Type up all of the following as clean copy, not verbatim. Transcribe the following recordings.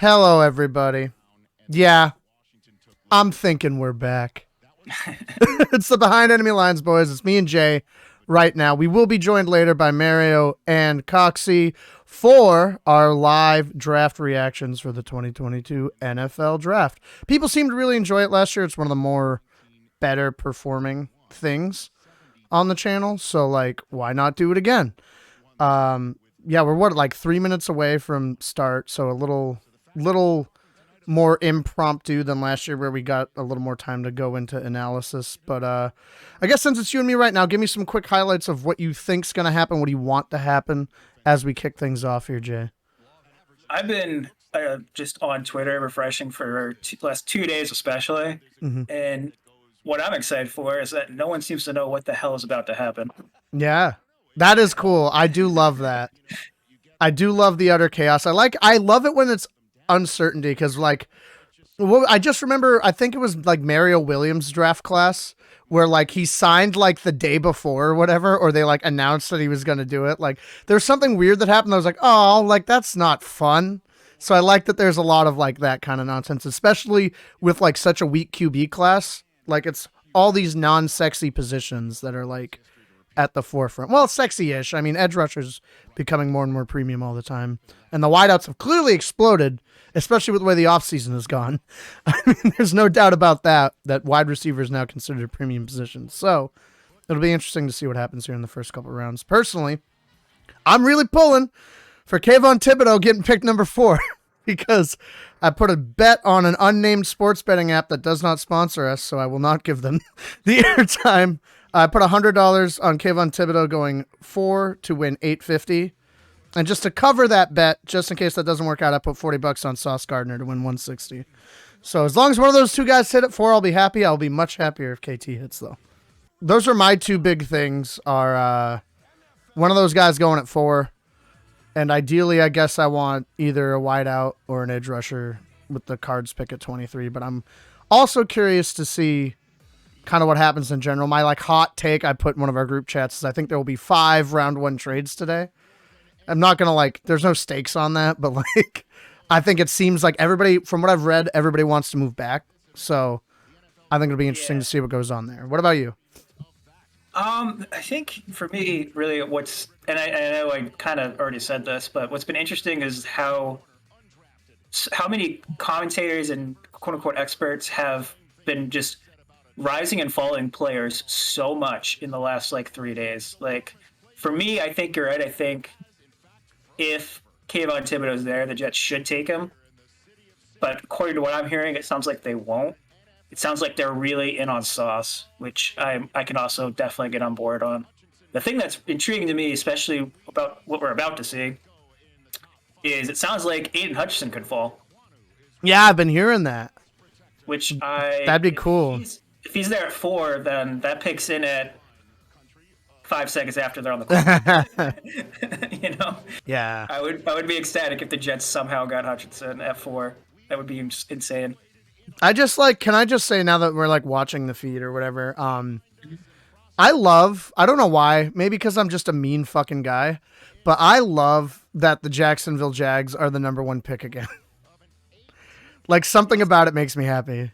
Hello, everybody. Yeah, I'm thinking we're back. It's the Behind Enemy Lines, boys. It's me and Jay right now. We will be joined later by Mario and Coxie for our live draft reactions for the 2022 NFL Draft. People seemed to really enjoy it last year. It's one of the more better performing things on the channel. So, why not do it again? Yeah, we're like 3 minutes away from start, so a little more impromptu than last year where we got a little more time to go into analysis. But I guess since it's you and me right now, give me some quick highlights of what you think's going to happen. What do you want to happen as we kick things off here, Jay? I've been just on Twitter refreshing for last 2 days especially. And what I'm excited for is that no one seems to know what the hell is about to happen. Yeah, that is cool. I do love that. I do love the utter chaos. I love it when it's uncertainty because I just remember, I think it was like Mario Williams' draft class where he signed the day before or whatever, or they announced that he was going to do it. There's something weird that happened. I was like, oh, that's not fun. So I like that there's a lot of that kind of nonsense, especially with such a weak QB class. It's all these non-sexy positions that are at the forefront. Well, sexy-ish. I mean, edge rushers becoming more and more premium all the time. And the wideouts have clearly exploded, especially with the way the offseason has gone. I mean, there's no doubt about that wide receiver is now considered a premium position. So it'll be interesting to see what happens here in the first couple of rounds. Personally, I'm really pulling for Kayvon Thibodeau getting picked number 4 because I put a bet on an unnamed sports betting app that does not sponsor us, so I will not give them the airtime. I put $100 on Kayvon Thibodeau going 4 to win $850. And just to cover that bet, just in case that doesn't work out, I put $40 on Sauce Gardner to win 160. So as long as one of those two guys hit at 4, I'll be happy. I'll be much happier if KT hits, though. Those are my two big things, are one of those guys going at 4. And ideally, I guess I want either a wideout or an edge rusher with the Cards pick at 23. But I'm also curious to see kind of what happens in general. My hot take I put in one of our group chats is I think there will be 5 round 1 trades today. I'm not going to there's no stakes on that, but I think it seems like everybody, from what I've read, everybody wants to move back. So I think it'll be interesting to see what goes on there. What about you? I think for me, really and I know I kind of already said this, but what's been interesting is how many commentators and quote unquote experts have been just rising and falling players so much in the last 3 days. For me, I think you're right. I think if Kayvon Thibodeau's there, the Jets should take him. But according to what I'm hearing, it sounds like they won't. It sounds like they're really in on Sauce, which I can also definitely get on board on. The thing that's intriguing to me, especially about what we're about to see, is it sounds like Aiden Hutchinson could fall. Yeah, I've been hearing that. That'd be cool. If he's there at 4, then that picks in at 5 seconds after they're on the clock. Yeah. I would be ecstatic if the Jets somehow got Hutchinson at 4. That would be insane. I just can I just say now that we're watching the feed or whatever, I don't know why, maybe because I'm just a mean fucking guy, but I love that the Jacksonville Jags are the number 1 pick again. Something about it makes me happy.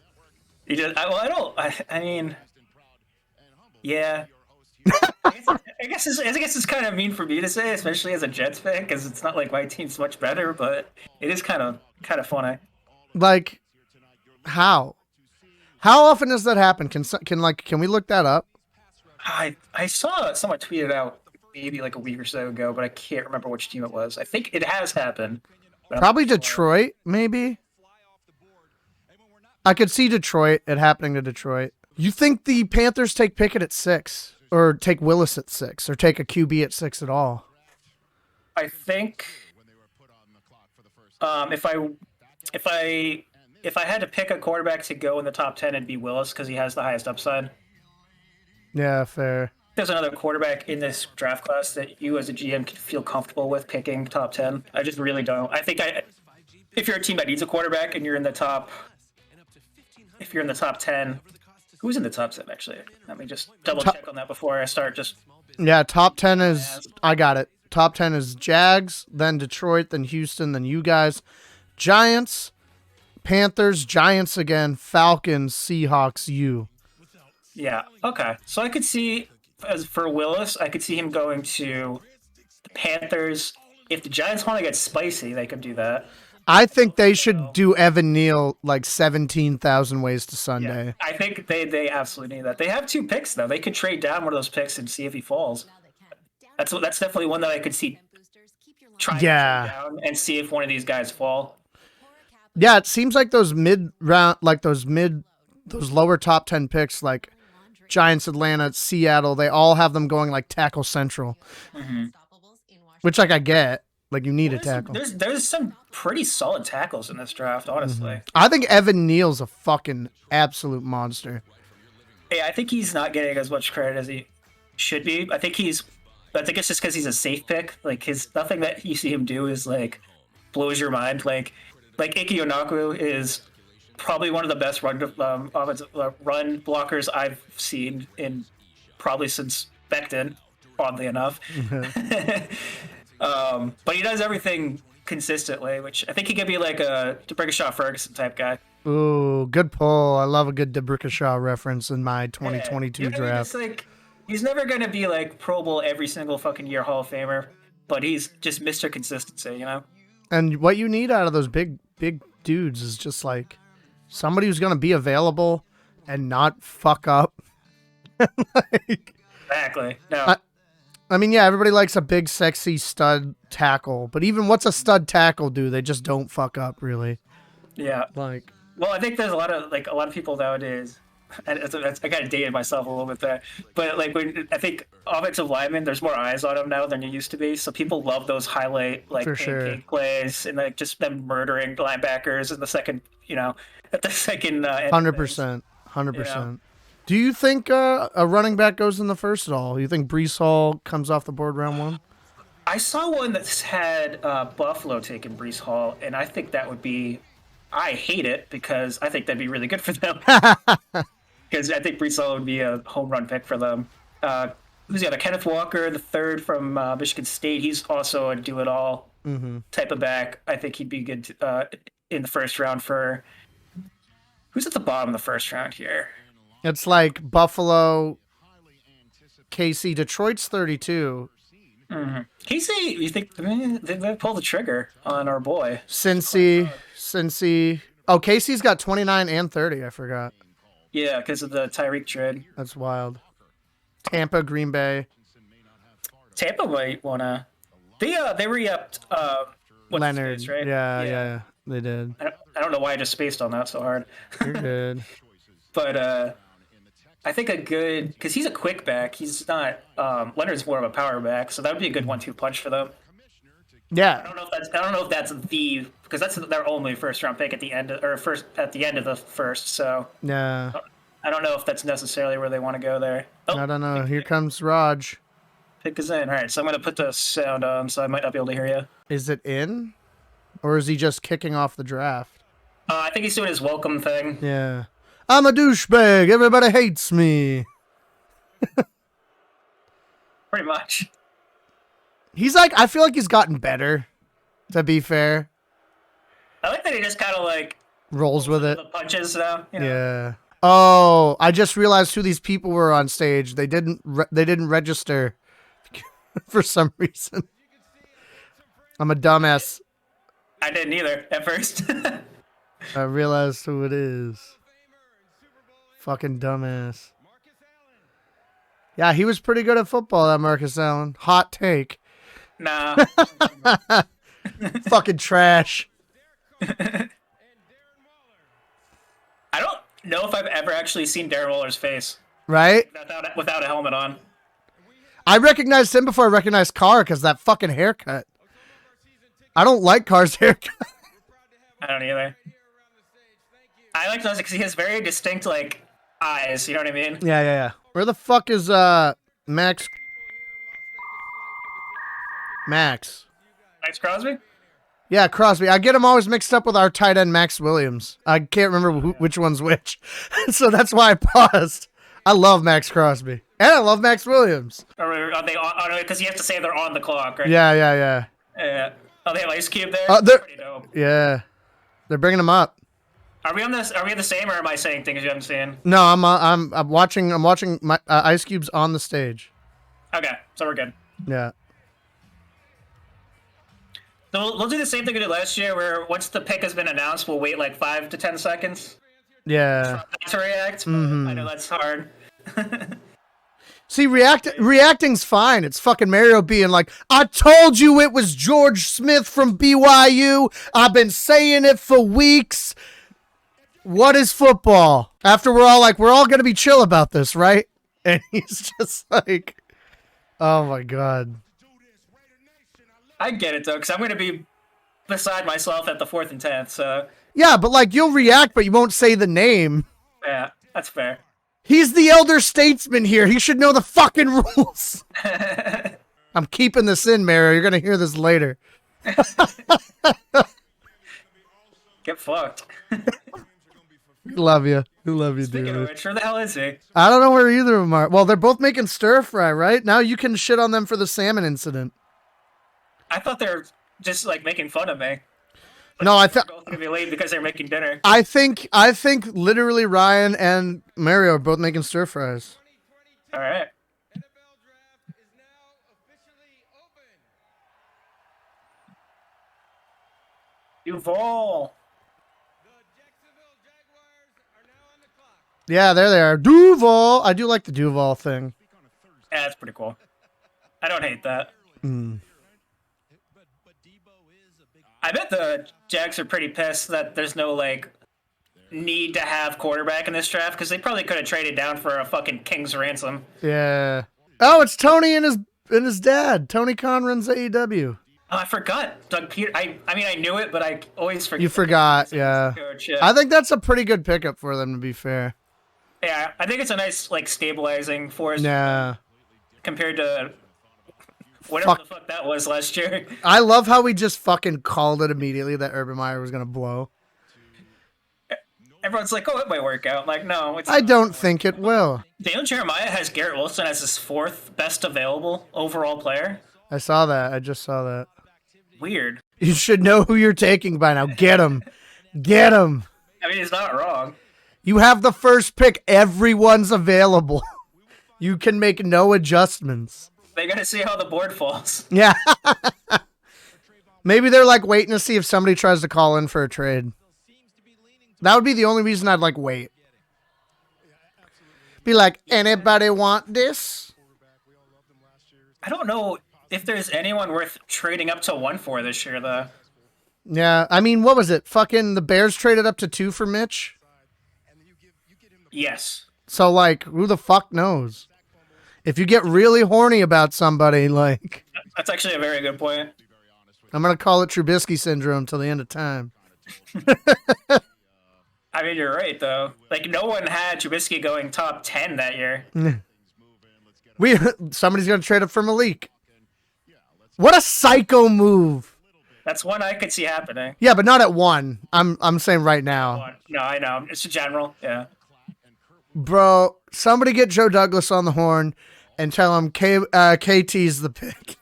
I mean, yeah. I guess it's kind of mean for me to say, especially as a Jets fan, because it's not like my team's much better, but it is kind of funny. How often does that happen? Can we look that up? I saw someone tweet it out maybe a week or so ago, but I can't remember which team it was. I think it has happened. Probably Detroit, maybe. I could see Detroit, it happening to Detroit. You think the Panthers take Pickett at 6, or take Willis at 6, or take a QB at 6 at all? I think if I had to pick a quarterback to go in the top 10, it'd be Willis because he has the highest upside. Yeah, fair. There's another quarterback in this draft class that you as a GM can feel comfortable with picking top 10. I just really don't. I think if you're a team that needs a quarterback and you're in the top 10, who's in the top 10 actually? Let me just double check on that before I start. Yeah, top 10 is, I got it. Top 10 is Jags, then Detroit, then Houston, then you guys, Giants, Panthers, Giants again, Falcons, Seahawks, you. Yeah. Okay. So I could see, as for Willis, I could see him going to the Panthers. If the Giants want to get spicy, they could do that. I think they should do Evan Neal like 17,000 ways to Sunday. Yeah, I think they absolutely need that. They have 2 picks though. They could trade down one of those picks and see if he falls. That's definitely one that I could see trying to trade down and see if one of these guys fall. Yeah, it seems like those those lower top 10 picks, like Giants, Atlanta, Seattle, they all have them going like tackle central, which like I get. Like you need a tackle. There's some pretty solid tackles in this draft, honestly. I think Evan Neal's a fucking absolute monster. Yeah, I think he's not getting as much credit as he should be. I think it's just because he's a safe pick. Like nothing that you see him do is like blows your mind. Like Ike Onaku is probably one of the best run blockers I've seen in probably since Becton. Oddly enough. But he does everything consistently, which I think he could be like a D'Brickashaw Ferguson type guy. Ooh, good pull. I love a good D'Brickashaw reference in my 2022 draft. He's never going to be like Pro Bowl every single fucking year Hall of Famer, but he's just Mr. Consistency, you know? And what you need out of those big dudes is just like somebody who's going to be available and not fuck up. Exactly. No. I mean, yeah, everybody likes a big, sexy stud tackle, but even what's a stud tackle do? They just don't fuck up, really. Yeah. Well, I think there's a lot of people nowadays. And I kind of dated myself a little bit there, but like I think offensive linemen, there's more eyes on them now than there used to be. So people love those highlight pancake plays and like just them murdering linebackers in the second, at the second. 100%. Do you think a running back goes in the first at all? You think Breece Hall comes off the board round 1? I saw one that's had Buffalo taking Breece Hall, and I think that would be. I hate it because I think that'd be really good for them. Because I think Breece Hall would be a home run pick for them. Who's got a Kenneth Walker, the third from Michigan State? He's also a do-it-all type of back. I think he'd be good in the first round for. Who's at the bottom of the first round here? It's like Buffalo, KC, Detroit's 32. Mm-hmm. KC, you think they pulled the trigger on our boy? Cincy. Oh, KC's got 29 and 30. I forgot. Yeah, because of the Tyreek trade. That's wild. Tampa, Green Bay. Tampa might wanna. They re-upped Leonard, space, right? Yeah, they did. I don't know why I just spaced on that so hard. You're good. But I think because he's a quick back. He's not. Leonard's more of a power back, so that would be a good 1-2 punch for them. Yeah. I don't know if that's because that's their only first round pick at the end of the first. So yeah. I don't know if that's necessarily where they want to go there. I don't know. Here comes Raj. Pick is in. All right, so I'm gonna put the sound on, so I might not be able to hear you. Is it in, or is he just kicking off the draft? I think he's doing his welcome thing. Yeah. I'm a douchebag. Everybody hates me. Pretty much. He's like, I feel like he's gotten better, to be fair. I like that he just kind of like rolls with it. The punches now. Yeah. Oh, I just realized who these people were on stage. They didn't register for some reason. I'm a dumbass. I didn't either at first. I realized who it is. Fucking dumbass. Yeah, he was pretty good at football, that Marcus Allen. Hot take. Nah. Fucking trash. I don't know if I've ever actually seen Darren Waller's face. Right? Without a helmet on. I recognized him before I recognized Carr because that fucking haircut. I don't like Carr's haircut. I don't either. I like those because he has very distinct like eyes. You know what I mean? Yeah. Where the fuck is Max? Max Crosby? Yeah, Crosby. I get him always mixed up with our tight end Max Williams. I can't remember which one's which, so that's why I paused. I love Max Crosby and I love Max Williams. Are they on? Because you have to say they're on the clock, right? Yeah. Yeah. Oh, they have Ice Cube there. Pretty dope. Yeah. They're bringing him up. Are we on this? Are we the same, or am I saying things you haven't seen? No, I'm watching. I'm watching my Ice Cube's on the stage. Okay, so we're good. Yeah. So we'll do the same thing we did last year, where once the pick has been announced, we'll wait like 5 to 10 seconds Yeah. to react. I know that's hard. See, reacting's fine. It's fucking Mario being like, I told you it was George Smith from BYU. I've been saying it for weeks. What is football? After we're all like, we're all going to be chill about this, right? And he's just like, oh my God. I get it, though, because I'm going to be beside myself at the 4th and 10th, so... Yeah, but like, you'll react, but you won't say the name. Yeah, that's fair. He's the elder statesman here. He should know the fucking rules. I'm keeping this in, Mario. You're going to hear this later. Get fucked. Love you. We love you, Speaking dude. of which, where the hell is he? I don't know where either of them are. Well, they're both making stir fry, right? Now you can shit on them for the salmon incident. I thought they were just, like, making fun of me. Like, No, I thought... They're both going to be late because they're making dinner. I think literally Ryan and Mario are both making stir fries. All right. Duval. Yeah, there they are. Duval. I do like the Duval thing. Yeah, that's pretty cool. I don't hate that. I bet the Jags are pretty pissed that there's no, like, need to have quarterback in this draft, because they probably could have traded down for a fucking king's ransom. Yeah. Oh, it's Tony and his dad. Tony Khan runs AEW. Oh, I forgot. Doug Peter. I mean, I knew it, but I always forget. You forgot, yeah. Coach, yeah. I think that's a pretty good pickup for them, to be fair. Yeah, I think it's a nice, like, stabilizing force Yeah. compared to whatever the fuck that was last year. I love how we just fucking called it immediately that Urban Meyer was going to blow. Everyone's like, oh, it might work out. Like, no. I don't think it will. Daniel Jeremiah has Garrett Wilson as his 4th best available overall player. I saw that. I just saw that. Weird. You should know who you're taking by now. Get him. Get him. I mean, he's not wrong. You have the first pick. Everyone's available. You can make no adjustments. They gotta see how the board falls. Yeah. Maybe they're like waiting to see if somebody tries to call in for a trade. That would be the only reason I'd like wait. Be like, anybody want this? I don't know if there's anyone worth trading up to 1 for this year, though. Yeah, I mean, what was it? Fucking the Bears traded up to 2 for Mitch? Yes. So, like, who the fuck knows? If you get really horny about somebody, like... That's actually a very good point. I'm going to call it Trubisky syndrome till the end of time. I mean, you're right, though. Like, no one had Trubisky going top 10 that year. Somebody's going to trade up for Malik. What a psycho move. That's one I could see happening. Yeah, but not at 1. I'm saying right now. No, I know. It's a general, yeah. Bro, somebody get Joe Douglas on the horn and tell him KT's the pick.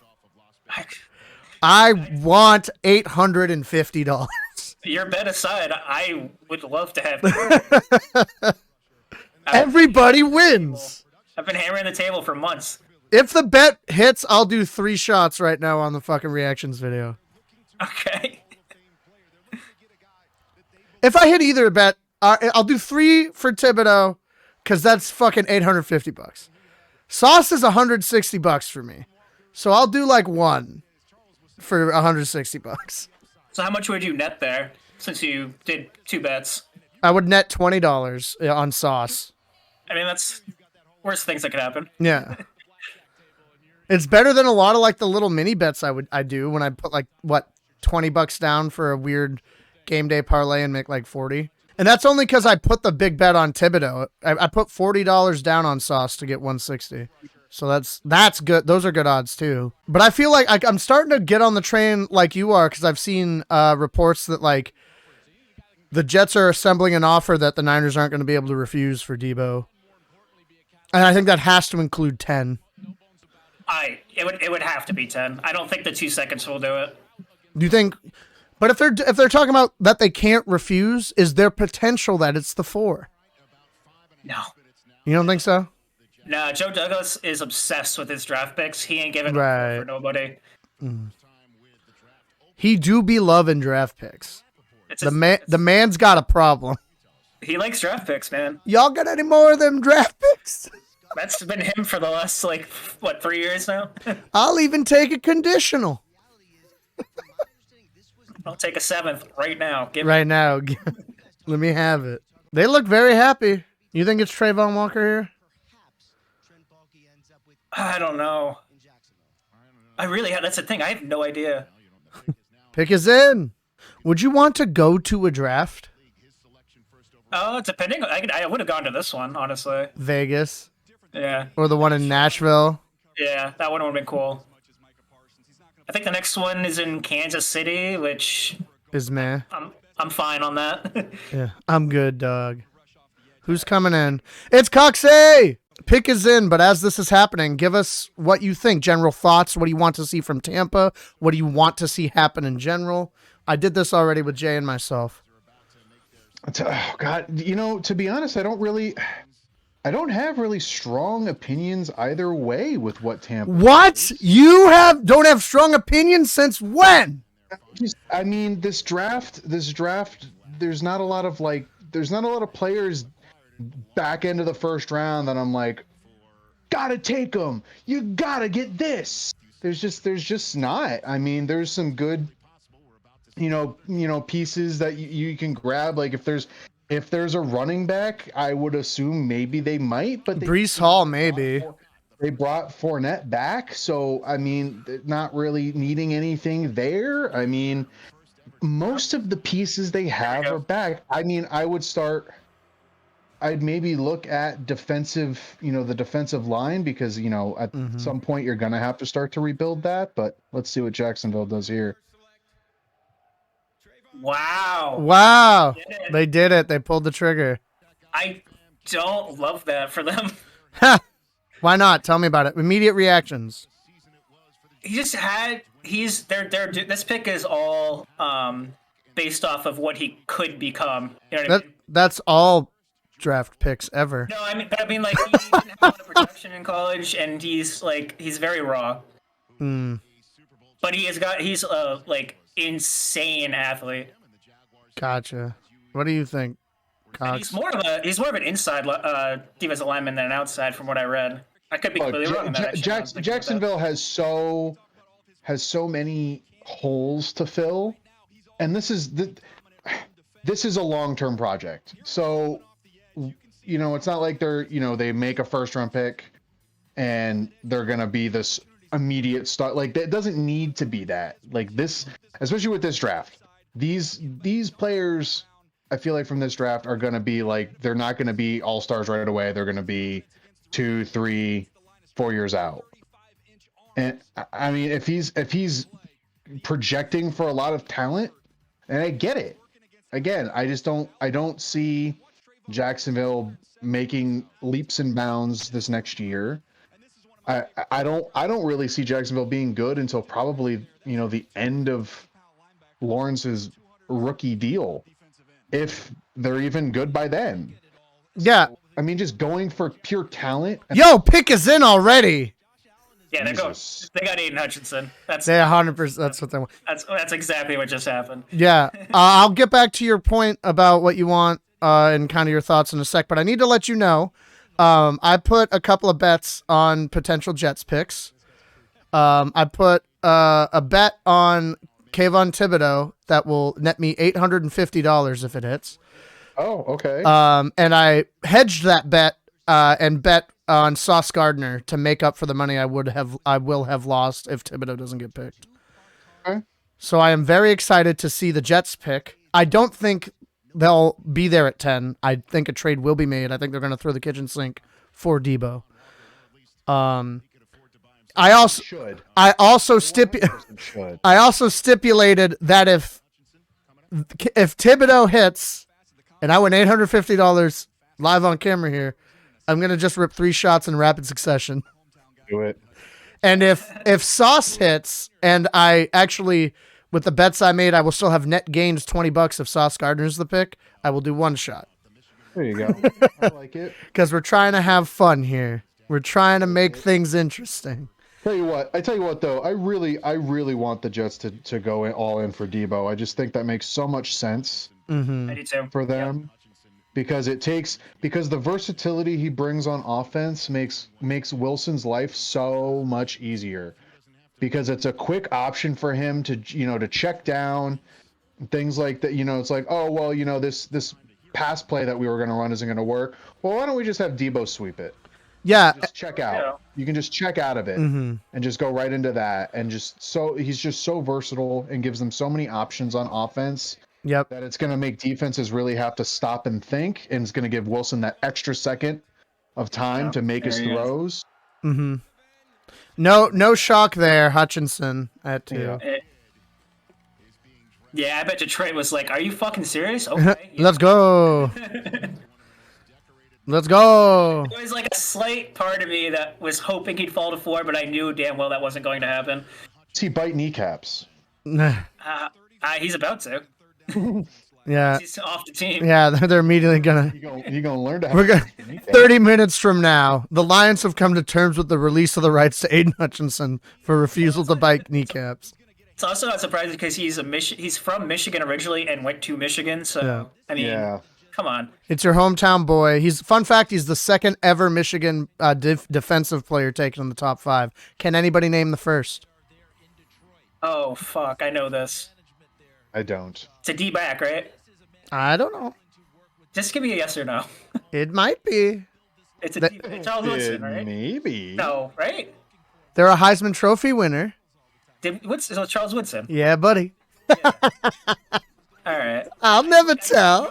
I want $850. Your bet aside, I would love to have Everybody wins. I've been hammering the table for months. If the bet hits, I'll do 3 shots right now on the fucking reactions video. Okay. If I hit either bet, I'll do 3 for Thibodeau, because that's fucking $850. Sauce is $160 for me. So I'll do like 1 for $160. So how much would you net there, since you did 2 bets? I would net $20 on Sauce. I mean, that's worst things that could happen. Yeah. It's better than a lot of like the little mini bets I do when I put like, what, $20 down for a weird game day parlay and make like 40. And that's only because I put the big bet on Thibodeau. I put $40 down on Sauce to get 160. So that's good. Those are good odds too. But I feel like I'm starting to get on the train like you are, because I've seen reports that like the Jets are assembling an offer that the Niners aren't going to be able to refuse for Debo. And I think that has to include 10. It would have to be 10. I don't think the 2 seconds will do it. Do you think But if they're talking about that they can't refuse, is there potential that it's the 4? No. You don't think so? No, Joe Douglas is obsessed with his draft picks. He ain't giving a 4 for Right. nobody. He do be loving draft picks. It's The man's got a problem. he likes draft picks, man. Y'all got any more of them draft picks? That's been him for the last, like, what, 3 years now? I'll even take a conditional. I'll take a 7th right now. Right now. Let me have it. They look very happy. You think it's Trayvon Walker here? I don't know. That's the thing. I have no idea. Pick is in. Would you want to go to a draft? Depending, I would have gone to this one, honestly. Vegas Yeah. or the one in Nashville? Yeah, that one would have been cool. I think the next one is in Kansas City, which Is meh. I'm fine on that. Yeah, I'm good, dog. Who's coming in? It's Coxey! Pick is in, but as this is happening, give us what you think. General thoughts. What do you want to see from Tampa? What do you want to see happen in general? I did this already with Jay and myself. Oh, God, to be honest, I don't have really strong opinions either way with what Tampa. What? You don't have strong opinions since when? I mean, this draft, there's not a lot of players back into the first round that I'm like, gotta take them. You gotta get this. There's just not. I mean, there's some good, pieces that you can grab. Like if there's a running back, I would assume maybe they might, but Breece Hall, maybe. They brought Fournette back, so I mean, not really needing anything there. I mean, most of the pieces they have are back. I mean, I'd maybe look at defensive, the defensive line, because at some point you're gonna have to start to rebuild that. But let's see what Jacksonville does here. Wow. They did it. They pulled the trigger. I don't love that for them. Why not? Tell me about it. Immediate reactions. This pick is all based off of what he could become. You know what I mean? That's all draft picks ever. No, I mean, like, he didn't have a lot of production in college, and he's very raw. But he's like insane athlete. Gotcha. What do you think, Cox? He's more of an inside defensive lineman than an outside, from what I read. I could be completely wrong on that. Jacksonville has so many holes to fill, and this is a long-term project. So, it's not like they make a first-round pick and they're gonna be this immediate start. Like, it doesn't need to be that. Like this, especially with this draft, these players, I feel like from this draft are gonna be like, they're not gonna be all-stars right away. They're gonna be 2, 3, 4 years out. And I mean, if he's projecting for a lot of talent, and I get it. Again, I don't see Jacksonville making leaps and bounds this next year. I don't really see Jacksonville being good until probably the end of Lawrence's rookie deal, if they're even good by then. Yeah. So, I mean, just going for pure talent. Yo, pick is in already. Yeah, they got Aiden Hutchinson. That's 100%. That's what they want. That's exactly what just happened. Yeah. I'll get back to your point about what you want and kind of your thoughts in a sec, but I need to let you know, I put a couple of bets on potential Jets picks. I put a bet on Kayvon Thibodeau that will net me $850 if it hits. Oh, okay. And I hedged that bet and bet on Sauce Gardner to make up for the money I will have lost if Thibodeau doesn't get picked. Okay. So I am very excited to see the Jets pick. I don't think they'll be there at 10. I think a trade will be made. I think they're going to throw the kitchen sink for Debo. I also stipulated that if Thibodeau hits, and I win $850 live on camera here, I'm gonna just rip 3 shots in rapid succession. Do it. And if Sauce hits, and I actually With the bets I made, I will still have net gains $20 if Sauce Gardner's the pick. I will do one shot. There you go. I like it. Because we're trying to have fun here. We're trying to make things interesting. I tell you what though, I really want the Jets to go all in for Debo. I just think that makes so much sense I do too. for them. Because the versatility he brings on offense makes Wilson's life so much easier. Because it's a quick option for him to check down, things like that. It's like, oh well, this pass play that we were going to run isn't going to work. Well, why don't we just have Debo sweep it? Yeah, Just check out. Yeah. You can just check out of it and just go right into that. And he's just so versatile and gives them so many options on offense. Yep. That it's going to make defenses really have to stop and think, and it's going to give Wilson that extra second of time to make his throws. Mm-hmm. No shock there, Hutchinson at 2. Yeah, I bet Detroit was like, "Are you fucking serious?" Okay, Let's go. Let's go. There was like a slight part of me that was hoping he'd fall to 4, but I knew damn well that wasn't going to happen. Does he bite kneecaps? He's about to. Yeah. He's off the team. Yeah, they're immediately gonna. You gonna learn to. We're gonna. 30 minutes from now, the Lions have come to terms with the release of the rights to Aiden Hutchinson for refusal to bite kneecaps. It's also not surprising because he's from Michigan originally and went to Michigan. So Yeah. I mean, come on. It's your hometown boy. Fun fact, he's the second ever Michigan defensive player taken in the top 5. Can anybody name the first? Oh fuck, I know this. I don't. It's a D-back, right? I don't know. Just give me a yes or no. It might be. It's a D-back. Charles Woodson, right? Maybe. No, right? They're a Heisman Trophy winner. So Charles Woodson. Yeah, buddy. All right. I'll never tell.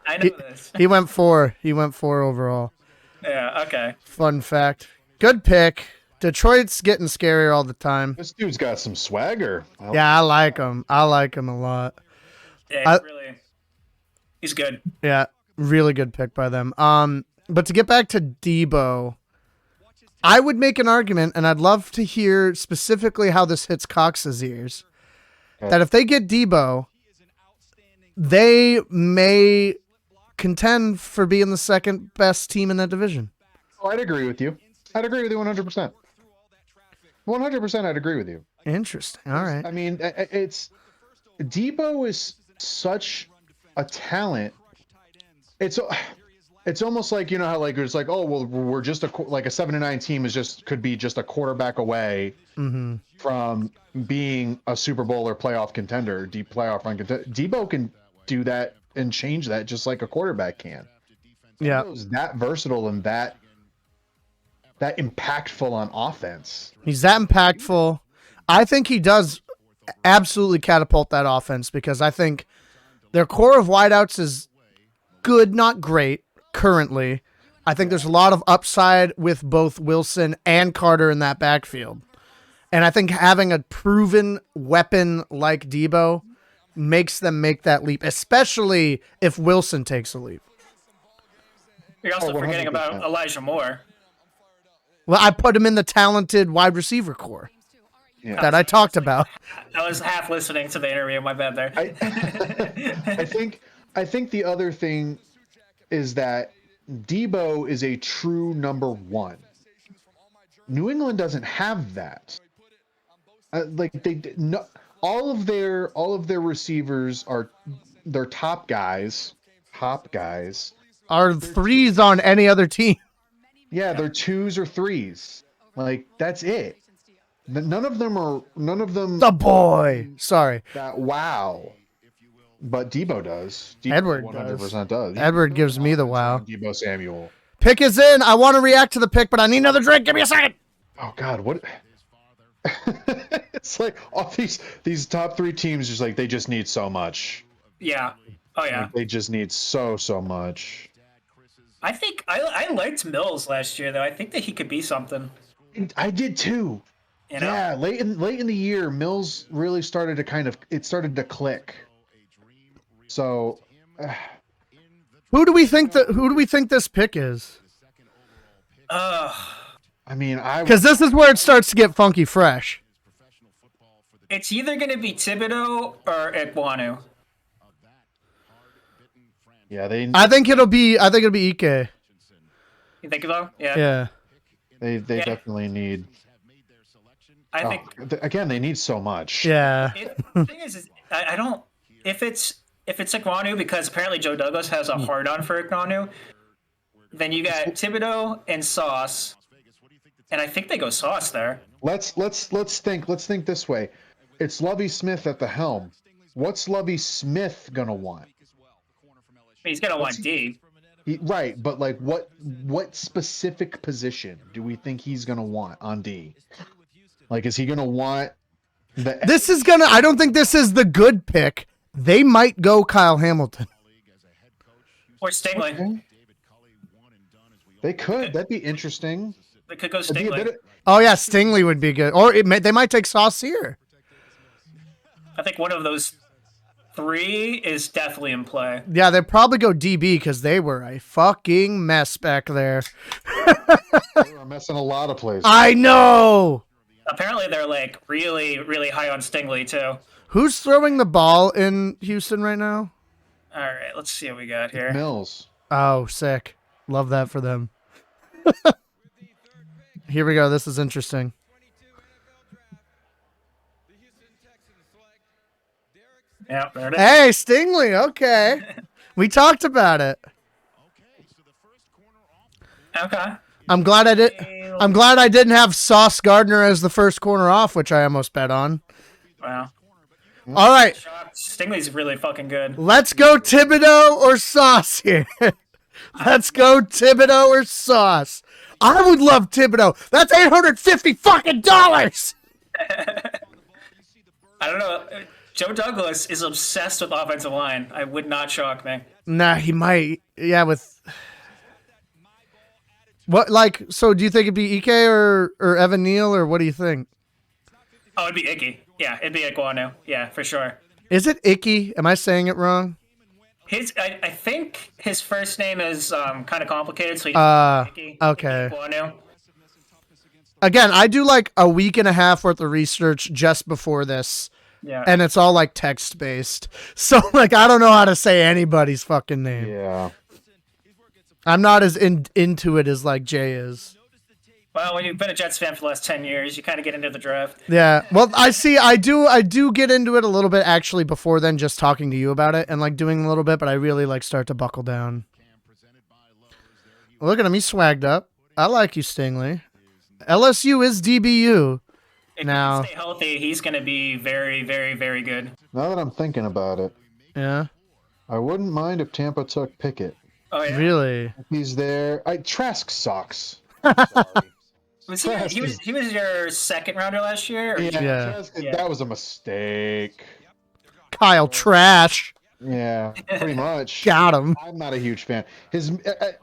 I know this. He went 4. He went 4 overall. Yeah, okay. Fun fact. Good pick. Detroit's getting scarier all the time. This dude's got some swagger. Yeah, I like him. I like him a lot. Yeah, really. He's good. Yeah, really good pick by them. But to get back to Debo, I would make an argument, and I'd love to hear specifically how this hits Cox's ears, that if they get Debo, they may contend for being the second best team in that division. Oh, I'd agree with you. I'd agree with you 100%. 100%, I'd agree with you. Interesting. All right. I mean, Debo is such a talent. It's almost like, how like it's like, oh well, we're just a 7-9 team could be just a quarterback away from being a Super Bowl or playoff contender, deep playoff run contender. Debo can do that and change that just like a quarterback can. Yeah, Debo's that versatile and that impactful on offense. he's that impactful. I think he does absolutely catapult that offense because I think their core of wideouts is good, not great currently. I think there's a lot of upside with both Wilson and Carter in that backfield. And I think having a proven weapon like Debo makes them make that leap, especially if Wilson takes a leap. You're also forgetting about Elijah Moore. Well, I put him in the talented wide receiver core that I talked about. I was half listening to the interview. My bad there. I think the other thing is that Debo is a true number 1. New England doesn't have that. All of their receivers are their top guys. Are 3s on any other team. Yeah, they're 2s or 3s. Like that's it. None of them. The boy. Sorry. That wow. But Debo does. Debo Edward 100% does. Edward gives me the wow. Debo Samuel. Pick is in. I want to react to the pick, but I need another drink. Give me a second. Oh God, what? It's like all these top 3 teams just like they just need so much. Yeah. Oh yeah. Like, they just need so much. I think I liked Mills last year though. I think that he could be something. I did too. You know? Yeah, late in the year, Mills really started to click. So, Who do we think this pick is? I mean, Because this is where it starts to get funky fresh. It's either going to be Thibodeau or Iguanu. Yeah, I think it'll be Ike. You think so? Yeah. Yeah. they Yeah. definitely need. I think Again, they need so much. Yeah. the thing is I don't if it's Iguanu, because apparently Joe Douglas has a hard on for Iguanu, then you got Thibodeau and Sauce, and I think they go Sauce there. Let's think this way. It's Lovie Smith at the helm. What's Lovie Smith gonna want? He's gonna want D. Right, but like what specific position do we think he's gonna want on D? Like, is he gonna want the? I don't think this is the good pick. They might go Kyle Hamilton. Or Stingley. Okay. They could. That'd be interesting. They could go It'd be a Stingley. bit of- Oh yeah, Stingley would be good. Or they might take Saucier. I think one of those three is definitely in play. Yeah, they'd probably go DB because they were a fucking mess back there. They were messing a lot of places. I know. Apparently they're like really, really high on Stingley too. Who's throwing the ball in Houston right now? All right, let's see what we got here. Mills. Oh, sick. Love that for them. Here we go. This is interesting. Yeah, there it is. Hey, Stingley. Okay. We talked about it. Okay. I'm glad I didn't have Sauce Gardner as the first corner off, which I almost bet on. Wow. All right. Stingley's really fucking good. Let's go Thibodeau or Sauce here. Let's go Thibodeau or Sauce. I would love Thibodeau. That's $850 fucking dollars. I don't know. Joe Douglas is obsessed with offensive line. I would not shock me. Nah, he might. Yeah, with what? Like, so do you think it'd be Ike or Evan Neal, or what do you think? Oh, it'd be Icky. Yeah, it'd be Iguanu. Yeah, for sure. Is it Icky? Am I saying it wrong? I think his first name is kind of complicated, so he's Icky. Okay. Iguanu. Again, I do like a week and a half worth of research just before this. Yeah. And it's all like text based. So like I don't know how to say anybody's fucking name. Yeah. I'm not as into it as like Jay is. Well, when you've been a Jets fan for the last 10 years, you kind of get into the draft. Yeah. Well, I do get into it a little bit actually before then, just talking to you about it and like doing a little bit, but I really like start to buckle down. Look at him, he's swagged up. I like you, Stingley. LSU is DBU. If Now- he can stay healthy, he's going to be very, very, very good. Now that I'm thinking about it, Yeah. I wouldn't mind if Tampa took Pickett. Oh, yeah. Really? If he's there. Trask sucks. Sorry. He was your second rounder last year? Or Yeah. Trask, Yeah. that was a mistake. Kyle Trash. Yeah, pretty much. Got him. I'm not a huge fan.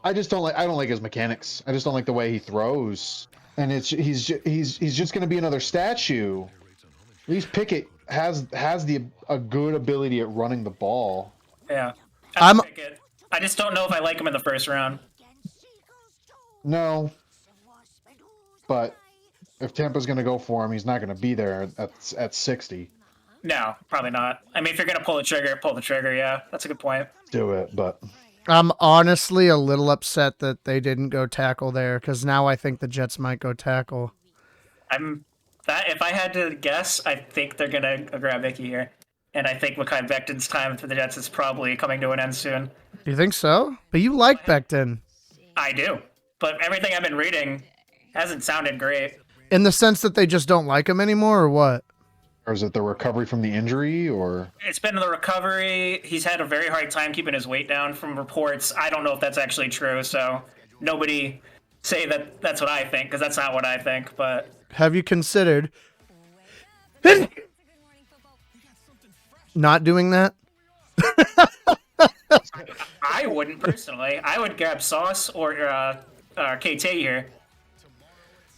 I just don't like. I don't like his mechanics. I just don't like the way he throws. And he's just going to be another statue. At least Pickett has a good ability at running the ball. Yeah. I'm- I just don't know if I like him in the first round. No, but if Tampa's going to go for him, he's not going to be there at 60. No, probably not. I mean, if you're going to pull the trigger, yeah. That's a good point. Do it, but I'm honestly a little upset that they didn't go tackle there because now I think the Jets might go tackle. If I had to guess, I think they're going to grab Icky here. And I think Mekhi Becton's time for the Jets is probably coming to an end soon. You think so? But you like Becton. I do. But everything I've been reading hasn't sounded great. In the sense that they just don't like him anymore, or what? or is it the recovery from the injury, or? It's been the recovery. He's had a very hard time keeping his weight down from reports. I don't know if that's actually true, so nobody say that that's what I think, because that's not what I think, but... Have you considered not doing that? I wouldn't personally. I would grab Sauce or KT here.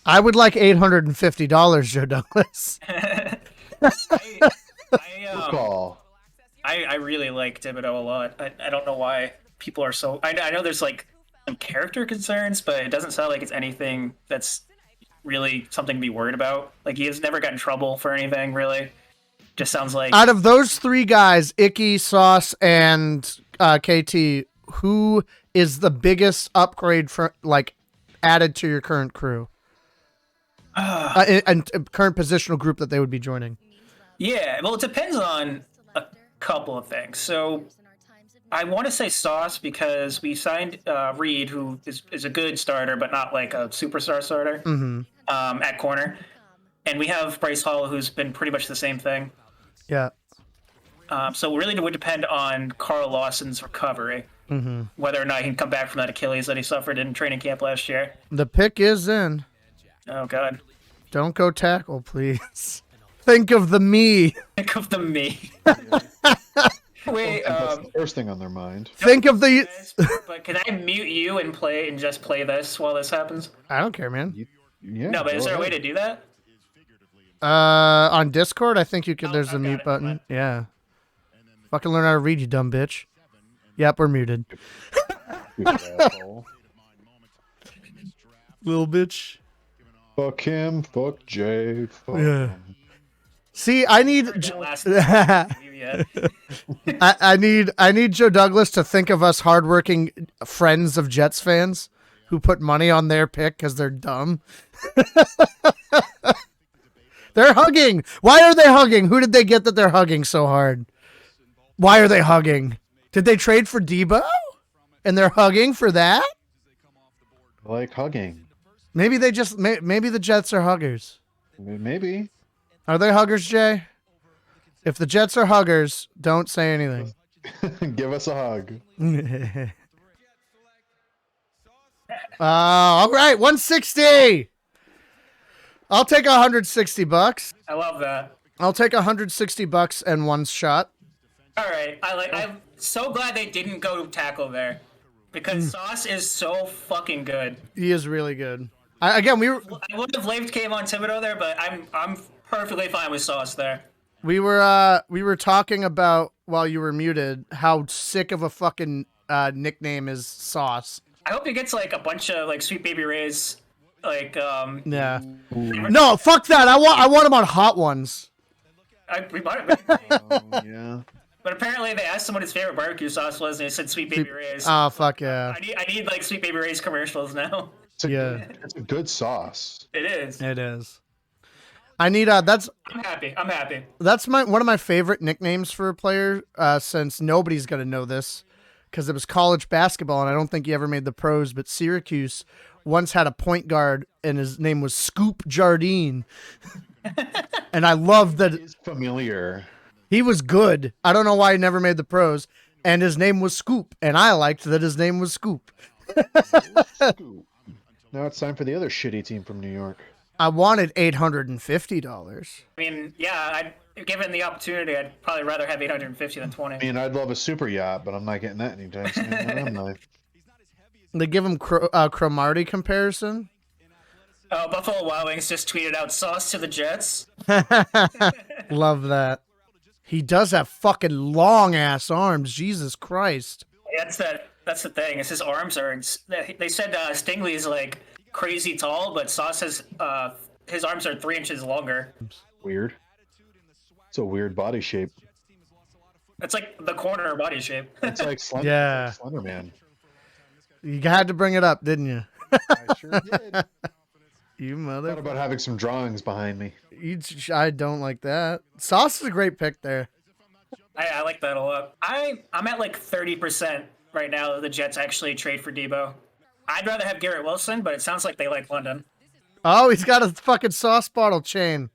I would like $850, Joe Douglas. Call. I really like Thibodeau a lot. I don't know why people are so... I know there's like some character concerns, but it doesn't sound like it's anything that's really something to be worried about. Like, he has never gotten in trouble for anything, really. Just sounds like Out of those three guys, Icky, Sauce, and KT, who is the biggest upgrade for like added to your current crew and current positional group that they would be joining? yeah. Well, it depends on a couple of things. So I want to say Sauce because we signed Reed, who is a good starter, but not like a superstar starter at corner. And we have Bryce Hall, who's been pretty much the same thing. Yeah. So really it would depend on Carl Lawson's recovery, whether or not he can come back from that Achilles that he suffered in training camp last year. The pick is in. Oh, God. Don't go tackle, please. Think of the me. Think of the me. Wait, That's the first thing on their mind. Think of the... but can I mute you and just play this while this happens? I don't care, man. Yeah. No, but is go there a way ahead. to do that? On Discord, I think you could. Oh, There's I a got mute it. button. Yeah. Fucking learn how to read, you dumb bitch. Yep, we're muted. You asshole. Little bitch. Fuck him. Fuck Jay. Fuck Yeah. him. See, I need. That last review yet. I need Joe Douglas to think of us hardworking friends of Jets fans who put money on their pick because they're dumb. They're hugging. Why are they hugging? Who did they get that they're hugging so hard? Why are they hugging? Did they trade for Debo? And they're hugging for that? I like hugging. Maybe they just. Maybe the Jets are huggers. Maybe. Are they huggers, Jay? If the Jets are huggers, don't say anything. Give us a hug. All right, 160. I'll take $160. I love that. I'll take $160 and one shot. All right, I'm so glad they didn't go tackle there, because Sauce is so fucking good. He is really good. I would have liked Kayvon Thibodeau there, but I'm perfectly fine with Sauce there. We were talking about while you were muted how sick of a fucking nickname is Sauce. I hope he gets like a bunch of like Sweet Baby Ray's like Yeah. No, fuck that. I want him on Hot Ones. we bought it. Yeah. But apparently they asked him what his favorite barbecue sauce was, and he said Sweet Baby Ray's. Oh fuck yeah. I need like Sweet Baby Ray's commercials now. It's a good sauce. It is. It is. I need that's I'm happy. That's one of my favorite nicknames for a player, since nobody's gonna know this because it was college basketball and I don't think he ever made the pros, but Syracuse once had a point guard and his name was Scoop Jardine. And I love that It's familiar. he was good. I don't know why he never made the pros, and his name was Scoop, and I liked that his name was Scoop. Now it's time for the other shitty team from New York. I wanted $850. I mean, yeah, given the opportunity, I'd probably rather have 850 than 20. I mean, I'd love a super yacht, but I'm not getting that anytime soon. Am I? They give him Cromartie comparison. Buffalo Wild Wings just tweeted out Sauce to the Jets. Love that. He does have fucking long ass arms. Jesus Christ. That's the thing. Is his arms are. They said Stingley is like crazy tall, but Sauce has his arms are 3 inches longer. Weird. It's a weird body shape. It's like the corner body shape. It's like Slender, Yeah. like Slender Man. You had to bring it up, didn't you? I sure did. You Thought mother. about having some drawings behind me. I don't like that. Sauce is a great pick there. I like that a lot. I'm at like 30% right now that the Jets actually trade for Debo. I'd rather have Garrett Wilson, but it sounds like they like London. Oh, he's got a fucking sauce bottle chain.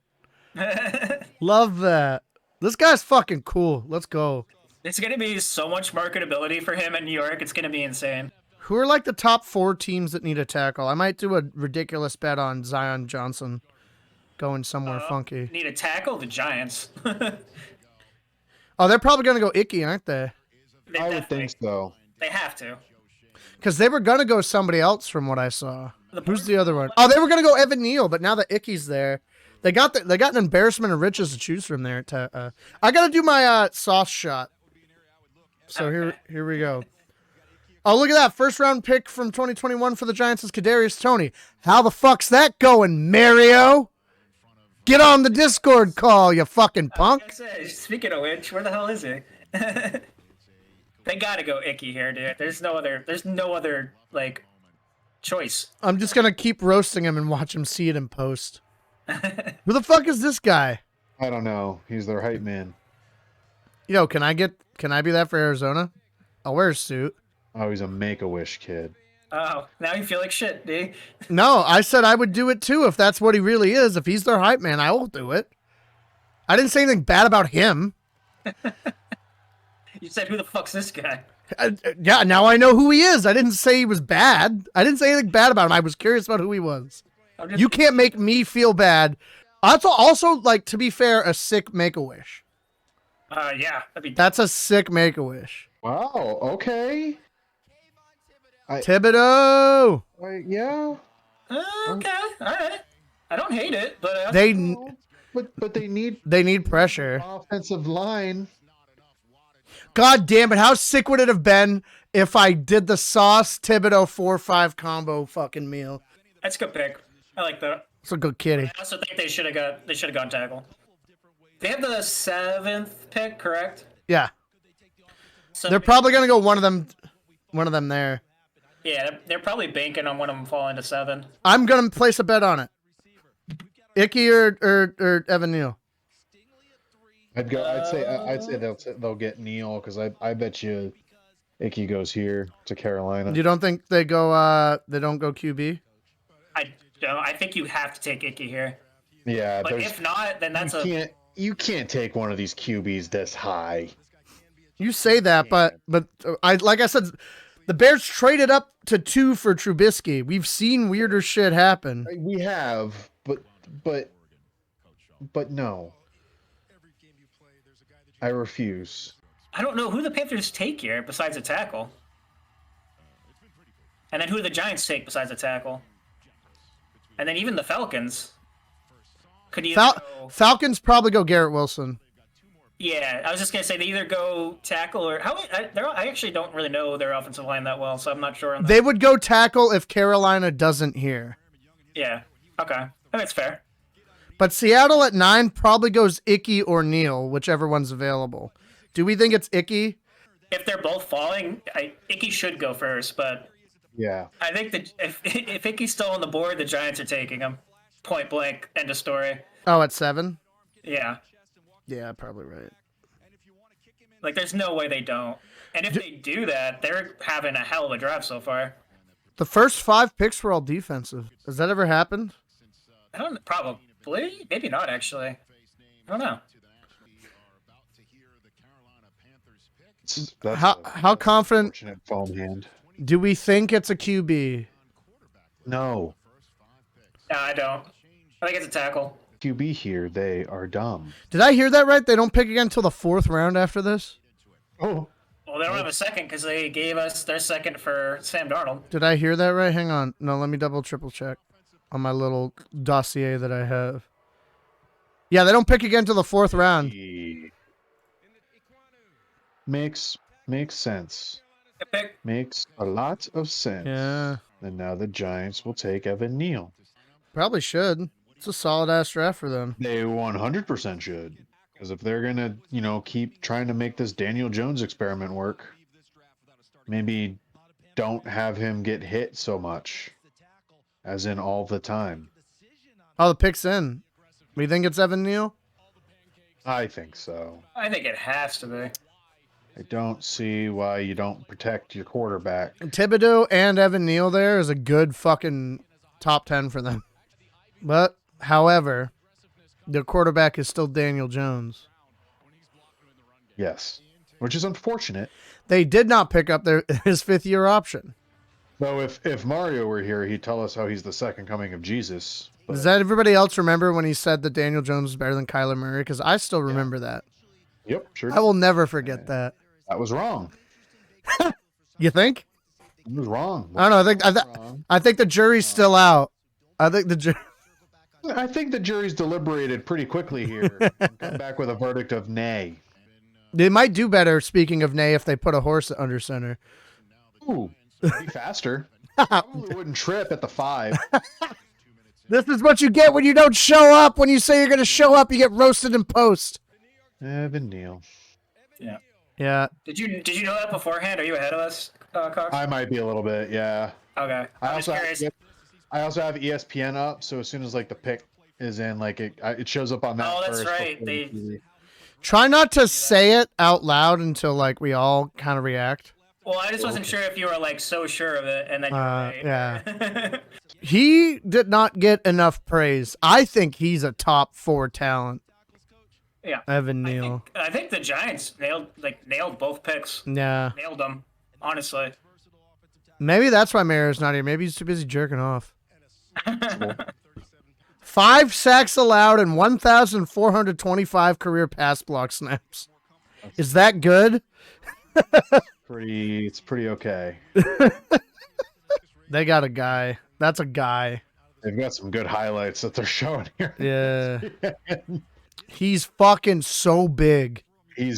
Love that. This guy's fucking cool. Let's go. It's going to be so much marketability for him in New York. It's going to be insane. Who are like the top 4 teams that need a tackle? I might do a ridiculous bet on Zion Johnson going somewhere funky. Need a tackle? The Giants. Oh, they're probably going to go Icky, aren't they? I would think so. They have to. Because they were going to go somebody else from what I saw. Who's the other one? Oh, they were going to go Evan Neal, but now that Icky's there, they got an embarrassment of riches to choose from there. I got to do my sauce shot. So here we go. Oh, look at that. First round pick from 2021 for the Giants is Kadarius Toney. How the fuck's that going, Mario? Get on the Discord call, you fucking punk. Speaking of which, where the hell is he? They gotta go Icky here, dude. There's no other like choice. I'm just gonna keep roasting him and watch him see it in post. Who the fuck is this guy? I don't know. He's their hype man. Yo, can I be that for Arizona? I'll wear a suit. Oh, he's a Make-A-Wish kid. Oh, now you feel like shit, dude. No, I said I would do it too if that's what he really is. If he's their hype man, I will do it. I didn't say anything bad about him. You said, who the fuck's this guy? Yeah, now I know who he is. I didn't say he was bad. I didn't say anything bad about him. I was curious about who he was. You can't make me feel bad. Also, like, to be fair, a sick Make-A-Wish. Yeah. That's a sick Make-A-Wish. Wow. Okay. Thibodeau. Yeah. Okay. All right. I don't hate it, but But they need pressure. Offensive line. God damn it! How sick would it have been if I did the Sauce Thibodeau 4-5 combo fucking meal? That's a good pick. I like that. It's a good kitty. I also think they should have gone tackle. They have the 7th pick, correct? Yeah. So They're probably gonna go one of them there. Yeah, they're probably banking on one of them falling to 7. I'm gonna place a bet on it. Icky or Evan Neal. I'd say they'll get Neal because I bet you Icky goes here to Carolina. You don't think they go? They don't go QB? I don't. I think you have to take Icky here. Yeah, but if not, then you can't take one of these QBs this high. You say that, but like I said, the Bears traded up to 2 for Trubisky. We've seen weirder shit happen. We have, but no. I refuse. I don't know who the Panthers take here besides a tackle. And then who the Giants take besides a tackle. And then even the Falcons. Falcons probably go Garrett Wilson. Yeah, I was just going to say they either go tackle or... I actually don't really know their offensive line that well, so I'm not sure. They would go tackle if Carolina doesn't hear. Yeah, okay. That's fair. But Seattle at 9 probably goes Icky or Neal, whichever one's available. Do we think it's Icky? If they're both falling, Icky should go first, but yeah, I think that if Icky's still on the board, the Giants are taking him. Point blank, end of story. Oh, at 7? Yeah. Yeah, probably right. Like, there's no way they don't. And if they do that, they're having a hell of a draft so far. The first 5 picks were all defensive. Has that ever happened? Probably. Maybe not, actually. I don't know. How confident foam hand. Do we think it's a QB? No. No, I don't. I think it's a tackle. QB here, they are dumb. Did I hear that right? They don't pick again until the 4th round after this? Oh. Well, they don't have a second because they gave us their second for Sam Darnold. Did I hear that right? Hang on. No, let me triple check on my little dossier that I have. Yeah, they don't pick again until the 4th round. Makes sense. Good pick. Makes a lot of sense. Yeah. And now the Giants will take Evan Neal. Probably should. It's a solid ass draft for them. They 100% should. Because if they're going to, keep trying to make this Daniel Jones experiment work, maybe don't have him get hit so much. As in all the time. Oh, the pick's in. We think it's Evan Neal? I think so. I think it has to be. I don't see why you don't protect your quarterback. And Thibodeau and Evan Neal there is a good fucking top 10 for them. But, however, their quarterback is still Daniel Jones. Yes, which is unfortunate. They did not pick up his 5th-year option. Though if Mario were here, he'd tell us how he's the second coming of Jesus. But... Does that everybody else remember when he said that Daniel Jones was better than Kyler Murray? Because I still remember that. Yep, sure. I will never forget that. That was wrong. You think? It was wrong. I don't know. I think the jury's still out. I think the jury's deliberated pretty quickly here and come back with a verdict of nay. They might do better, speaking of nay, if they put a horse under center. Ooh, be faster. Probably wouldn't trip at the 5. This is what you get when you don't show up. When you say you're going to show up, you get roasted in post. Evan Neal. Yeah. Yeah. Did you know that beforehand? Are you ahead of us, Cox? I might be a little bit, yeah. Okay. I'm just curious. I also have ESPN up, so as soon as like the pick is in, like it shows up on that. Oh, that's first right. before the TV. Try not to say it out loud until like we all kind of react. Well, I just wasn't sure if you were like so sure of it, and then you're right. Yeah. He did not get enough praise. I think he's a top 4 talent. Yeah. Evan Neal. I think the Giants nailed both picks. Yeah. Nailed them, honestly. Maybe that's why Mayor's not here. Maybe he's too busy jerking off. 5 sacks allowed and 1,425 career pass block snaps. Is that good? It's pretty okay. They got a guy. That's a guy. They've got some good highlights that they're showing here. Yeah. He's fucking so big. He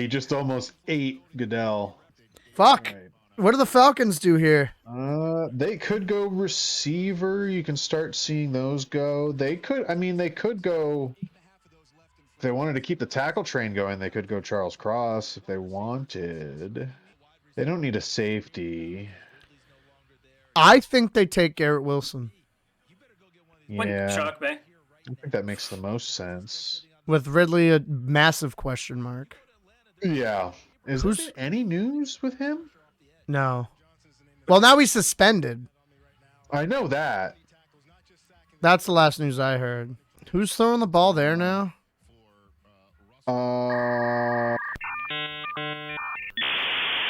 just almost ate Goodell. Fuck. Right. What do the Falcons do here? They could go receiver. You can start seeing those go. They could go. If they wanted to keep the tackle train going, they could go Charles Cross if they wanted. They don't need a safety. I think they take Garrett Wilson. Wouldn't shock me. I think that makes the most sense. With Ridley a massive question mark. Yeah. Is there any news with him? No. Well, now he's suspended. I know that. That's the last news I heard. Who's throwing the ball there now?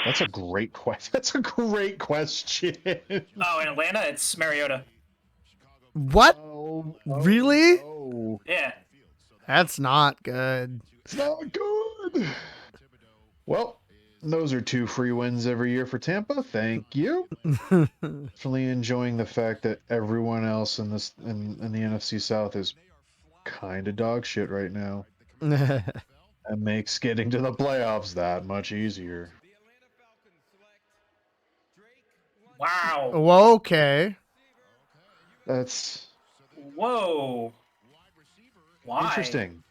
That's a great question. That's a great question. Oh, in Atlanta, it's Mariota. What? Really? Oh. Yeah. That's not good. It's not good. Well, those are 2 free wins every year for Tampa. Thank you. Definitely enjoying the fact that everyone else in the NFC South is kind of dog shit right now. And makes getting to the playoffs that much easier. Wow. Well, okay. That's Whoa. Why? interesting.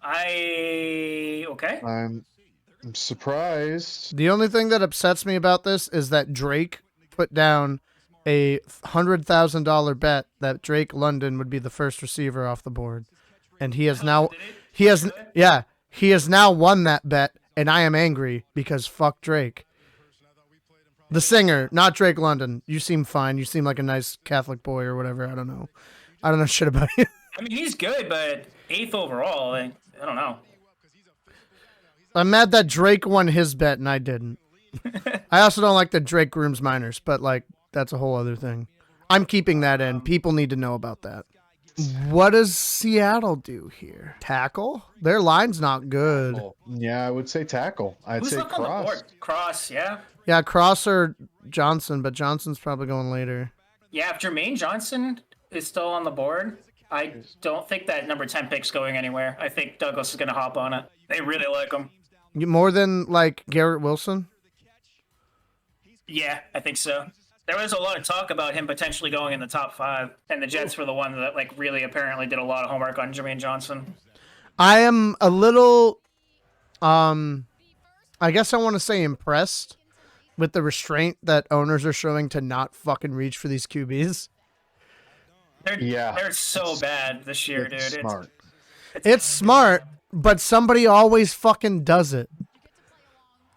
Okay. I'm surprised. The only thing that upsets me about this is that Drake put down a $100,000 bet that Drake London would be the first receiver off the board, and he has now he has now won that bet, and I am angry because fuck Drake. The singer, not Drake London. You seem fine. You seem like a nice Catholic boy or whatever. I don't know shit about you. I mean, he's good, but 8th overall. I don't know. I'm mad that Drake won his bet and I didn't. I also don't like that Drake grooms minors, but like that's a whole other thing. I'm keeping that in. People need to know about that. What does Seattle do here? Tackle? Their line's not good. Yeah, I would say tackle. Who's say left on the Cross. board? Cross, yeah. Yeah, Cross or Johnson, but Johnson's probably going later. Yeah, if Jermaine Johnson is still on the board, I don't think that number 10 pick's going anywhere. I think Douglas is going to hop on it. They really like him. More than like Garrett Wilson? Yeah, I think so. There was a lot of talk about him potentially going in the top 5, and the Jets were the one that like really apparently did a lot of homework on Jermaine Johnson. I am a little, I guess I want to say impressed with the restraint that owners are showing to not fucking reach for these QBs. They're so bad this year, dude. Smart. It's smart, but somebody always fucking does it.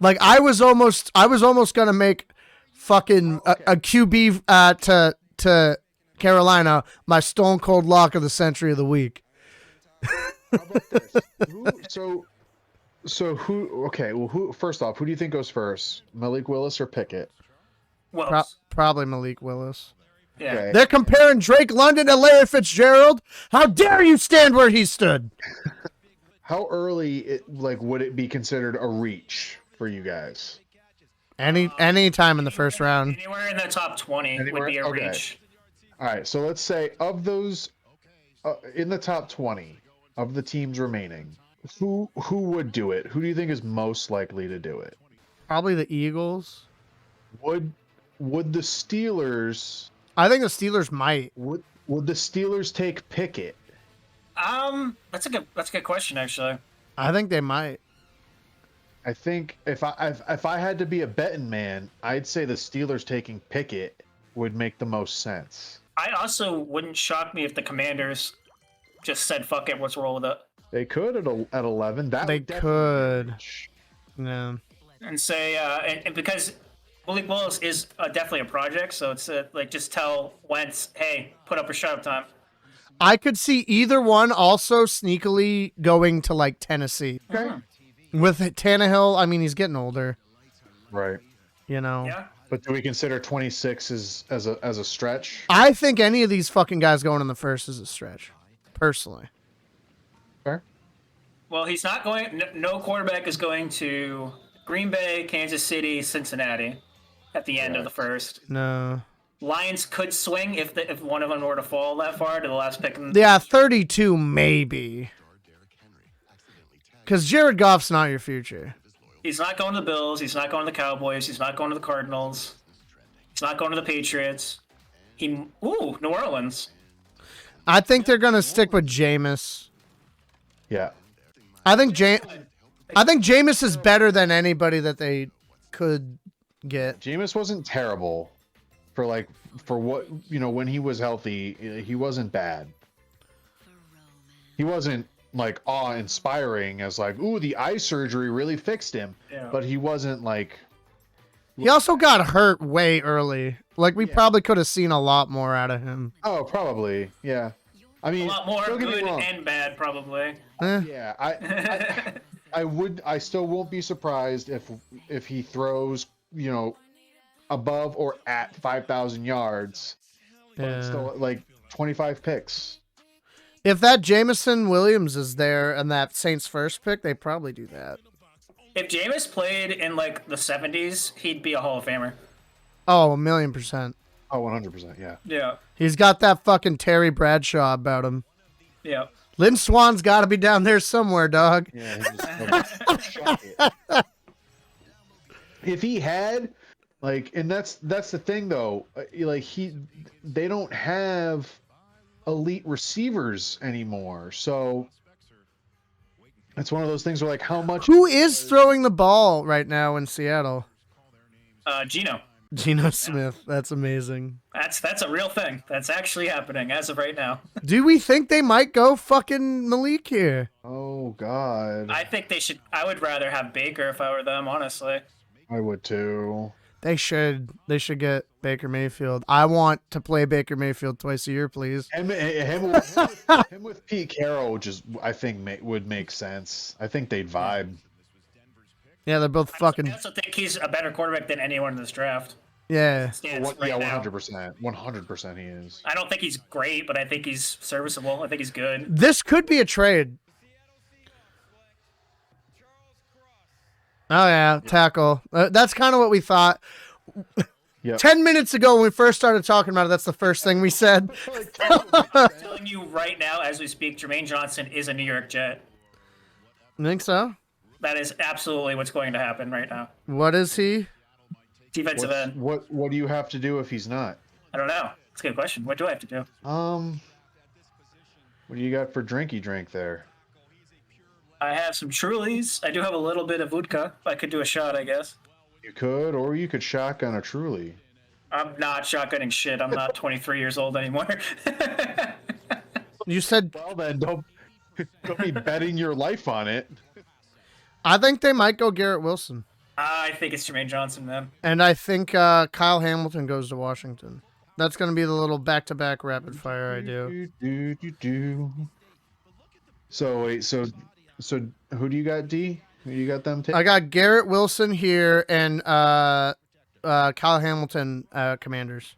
Like I was almost gonna make fucking a QB to Carolina my stone cold lock of the century of the week. How about this? Who? Okay. Well, who? First off, who do you think goes first? Malik Willis or Pickett? Well, Probably Malik Willis. yeah. Okay. They're comparing Drake London to Larry Fitzgerald. How dare you stand where he stood? How early would it be considered a reach for you guys? Any time in the first round. Anywhere in the top 20 would be a Okay. reach. All right. So let's say of those in the top 20 of the teams remaining, who would do it? Who do you think is most likely to do it? Probably the Eagles. Would the Steelers I think the Steelers might. Would the Steelers take Pickett? That's a good question actually. I think they might. I think if I had to be a betting man, I'd say the Steelers taking Pickett would make the most sense. I also wouldn't shock me if the Commanders just said fuck it, let's roll with it. They could at 11. That They would definitely could. be huge. Yeah. And say and because Malik Willis is definitely a project, so it's like just tell Wentz, hey, put up or shut up time. I could see either one also sneakily going to like Tennessee. Okay. With Tannehill, I mean, he's getting older, Right. you know. Yeah. But do we consider 26 as a stretch? I think any of these fucking guys going in the first is a stretch, personally. Fair. Well, he's not going. No quarterback is going to Green Bay, Kansas City, Cincinnati at the end of the first. No. Lions could swing if one of them were to fall that far to the last pick. Yeah, 32 maybe. Because Jared Goff's not your future. He's not going to the Bills. He's not going to the Cowboys. He's not going to the Cardinals. He's not going to the Patriots. New Orleans. I think they're going to stick with Jameis. Yeah. I think Jameis is better than anybody that they could get. Jameis wasn't terrible for what, when he was healthy, he wasn't bad. He wasn't like awe-inspiring as like, ooh, the eye surgery really fixed him. Yeah. But he wasn't like... He also got hurt way early. Like, we probably could have seen a lot more out of him. Oh, probably. Yeah. I mean, A lot more don't get me good wrong. and bad, probably. Yeah, I still won't be surprised if he throws, above or at 5,000 yards, but Yeah. still like 25 picks. If that Jameson Williams is there and that Saints first pick, they probably do that. If Jameis played in like the 70s, he'd be a Hall of Famer. Oh, 1,000,000%. Oh, 100%, yeah. Yeah. He's got that fucking Terry Bradshaw about him. Yeah. Lynn Swan's got to be down there somewhere, dog. Yeah, he just shot it. If he had, and that's the thing though, they don't have elite receivers anymore, so it's one of those things where how much... Who is throwing the ball right now in Seattle? Geno Smith. That's amazing. That's a real thing. That's actually happening as of right now. Do we think they might go fucking Malik here? Oh God, I think they should. I would rather have Baker if I were them, honestly. I would too. They should get Baker Mayfield. I want to play Baker Mayfield twice a year, please. Him with Pete Carroll I think would make sense. I think they'd vibe. Yeah, they're both I fucking... also think he's a better quarterback than anyone in this draft. Yeah. Stands right now. 100%. 100% he is. I don't think he's great, but I think he's serviceable. I think he's good. This could be a trade. Oh, yeah, tackle. That's kind of what we thought. Yep. 10 minutes ago when we first started talking about it, that's the first thing we said. I'm telling you right now, as we speak, Jermaine Johnson is a New York Jet. You think so? That is absolutely what's going to happen right now. What is he? Defensive end. What do you have to do if he's not? I don't know. That's a good question. What do I have to do? What do you got for drinky drink there? I have some Trulies. I do have a little bit of vodka. I could do a shot, I guess. You could, or you could shotgun a Truly. I'm not shotgunning shit. I'm not 23 years old anymore. You said... Well then, don't be betting your life on it. I think they might go Garrett Wilson. I think it's Jermaine Johnson, man. And I think Kyle Hamilton goes to Washington. That's going to be the little back-to-back rapid fire I do. So wait, so who do you got, D? Who you got them take? I got Garrett Wilson here and Kyle Hamilton, Commanders.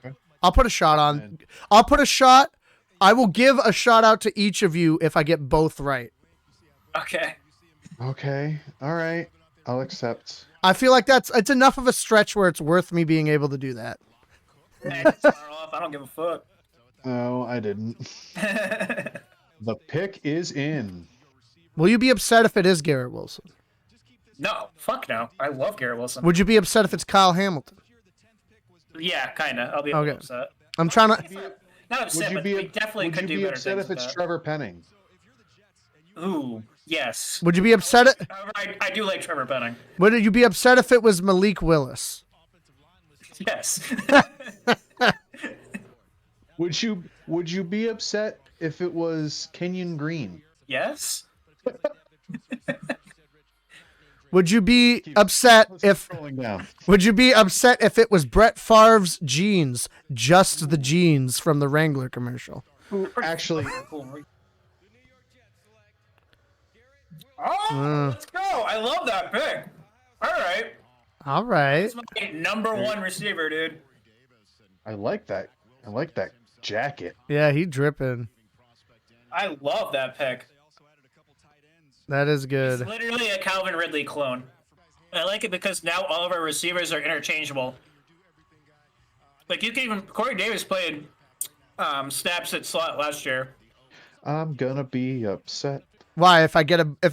Okay. I'll put a shot on. I'll put a shot. I will give a shout out to each of you if I get both right. Okay. Okay. All right. I'll accept. I feel like it's enough of a stretch where it's worth me being able to do that. Hey, it's far off. I don't give a fuck. No, I didn't. The pick is in. Will you be upset if it is Garrett Wilson? No, fuck no. I love Garrett Wilson. Would you be upset if it's Kyle Hamilton? Yeah, kind of. I'll be Okay. upset. I'm trying to. Not Would upset, you but be we definitely would could you do be better upset things if with it's that. Trevor Penning? Ooh, yes. Would you be upset? However, I do like Trevor Penning. Would you be upset if it was Malik Willis? Yes. Would you be upset if it was Kenyon Green? Yes. Would you be upset if? Scrolling down. Would you be upset if it was Brett Favre's jeans, just the jeans from the Wrangler commercial? Actually, Cool. Oh, let's go! I love that pick. All right, All right. that's my number one receiver, dude. I like that. I like that jacket. Yeah, he dripping. I love that pick. That is It's good. literally a Calvin Ridley clone. I like it because now all of our receivers are interchangeable. Like you can even Corey Davis played snaps at slot last year. I'm gonna be upset. Why? If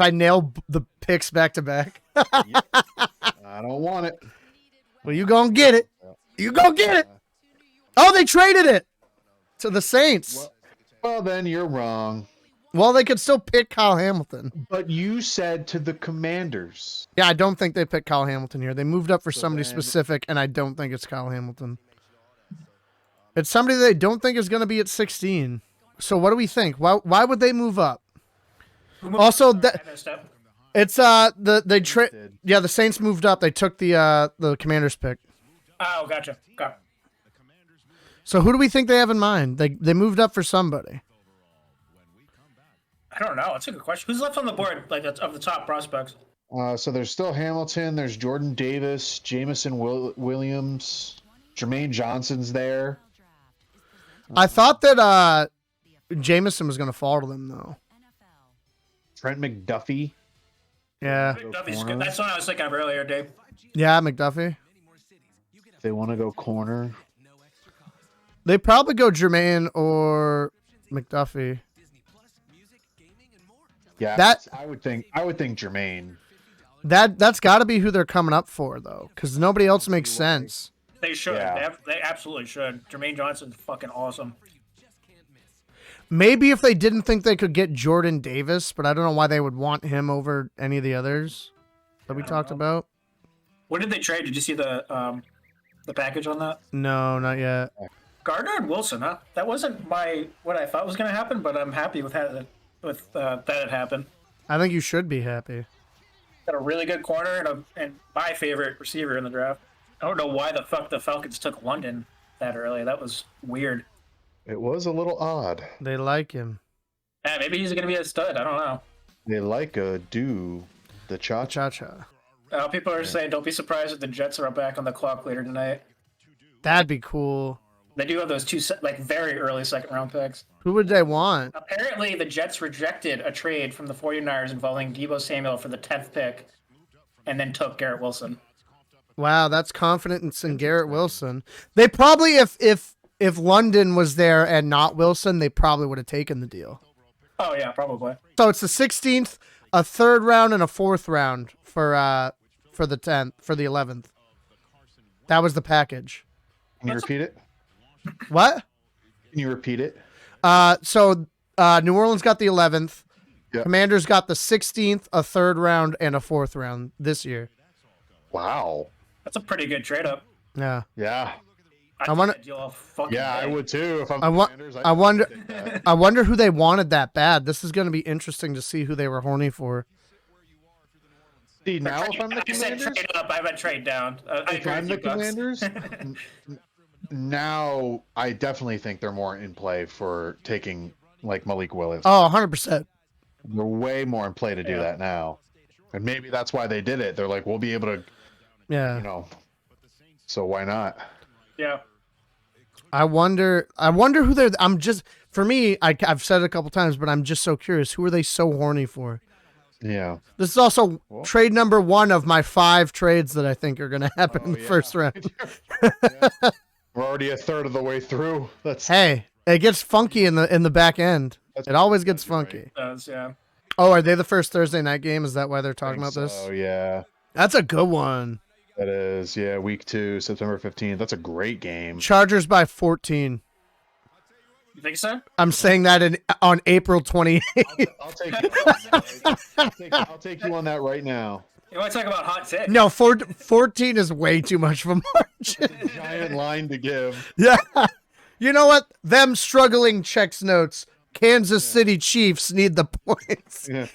I nail the picks back to back? I don't want it. Well, you gonna get it. You gonna get it. Oh, they traded it to the Saints. Well, then you're wrong. Well, they could still pick Kyle Hamilton. But you said to the Commanders. Yeah, I don't think they picked Kyle Hamilton here. They moved up for somebody then- specific, and I don't think it's Kyle Hamilton. It's somebody they don't think is going to be at 16. So what do we think? Why would they move up? Also, that it's the Saints moved up. They took the Commanders pick. Oh, gotcha. Got it. So who do we think they have in mind? They moved up for somebody. I don't know. That's a good question. Who's left on the board, like of the top prospects? So there's still Hamilton. There's Jordan Davis, Jamison Williams, Jermaine Johnson's there. I thought that Jameson was going to fall to them though. Trent McDuffie. Yeah, McDuffie's good. That's what I was thinking of earlier, Dave. yeah, McDuffie. If they want to go corner. They probably go Jermaine or McDuffie. Yeah, That- I would think Jermaine. That's got to be who they're coming up for though, because nobody else makes sense. They should. Yeah. They absolutely should. Jermaine Johnson's fucking awesome. Maybe if they didn't think they could get Jordan Davis, but I don't know why they would want him over any of the others that we talked about. What did they trade? Did you see the package on that? No, not yet. Gardner and Wilson, huh? That wasn't what I thought was going to happen, but I'm happy with that it happened. I think you should be happy. Got a really good corner and my favorite receiver in the draft. I don't know why the fuck the Falcons took London that early. That was weird. It was a little odd. They like him. Yeah, maybe he's going to be a stud. I don't know. They like a do the cha-cha. Cha-cha. People are saying don't be surprised if the Jets are back on the clock later tonight. That'd be cool. They do have those two very early second round picks. Who would they want? Apparently, the Jets rejected a trade from the 49ers involving Deebo Samuel for the 10th pick and then took Garrett Wilson. Wow, that's confidence in Garrett Wilson. They probably, if London was there and not Wilson, they probably would have taken the deal. Oh, yeah, probably. So it's the 16th, a third round, and a fourth round for the 10th, for the 11th. That was the package. Can you repeat it? What? Can you repeat it? So New Orleans got the 11th. Yeah. Commanders got the 16th, a third round, and a fourth round this year. Wow. That's a pretty good trade up. Yeah. Yeah. I wanna- Yeah, I would too if I'm I the want. Commanders. I wonder. take that. I wonder who they wanted that bad. This is going to be interesting to see who they were horny for. See, now if I'm the I said Commanders, trade up. I meant trade down. I if agree I'm with the you, Bucks. Commanders, now I definitely think they're more in play for taking like Malik Willis. Oh, 100%. They're way more in play to do that now, and maybe that's why they did it. They're like, we'll be able to, Yeah. So why not? Yeah. I wonder who they're. I'm just, for me, I've said it a couple times, but I'm just so curious. Who are they so horny for? Yeah. This is also trade number 1 of my 5 trades that I think are going to happen in the first round. We're already a third of the way through. That's Hey, it gets funky in the back end. It always gets funky. It does, yeah. Oh, are they the first Thursday night game? Is that why they're talking about this? Oh yeah. That's a good one. That is, yeah, week 2, September 15th. That's a great game. Chargers by 14. You think so? I'm saying that on April 28th. I'll take I'll take you on that right now. You want to talk about hot take? No, 14 is way too much of a margin. Giant line to give. Yeah. You know what? Them struggling checks notes. Kansas City Chiefs need the points. Yeah.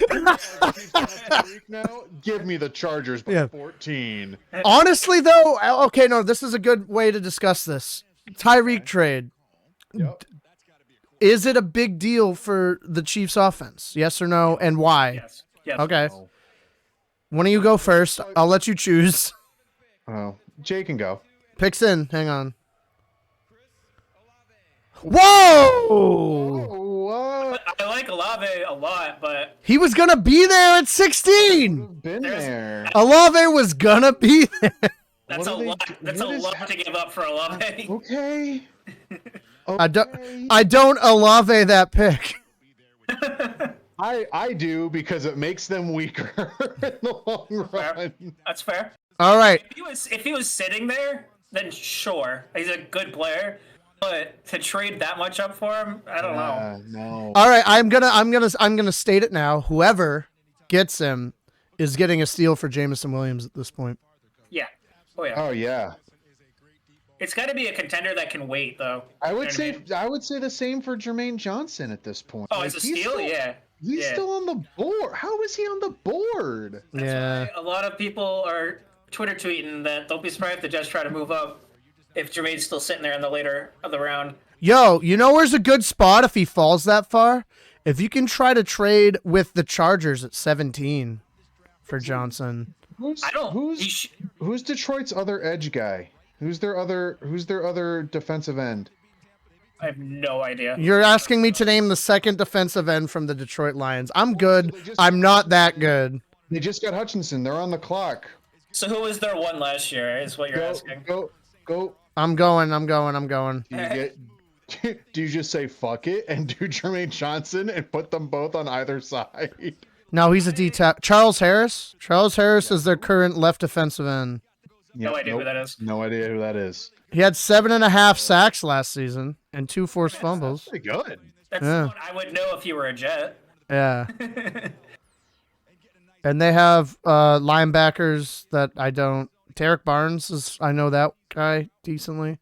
Now, give me the Chargers by 14. Honestly, though, okay, no, this is a good way to discuss this. Tyreek trade. Yep. Is it a big deal for the Chiefs offense? Yes or no, and why? Yes. Yes. Okay. Why don't you go first? I'll let you choose. Oh, Jay can go. Picks in. Hang on. Whoa! What? I like Olave a lot, but He was going to be there at 16. Been there. Olave was going to be there. that's a What do they lot. do- That's a what is lot to give up for Olave. Okay. I don't Olave that pick. I do because it makes them weaker in the long run. That's fair. All right. If he was sitting there, then sure, he's a good player. But to trade that much up for him, I don't know. No. All right, I'm gonna state it now. Whoever gets him is getting a steal for Jameson Williams at this point. Yeah. Oh yeah. Oh yeah. It's got to be a contender that can wait, though. I You know would what say mean? I would say the same for Jermaine Johnson at this point. Oh, as a he's steal, still- yeah. He's Yeah. still on the board. How is he on the board? Yeah. A lot of people are Twitter tweeting that don't be surprised if the Jets try to move up if Jermaine's still sitting there in the later of the round. Yo, you know where's a good spot if he falls that far? If you can try to trade with the Chargers at 17 for Johnson. Who's Detroit's other edge guy? Who's their other defensive end? I have no idea. You're asking me to name the second defensive end from the Detroit Lions. I'm good. I'm not that good. They just got Hutchinson. They're on the clock. So who was their one last year? Is what you're asking. Go. I'm going. Do you just say fuck it and do Jermaine Johnson and put them both on either side? No, he's a D-tackle. Charles Harris? Charles Harris is their current left defensive end. No idea who that is. No idea who that is. He had 7.5 sacks last season and 2 forced fumbles. Pretty good. That's Yeah. what I would know if you were a Jet. Yeah. And they have linebackers that I don't. Derek Barnes is. I know that guy decently.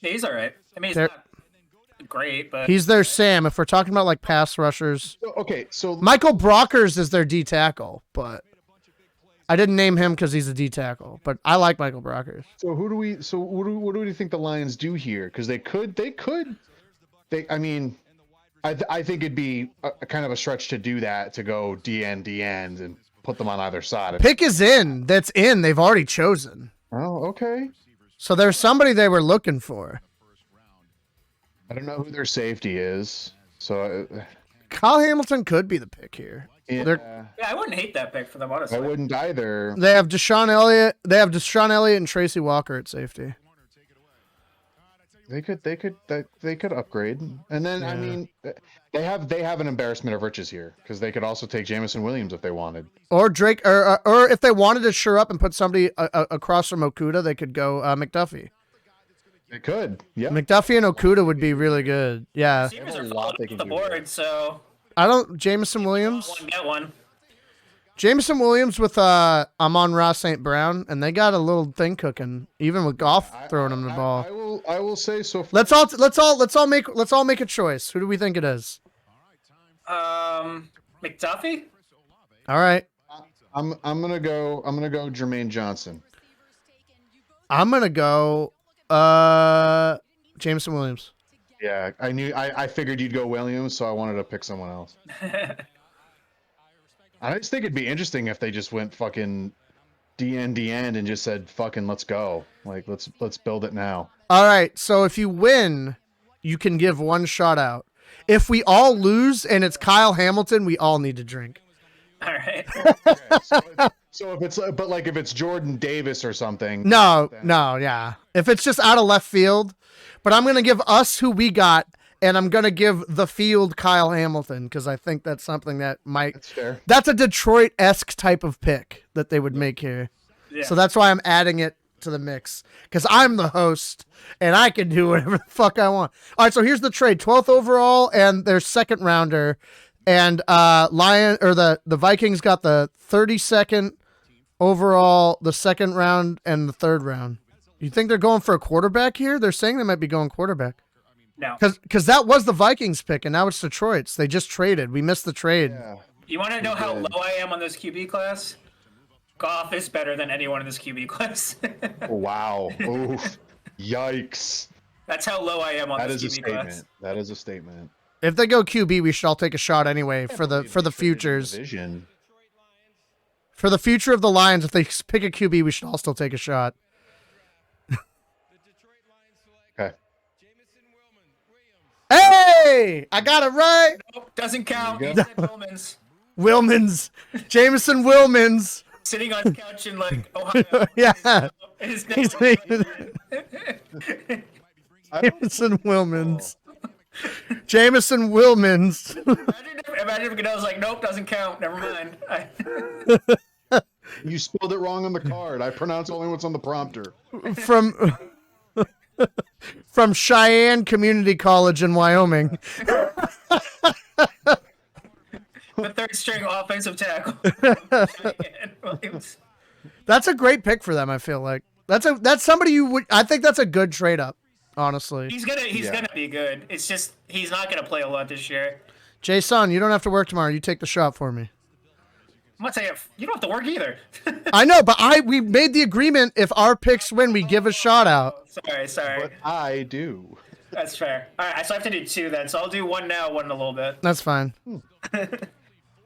Yeah, he's all right. I mean, he's There- not great, but He's their Sam. If we're talking about like pass rushers, Okay, so Michael Brockers is their D tackle, but I didn't name him because he's a D tackle. But I like Michael Brockers. what do we think the Lions do here? Because I mean, I think it'd be a kind of a stretch to do that, to go DN and put them on either side. Pick is in. That's in. They've already chosen. Oh, okay. So there's somebody they were looking for. I don't know who their safety is. So Kyle Hamilton could be the pick here. yeah, yeah, I wouldn't hate that pick for them, honestly. I wouldn't either. They have Deshaun Elliott. They have Deshaun Elliott and Tracy Walker at safety. They could upgrade, and then I mean, they have an embarrassment of riches here because they could also take Jameson Williams if they wanted. Or Drake, or if they wanted to shore up and put somebody across from Okuda, they could go McDuffie. They could, yeah. McDuffie and Okuda would be really good. Yeah, Receivers They are have a lot falling they off can the do board, there. so I don't. Jameson Williams. one get one. Jameson Williams with Amon-Ra St. Brown, and they got a little thing cooking, even with Goff throwing them the ball. I will say so. Let's all make a choice. Who do we think it is? McDuffie? All right. I'm gonna go Jermaine Johnson. I'm gonna go Jameson Williams. Yeah, I figured you'd go Williams, so I wanted to pick someone else. I just think it'd be interesting if they just went fucking DN and just said fucking let's go. Like let's build it now. All right. So if you win, you can give one shot out. If we all lose and it's Kyle Hamilton, we all need to drink. All right. So if it's Jordan Davis or something. No, yeah. If it's just out of left field, but I'm gonna give us who we got, and I'm gonna give the field Kyle Hamilton because I think that's something that might. That's fair. That's a Detroit-esque type of pick that they would make here. Yeah. So that's why I'm adding it to the mix because I'm the host and I can do whatever the fuck I want. All right, so here's the trade: 12th overall and their second rounder, and the Vikings got the 32nd overall, the second round, and the third round. You think they're going for a quarterback here? They're saying they might be going quarterback. No. Because that was the Vikings pick, and now it's Detroit's. They just traded. We missed the trade. Yeah. You want to know how low I am on this QB class? Goff is better than anyone in this QB class. Wow. Oof. Yikes. That's how low I am on That this is a QB statement. class. That is a statement. If they go QB, we should all take a shot anyway for the futures. Division. For the future of the Lions, if they pick a QB, we should all still take a shot. Okay. Hey! I got it right! Nope, doesn't count. There He you said Bowman's Wilmans. Jameson Wilmans. sitting on the couch in like Ohio. Yeah. His He's name- Jameson Wilmans. Jameson Wilmans. Imagine if Goodell's like, nope, doesn't count. Never mind. You spelled it wrong on the card. I pronounce only what's on the prompter. From Cheyenne Community College in Wyoming. The third string offensive tackle. Williams. That's a great pick for them, I feel like. That's somebody you would I think that's a good trade up, honestly. He's gonna be good. It's just he's not gonna play a lot this year. Jason, you don't have to work tomorrow. You take the shot for me. I'm not saying you don't have to work either. I know, but we made the agreement if our picks win, we give a shot out. Sorry. But I do. That's fair. All right, so I have to do two then. So I'll do one now, one in a little bit. That's fine. There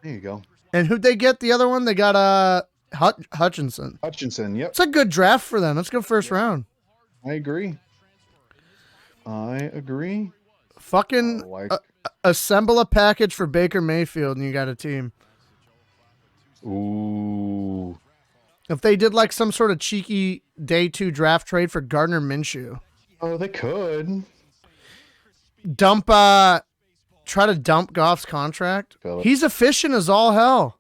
you go. And who'd they get the other one? They got Hutchinson. Hutchinson. Yep. It's a good draft for them. That's a good first round. I agree. Fucking assemble a package for Baker Mayfield and you got a team. Ooh. If they did like some sort of cheeky day 2 draft trade for Gardner Minshew. Oh, they could. Try to dump Goff's contract. Phillip. He's efficient as all hell.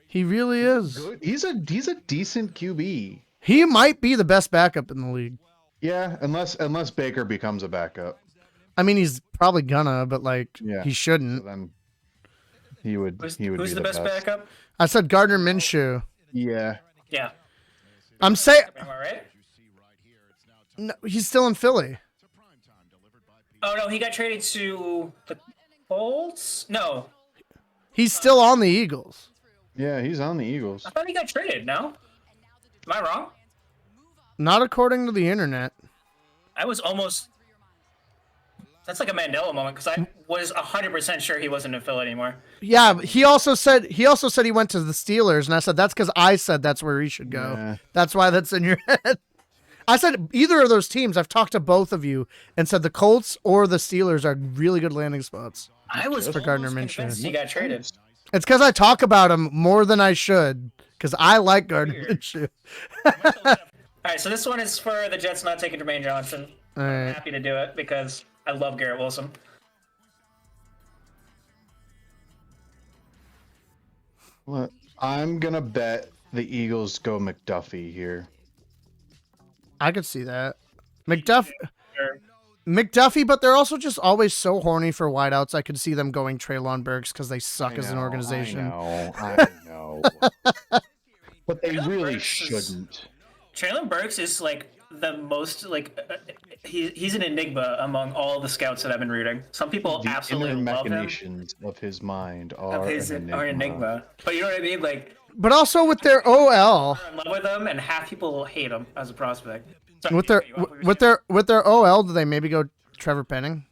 He really is. Good. He's a decent QB. He might be the best backup in the league. Yeah, unless Baker becomes a backup. I mean, he's probably gonna, but like Yeah. he So shouldn't. then he would Who's be the best backup? I said Gardner Minshew. Yeah. Yeah. I'm saying Am I right? no, he's still in Philly. Oh no, he got traded to the Colts. No, He's still on the Eagles. Yeah, he's on the Eagles. I thought he got traded. No, am I wrong? Not according to the internet. I was almost. That's like a Mandela moment because I was 100% sure he wasn't in Philly anymore. Yeah, but he also said he went to the Steelers, and I said that's because I said that's where he should go. Yeah. That's why that's in your head. I said either of those teams. I've talked to both of you and said the Colts or the Steelers are really good landing spots. I was For Gardner almost Minshew. convinced he got traded. It's because I talk about him more than I should because I like Gardner Weird. Minshew. All right, so this one is for the Jets not taking Jermaine Johnson. All I'm right. happy to do it because I love Garrett Wilson. What? I'm gonna bet the Eagles go McDuffie here. I could see that. Sure. McDuffie, but they're also just always so horny for wideouts. I could see them going Treylon Burks because they suck I as an know, organization. I know. But they Treylon really Burks is- shouldn't. Traylon Burks is like the most he's an enigma among all the scouts that I've been reading. Some people The absolutely inner love him. machinations of his mind are Of his an are enigma. But you know what I mean? Like But also with their OL, I'm in love with him, and half people hate him as a prospect. Sorry, with their you cut you off. with their OL, do they maybe go Trevor Penning?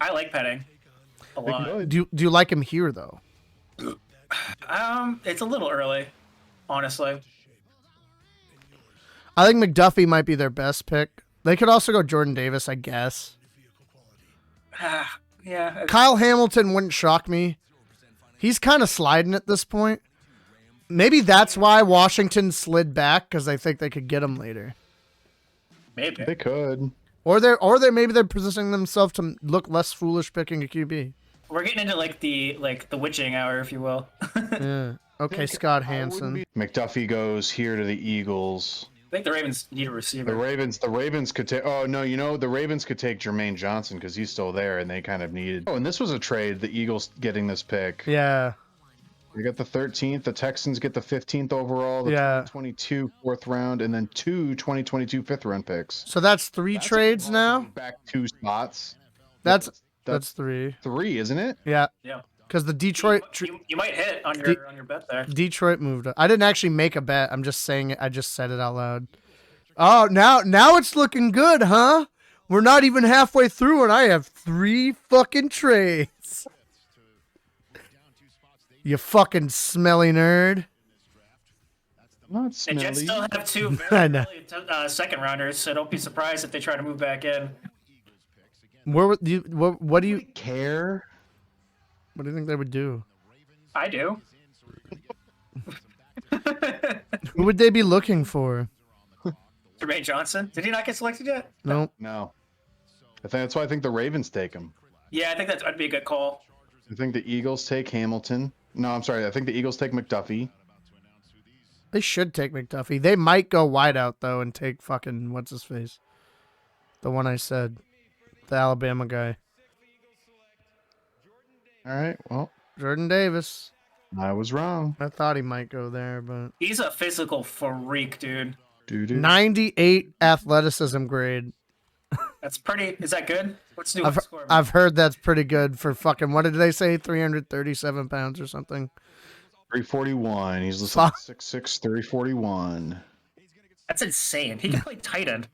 I like Penning a lot. Good. Do you like him here though? It's a little early, honestly. I think McDuffie might be their best pick. They could also go Jordan Davis, I guess. Yeah. Kyle Hamilton wouldn't shock me. He's kind of sliding at this point. Maybe that's why Washington slid back because they think they could get him later. Maybe. They could. Or maybe they're positioning themselves to look less foolish picking a QB. We're getting into like the witching hour, if you will. Yeah. Okay, Scott Hansen. McDuffie goes here to the Eagles. I think the Ravens need a receiver. The Ravens could take. Oh no, the Ravens could take Jermaine Johnson because he's still there, and they kind of needed. Oh, and this was a trade. The Eagles getting this pick. Yeah. They got the 13th. The Texans get the 15th overall. The Yeah. 2022 4th round, and then 2022 5th round picks. So that's three trades now. Back 2 spots. That's 3. 3, isn't it? Yeah. Yeah. Because the Detroit. You might hit on your bet there. Detroit moved. I didn't actually make a bet. I'm just saying it. I just said it out loud. Oh, now it's looking good, huh? We're not even halfway through, and I have 3 fucking trades. You fucking smelly nerd. Not The Jets smelly. still have 2 I know. very second rounders, so don't be surprised if they try to move back in. What do you Care? What do you think they would do? I do. Who would they be looking for? Jermaine Johnson. Did he not get selected yet? Nope. No. That's why I think the Ravens take him. Yeah, I think that'd be a good call. I think the Eagles take Hamilton. No, I'm sorry. I think the Eagles take McDuffie. They should take McDuffie. They might go wide out though and take fucking what's his face, the one I said, the Alabama guy, All right. Well, Jordan Davis. I was wrong. I thought he might go there, but He's a physical freak, dude. 98 athleticism grade. That's pretty. Is that good? What's new with the score? I've heard that's pretty good for fucking, what did they say, 337 pounds or something. 341. He's listed at 6'6", 341. That's insane. He can play tight end.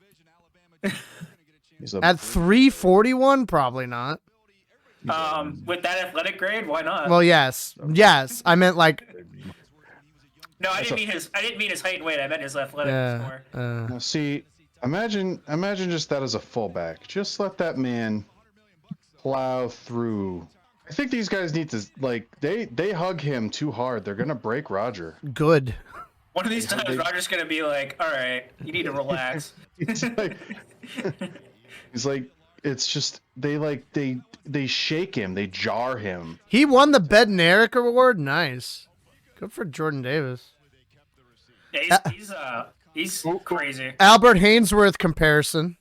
At 341, probably not. With that athletic grade, why not? Well, yes. I meant like. No, I didn't mean his height and weight. I meant his athletic score. Now, see, imagine just that as a fullback. Just let that man plow through. I think these guys need to they hug him too hard. They're gonna break Roger. Good. One of these times, Roger's gonna be like, "All right, you need to relax." He's like, it's just they shake him, they jar him. He won the Bednarik Award. Nice. Good for Jordan Davis. Yeah, he's crazy. Albert Hainsworth comparison.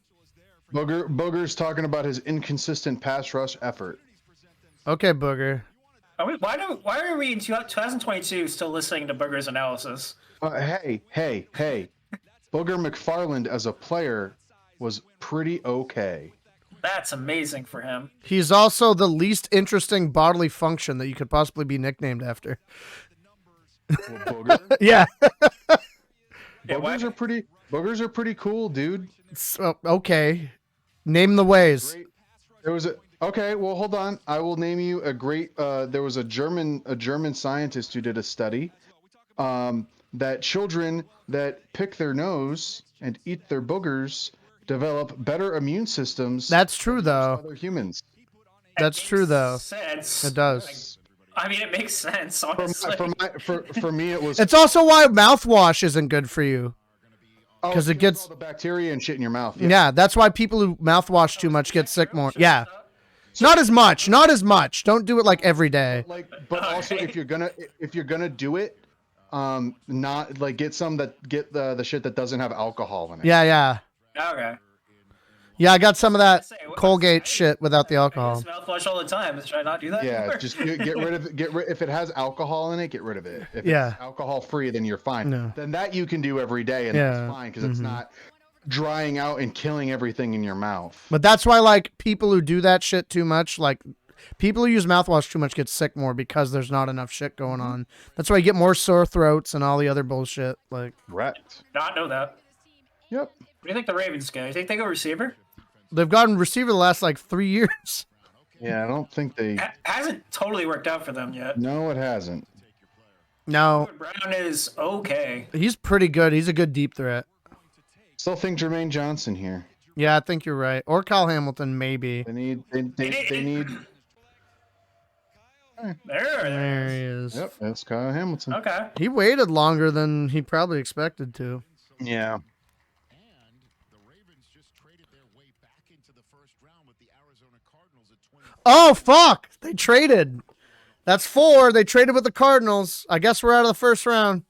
Booger's talking about his inconsistent pass rush effort. Okay, Booger. Why are we in 2022 still listening to Booger's analysis? Hey. Booger McFarland as a player was pretty okay. That's amazing for him. He's also the least interesting bodily function that you could possibly be nicknamed after. Well, Booger? Yeah. Boogers are pretty cool, dude. So, okay. Name the ways. Okay, well, hold on. I will name you a great. There was a German scientist who did a study that children that pick their nose and eat their boogers develop better immune systems. That's true, though. Other humans. That's true, though. Sense. It does. I mean, it makes sense. Honestly, For me, it was. It's also why mouthwash isn't good for you. Because it gets all the bacteria and shit in your mouth. Yeah, that's why people who mouthwash too much get sick more. Yeah. Not as much. Don't do it like every day. But also if you're gonna do it, not like get the shit that doesn't have alcohol in it. Yeah. okay. Yeah, I got some of that Colgate shit without the I alcohol. use mouthwash all the time. Should I not do that? Yeah, anymore? just get rid of it. If it has alcohol in it, get rid of it. If Yeah. it's alcohol free, then you're fine. No. Then that you can do every day, and that's fine because it's not drying out and killing everything in your mouth. But that's why, like, people who do that shit too much, like, people who use mouthwash too much get sick more because there's not enough shit going on. That's why you get more sore throats and all the other bullshit. Like, Correct. Not know that. Yep. What do you think the Ravens go? You think they go receiver? they've gotten receiver the last, like, 3 years. Yeah, I don't think they. Hasn't totally worked out for them yet. No, it hasn't. No, Brown is okay. he's pretty good. He's a good deep threat. Still think Jermaine Johnson here. Yeah, I think you're right. Or Kyle Hamilton, maybe. They need. They need. There he is. Yep, that's Kyle Hamilton. Okay. He waited longer than he probably expected to. Yeah. Oh, fuck! They traded. That's 4. They traded with the Cardinals. I guess we're out of the first round.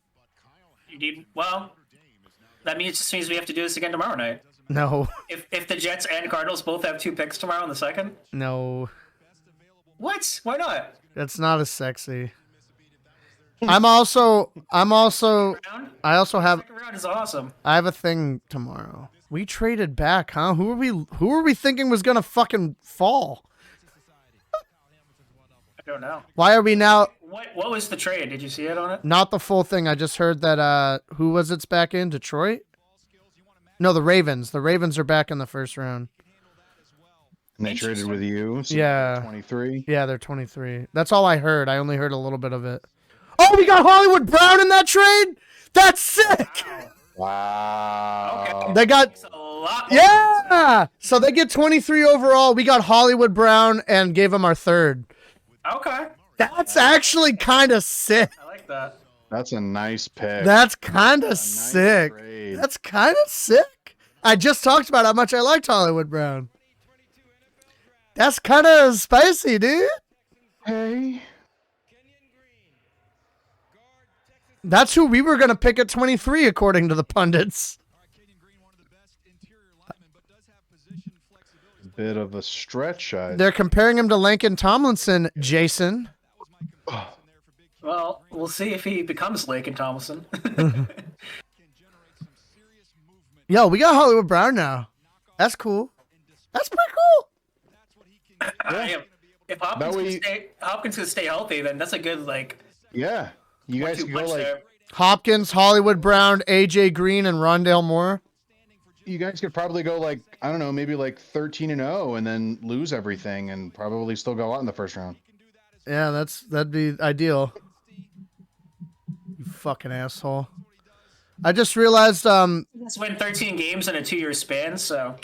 That means we have to do this again tomorrow night. No. If the Jets and Cardinals both have 2 picks tomorrow in the second. No. What? Why not? That's not as sexy. I also have Second round is awesome. I have a thing tomorrow. We traded back, huh? Who are we thinking was gonna fucking fall? I don't know. Why are we now What was the trade? Did you see it on it? not the full thing? I just heard that who was it's back in? Detroit? No, the Ravens. The Ravens are back in the first round. And they traded with you. So Yeah. 23. Yeah, they're 23. That's all I heard. I only heard a little bit of it. Oh, we got Hollywood Brown in that trade? That's sick! Wow. Okay. They got That's a lot more. yeah. So they get 23 overall. We got Hollywood Brown and gave him our 3rd. Okay. That's actually kind of sick. I like that. That's a nice pick. That's kind of Nice sick. trade. That's kind of sick. I just talked about how much I liked Hollywood Brown. That's kind of spicy, dude. Hey. That's who we were going to pick at 23, according to the pundits. Bit of a stretch. They're comparing him to Lincoln Tomlinson, Jason. Well, we'll see if he becomes Lake and Tomlinson. Yo, we got Hollywood Brown now. That's cool. That's pretty cool. Yeah. If Hopkins can stay healthy, then that's a good Yeah. You guys 1-2 could go punch like there. Hopkins, Hollywood Brown, AJ Green, and Rondale Moore. you guys could probably go like I don't know, maybe like 13-0 and then lose everything and probably still go out in the first round. Yeah, that'd be ideal. You fucking asshole. I just realized Just win 13 games in a 2-year span, so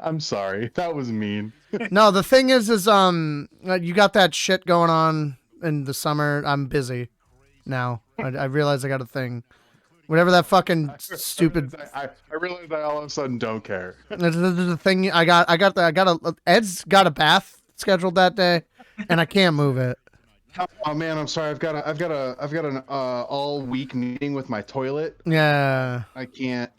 I'm sorry. That was mean. no, the thing is you got that shit going on in the summer. I'm busy now. I realize I got a thing. Whatever that fucking stupid I realized I all of a sudden don't care. the thing Ed's got a bath scheduled that day and I can't move it. Oh man, I'm sorry. I've got an all week meeting with my toilet. Yeah. I can't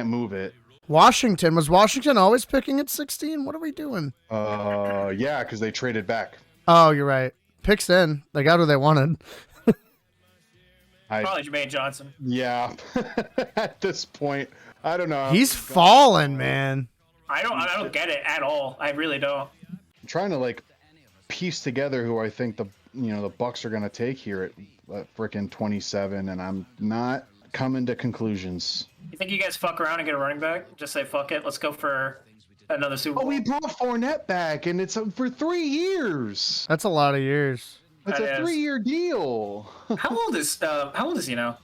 move it. Was Washington always picking at 16? What are we doing? Yeah, because they traded back. Oh, you're right. Picks in. They got who they wanted. probably Jermaine Johnson. Yeah. At this point, I don't know. He's fallen, man. I don't get it at all. I really don't. I'm trying to like piece together who I think the Bucks are gonna take here at frickin' 27, and I'm not coming to conclusions. You think you guys fuck around and get a running back? Just say fuck it. Let's go for another Super Bowl. Oh, we brought Fournette back, and it's for 3 years. That's a lot of years. It's That a is. 3-year deal. How old is he now?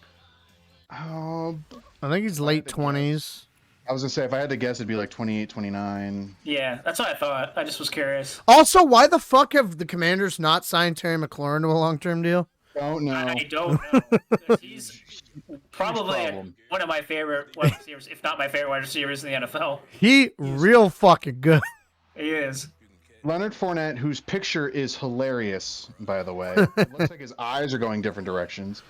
Oh, I think he's late 20s. I was gonna say if I had to guess, it'd be like 28, 29. Yeah, that's what I thought. I just was curious. Also, why the fuck have the Commanders not signed Terry McLaurin to a long-term deal? Don't know. I don't know. 'Cause he's probably problem. one of my favorite wide receivers, if not my favorite wide receivers in the NFL. He real fucking good. He is. Leonard Fournette, whose picture is hilarious, by the way. It looks like his eyes are going different directions.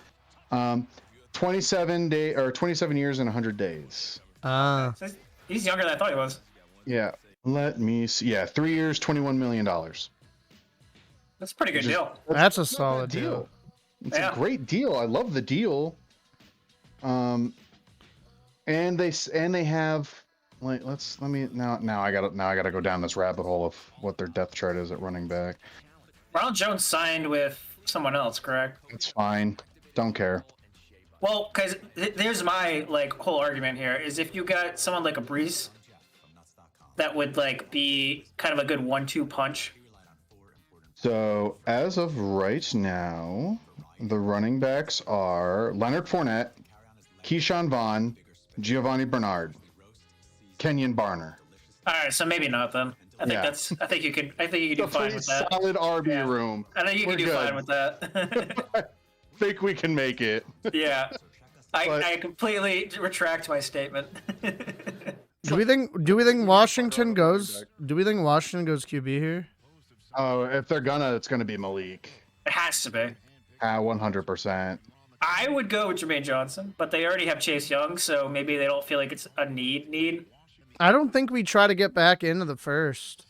27 years and 100 days. Ah. So he's younger than I thought he was. Yeah. Let me see. Yeah, 3 years, $21 million. That's a pretty good deal. That's a not a solid bad deal. It's Yeah. a great deal. I love the deal. And they have like now I gotta go down this rabbit hole of what their depth chart is at running back. Ronald Jones signed with someone else, correct? It's fine. Don't care. Well, because there's my whole argument here is if you got someone like a Brees that would be kind of a good 1-2 punch. So as of right now, the running backs are Leonard Fournette, Keyshawn Vaughn, Giovanni Bernard, Kenyon Barner. All right, so maybe not then. I think you could do fine with that. Solid RB Yeah. room. I think you We're can do good. fine with that. Think we can make it. Yeah. But- I completely retract my statement. Do we think Washington goes QB here? Oh, if they're gonna, it's gonna be Malik. It has to be. 100%. I would go with Jermaine Johnson, but they already have Chase Young, so maybe they don't feel like it's a need. I don't think we try to get back into the first.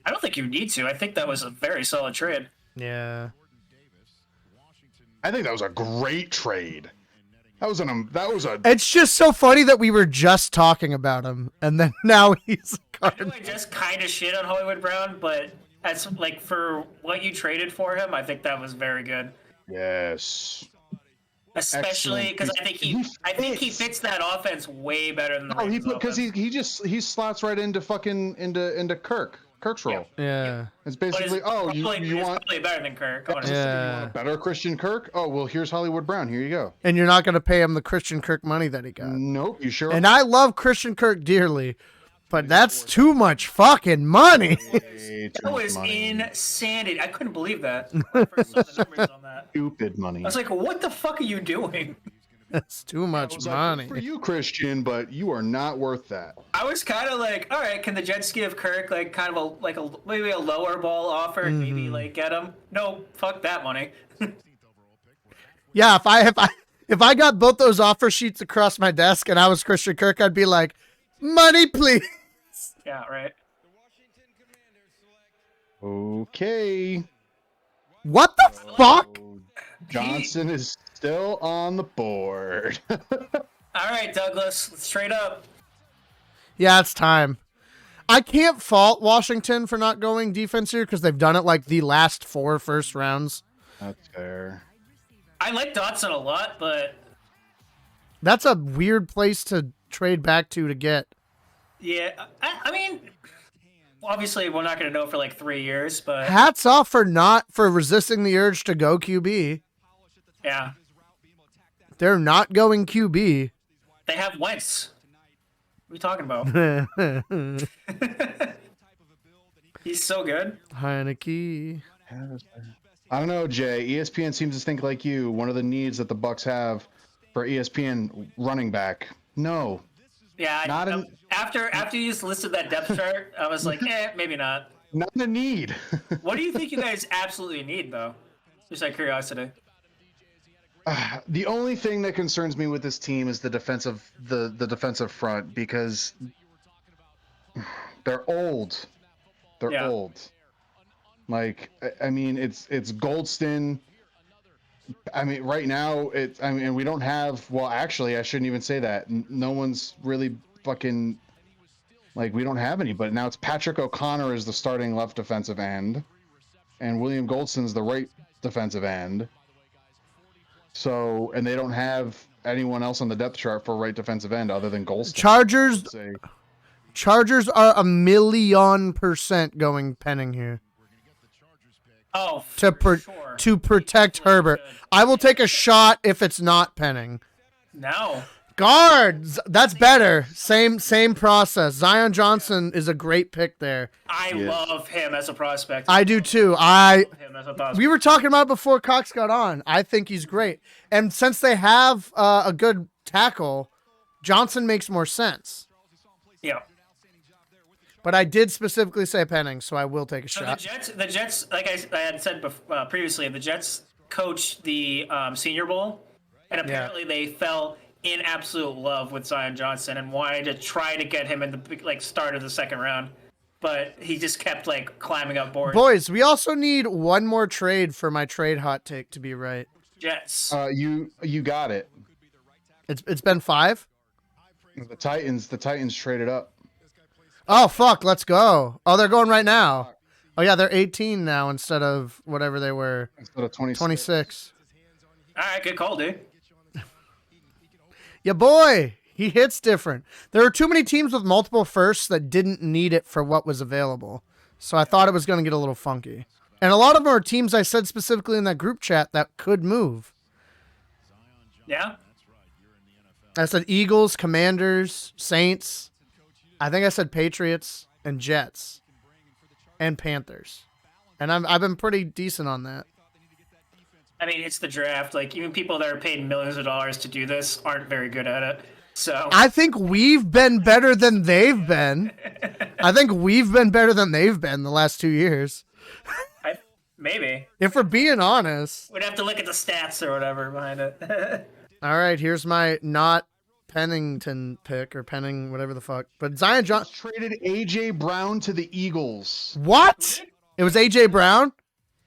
I don't think you need to. I think that was a very solid trade. Yeah. I think that was a great trade. That was a. It's just so funny that we were just talking about him, and then now he's I know I just kind of shit on Hollywood Brown, but as like for what you traded for him, I think that was very good. Yes. Especially because I think he fits that offense way better than the Oh, Ravens because offense. he slots right into fucking into Kirk's role. Yeah. It's But basically you want probably better than Kirk. Honestly. you Yeah. want a better Christian Kirk? Oh well, here's Hollywood Brown. Here you go. And you're not going to pay him the Christian Kirk money that he got. Nope, you sure? And I love Christian Kirk dearly, but that's too much fucking money. Way too That much was money. insanity. I couldn't believe that. When I first saw the numbers on that. Stupid money. I was like, what the fuck are you doing? That's too much I was like, money. good for you, Christian, but you are not worth that. I was kind of like, all right, can the Jets give Kirk like kind of maybe a lower ball offer and maybe like get him? No, fuck that money. Yeah, if I got both those offer sheets across my desk and I was Christian Kirk, I'd be like, money, please. Yeah, right. Okay. What the fuck? Johnson is still on the board. All right, Douglas, let's trade up. Yeah, it's time. I can't fault Washington for not going defense here because they've done it like the last 4 first rounds. That's fair. I like Dotson a lot, but That's a weird place to trade back to get. yeah, I mean, obviously we're not going to know for like 3 years, but Hats off for resisting the urge to go QB. yeah, They're not going QB. they have Wentz. What are you talking about? He's so good. Heineke. I don't know, Jay. ESPN seems to think like you. One of the needs that the Bucks have for ESPN running back. No, Yeah, Not in- after you just listed that depth chart, I was like, maybe not. not a need. What do you think you guys absolutely need, though? Just out of curiosity. The only thing that concerns me with this team is the defensive front because they're old. They're Yeah. old. Like I mean, it's Goldston. I mean, right now and we don't have. Well, actually, I shouldn't even say that. No one's really fucking like we don't have any. But now it's Patrick O'Connor is the starting left defensive end, and William Goldston's the right defensive end. So, and they don't have anyone else on the depth chart for right defensive end other than Goldston. Chargers are 1,000,000% going Penning here Oh, to sure. to protect Herbert. I will take a shot if it's not Penning. No. Guards, that's better. Same process. Zion Johnson is a great pick there. I love him as a prospect. I do too. him as a prospect. We were talking about it before Cox got on. I think he's great. And since they have a good tackle, Johnson makes more sense. Yeah. But I did specifically say Penning, so I will take a So shot. the Jets, like I had said previously, the Jets coached the Senior Bowl, and apparently they fell in absolute love with Zion Johnson and wanted to try to get him in the start of the second round, but he just kept climbing up boards. Boys, we also need one more trade for my trade hot take to be right. Jets. You got it. It's been 5? The Titans traded up. Oh, fuck, let's go. Oh, they're going right now. Oh, yeah, they're 18 now instead of whatever they were. Instead of 26. All right, good call, dude. Yeah, boy, he hits different. There are too many teams with multiple firsts that didn't need it for what was available. So I thought it was going to get a little funky. And a lot of them are teams I said specifically in that group chat that could move. Yeah. I said Eagles, Commanders, Saints. I think I said Patriots and Jets and Panthers. And I've been pretty decent on that. I mean, it's the draft. Even people that are paid millions of dollars to do this aren't very good at it. So I think we've been better than they've been. I think we've been better than they've been the last 2 years. Maybe If we're being honest. we'd have to look at the stats or whatever behind it. All right, here's my not Pennington pick or Penning, whatever the fuck. But Zion Johnson Traded AJ Brown to the Eagles. What? It was AJ Brown?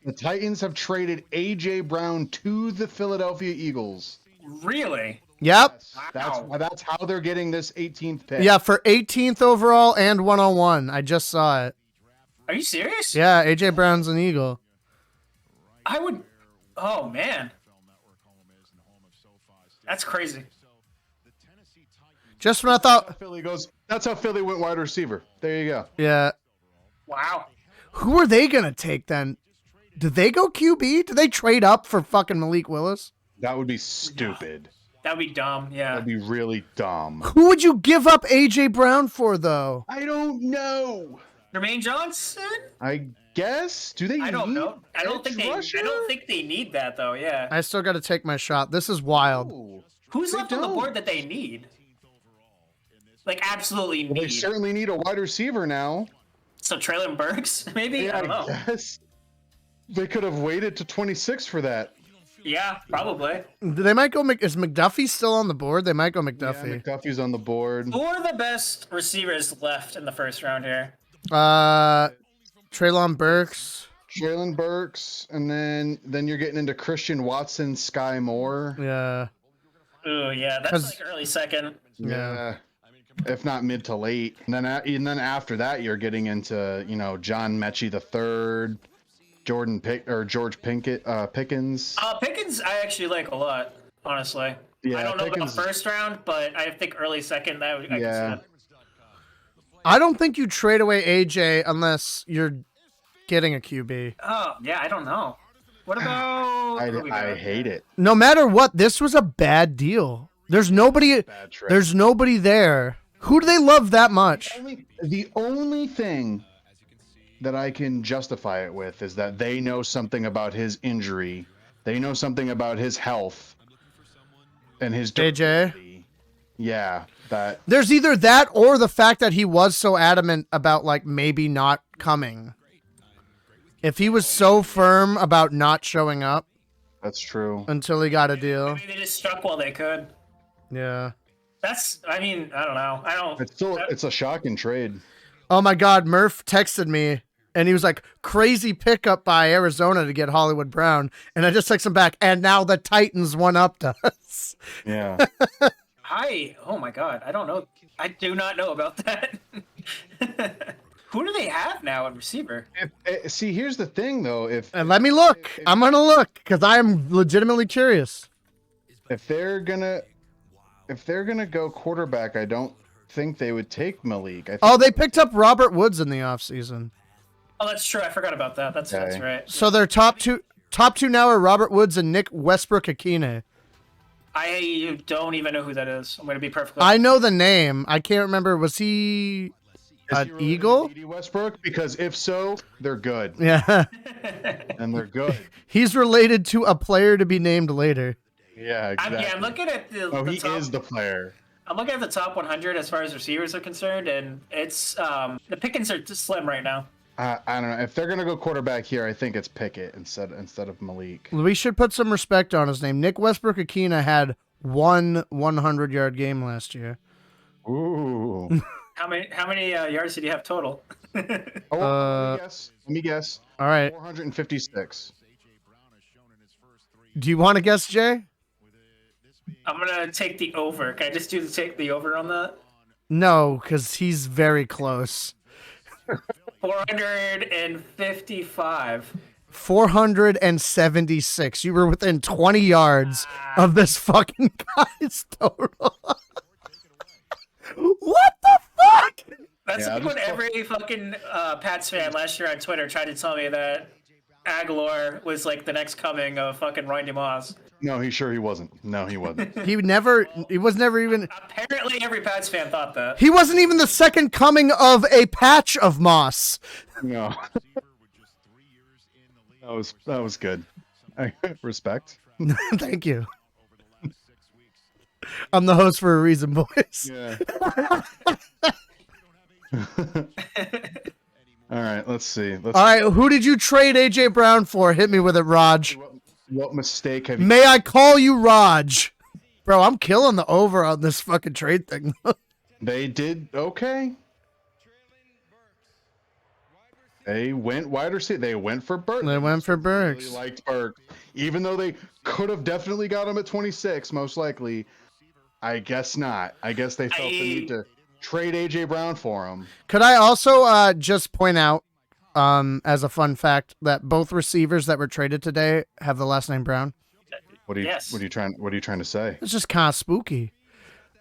The Titans have traded AJ Brown to the Philadelphia Eagles. Really? Yep. That's how they're getting this 18th pick. Yeah, for 18th overall and 101. I just saw it. Are you serious? Yeah, AJ Brown's an Eagle. I would. Oh man, that's crazy. Just when I thought, Philly goes. That's how Philly went wide receiver. There you go. yeah. Wow. Who are they gonna take then? Did they go QB? Did they trade up for fucking Malik Willis? That would be stupid. That'd be dumb. Yeah. That'd be really dumb. Who would you give up AJ Brown for though? I don't know. Jermaine Johnson? I guess. Do they? I don't need know. I don't think edge they. rusher? I don't think they need that though. Yeah. I still got to take my shot. This is wild. Ooh. Who's They left on the don't. board that they need? Like absolutely Well, they need. certainly need a wide receiver now. So Traylon Burks, maybe? I don't know. guess. They could have waited to 26 for that. Yeah, probably. They might go. Is McDuffie still on the board? They might go Yeah, McDuffie. McDuffie's on the board. Who are the best receivers left in the first round here? Traylon Burks. Jalen Burks, and then you're getting into Christian Watson, Sky Moore. Yeah. Oh yeah, that's 'Cause- like early second. Yeah. If not mid to late. And then after that, you're getting into, John Mechie the third, George Pickens. Pickens, I actually like a lot, honestly. Yeah, I don't know Pickens- about first round, but I think early second. I can see Yeah. that. I don't think you trade away AJ unless you're getting a QB. Oh yeah, I don't know. What about? who we I got? hate it. No matter what, this was a bad deal. There's nobody. Bad trade. There's nobody there. Who do they love that much? The only thing that I can justify it with is that they know something about his injury. They know something about his health and his AJ? durability. Yeah, that. There's either that or the fact that he was so adamant about like maybe not coming. If he was so firm about not showing up That's true. until he got a deal. Maybe they just struck while they could. Yeah. That's. I mean, I don't know. I don't. It's a shocking trade. Oh my God, Murph texted me and he was like, crazy pickup by Arizona to get Hollywood Brown. And I just texted him back, and now the Titans one upped us. Yeah. Oh my God, I don't know. I do not know about that. Who do they have now at receiver? See, here's the thing though. And let me look. I'm going to look because I am legitimately curious. If they're gonna go quarterback, I don't think they would take Malik. I think Oh, they picked up Robert Woods in the offseason. Oh, that's true. I forgot about that. That's Okay. right. So their top two now are Robert Woods and Nick Westbrook-Akine. I don't even know who that is. I'm gonna be perfectly. I know the name. I can't remember. Was he Is an he related to Eagle? D.D. Westbrook? Because if so, they're good, Yeah. and they're good. He's related to a player to be named later. Yeah, exactly. I'm looking at the he top. is the player. I'm looking at the top 100 as far as receivers are concerned, and it's the pickings are just slim right now. I don't know if they're gonna go quarterback here. I think it's Pickett instead of Malik. We should put some respect on his name. Nick Westbrook-Akine had one 100-yard game last year. Ooh. How many yards did you have total? Let me guess. All right. 456. Do you want to guess, Jay? I'm gonna take the over. Can I just take the over on that? No, because he's very close. 455. 476. You were within 20 yards of this fucking guy's total. What the fuck? That's Yeah, like when every fucking Pats fan last year on Twitter tried to tell me that Aguilar was like the next coming of fucking Randy Moss. No, he wasn't. No, he wasn't. He was never even, Apparently, every Pats fan thought that. he wasn't even the second coming of a patch of Moss. No. That was good. Respect. Thank you. I'm the host for a reason, boys. Yeah. All right, let's see. All right, who did you trade AJ Brown for? Hit me with it, Raj. What mistake have you? May I call you Raj? Bro, I'm killing the over on this fucking trade thing. They did okay. They went wide receiver. They went for Burks. They went for Burks. Really liked Burks, even though they could have definitely got him at 26, most likely. I guess not. I guess they felt the need to trade AJ Brown for him. Could I also just point out, as a fun fact, that both receivers that were traded today have the last name Brown? What are you trying to say? It's just kind of spooky.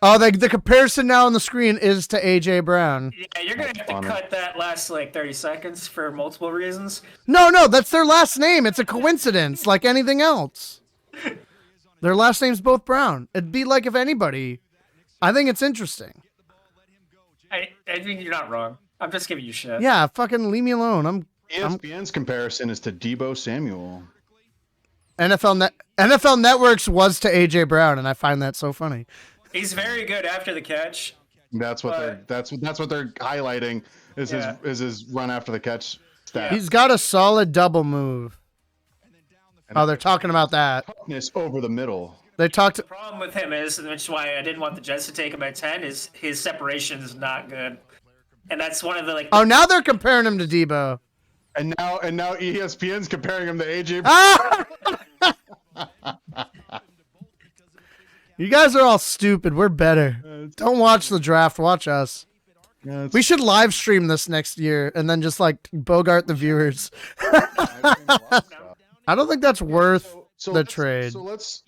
Oh, the comparison now on the screen is to AJ Brown. Yeah, you're gonna have to cut that last like 30 seconds for multiple reasons. No, that's their last name. It's a coincidence, like anything else. Their last name's both Brown. It'd be like if anybody. I think it's interesting. I think you're not wrong. I'm just giving you shit. Yeah, fucking leave me alone. ESPN's comparison is to Deebo Samuel. NFL Network's was to AJ Brown, and I find that so funny. He's very good after the catch. That's what they're highlighting is his run after the catch stat. He's got a solid double move. Oh, they're talking about that. Toughness over the middle. They talked. The problem with him is, which is why I didn't want the Jets to take him at 10, is his separation is not good, and that's one of the like. Oh, now they're comparing him to Debo. And now ESPN's comparing him to AJ. Ah! You guys are all stupid. We're better. Don't watch the draft. Watch us. Yeah, We should live stream this next year and then just like bogart the viewers. I don't think that's worth the trade. So let's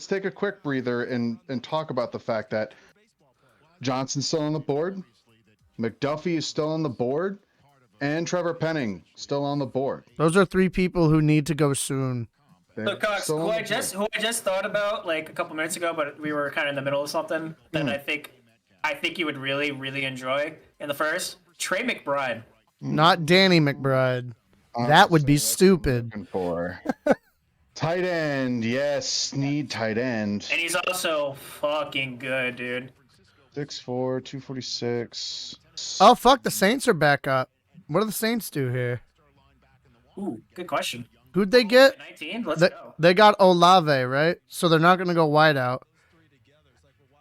take a quick breather and talk about the fact that Johnson's still on the board, McDuffie is still on the board, and Trevor Penning still on the board. Those are three people who need to go soon. Look, Cox, who I just thought about like a couple minutes ago, but we were kind of in the middle of something that I think you would really, really enjoy in the first. Trey McBride. Not Danny McBride. That would be stupid. For tight end, yes, need tight end. And he's also fucking good, dude. 6'4", 246. Oh, fuck, the Saints are back up. What do the Saints do here? Ooh, good question. Who'd they get? 19? Let's go. They got Olave, right? So they're not going to go wide out.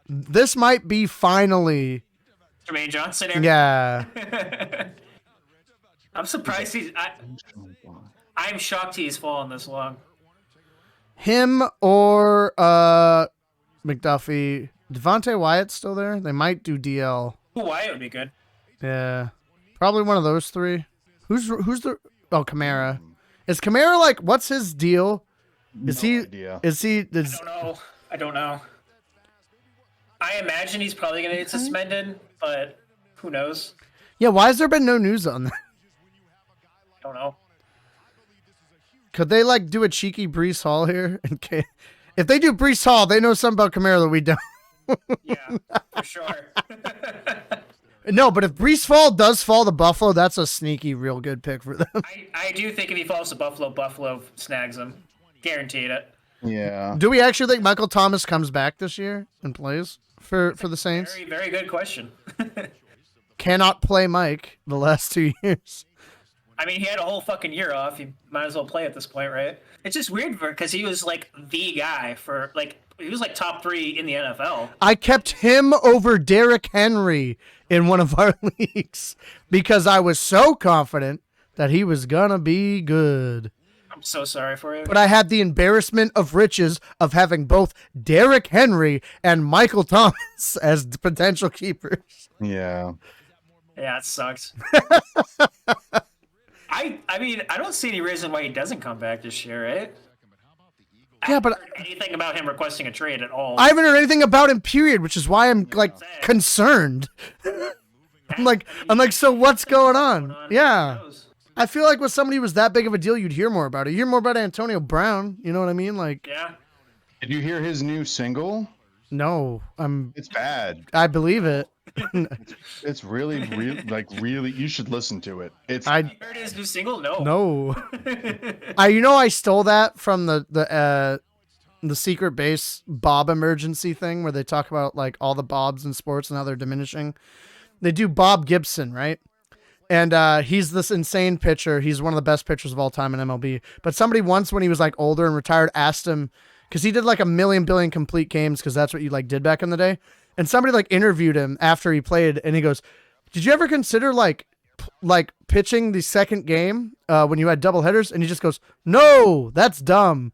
This might be finally. Jermaine Johnson here? Yeah. I'm surprised I'm shocked he's fallen this long. Him or McDuffie. Devontae Wyatt's still there? They might do DL. Ooh, Wyatt would be good. Yeah. Probably one of those three. Who's the... Oh, Kamara. Is Kamara like... What's his deal? Is No he... idea. Is he... I don't know. I imagine he's probably going to get suspended, but who knows? Yeah, why has there been no news on that? I don't know. Could they like do a cheeky Brees Hall here? If they do Brees Hall, they know something about Kamara that we don't. Yeah, for sure. No, but if Brees Hall does fall to Buffalo, that's a sneaky, real good pick for them. I do think if he falls to Buffalo snags him. Guaranteed it. Yeah. Do we actually think Michael Thomas comes back this year and plays for the Saints? Very, very good question. Cannot play Mike the last 2 years. I mean, he had a whole fucking year off. He might as well play at this point, right? It's just weird because he was like the guy for like he was like top 3 in the NFL. I kept him over Derrick Henry in one of our leagues because I was so confident that he was gonna be good. I'm so sorry for you. But I had the embarrassment of riches of having both Derrick Henry and Michael Thomas as potential keepers. Yeah. Yeah, it sucks. I mean, I don't see any reason why he doesn't come back this year, right? Yeah, but Anything about him requesting a trade at all? I haven't heard anything about him, period, which is why I'm like concerned. I'm like, so what's going on? Yeah. I feel like with somebody who was that big of a deal, you'd hear more about it. You hear more about Antonio Brown. You know what I mean? Like, Yeah. Did you hear his new single? no, It's bad. I believe it. It's really, really. You should listen to it. It's. You heard his new single? No. No. I stole that from the The secret base Bob emergency thing where they talk about like all the Bobs in sports and how they're diminishing. They do Bob Gibson, right? And he's this insane pitcher. He's one of the best pitchers of all time in MLB. But somebody once, when he was like older and retired, asked him, because he did like a million billion complete games, because that's what you like did back in the day. And somebody like interviewed him after he played, and he goes, "Did you ever consider like pitching the second game when you had double headers?" And he just goes, "No, that's dumb."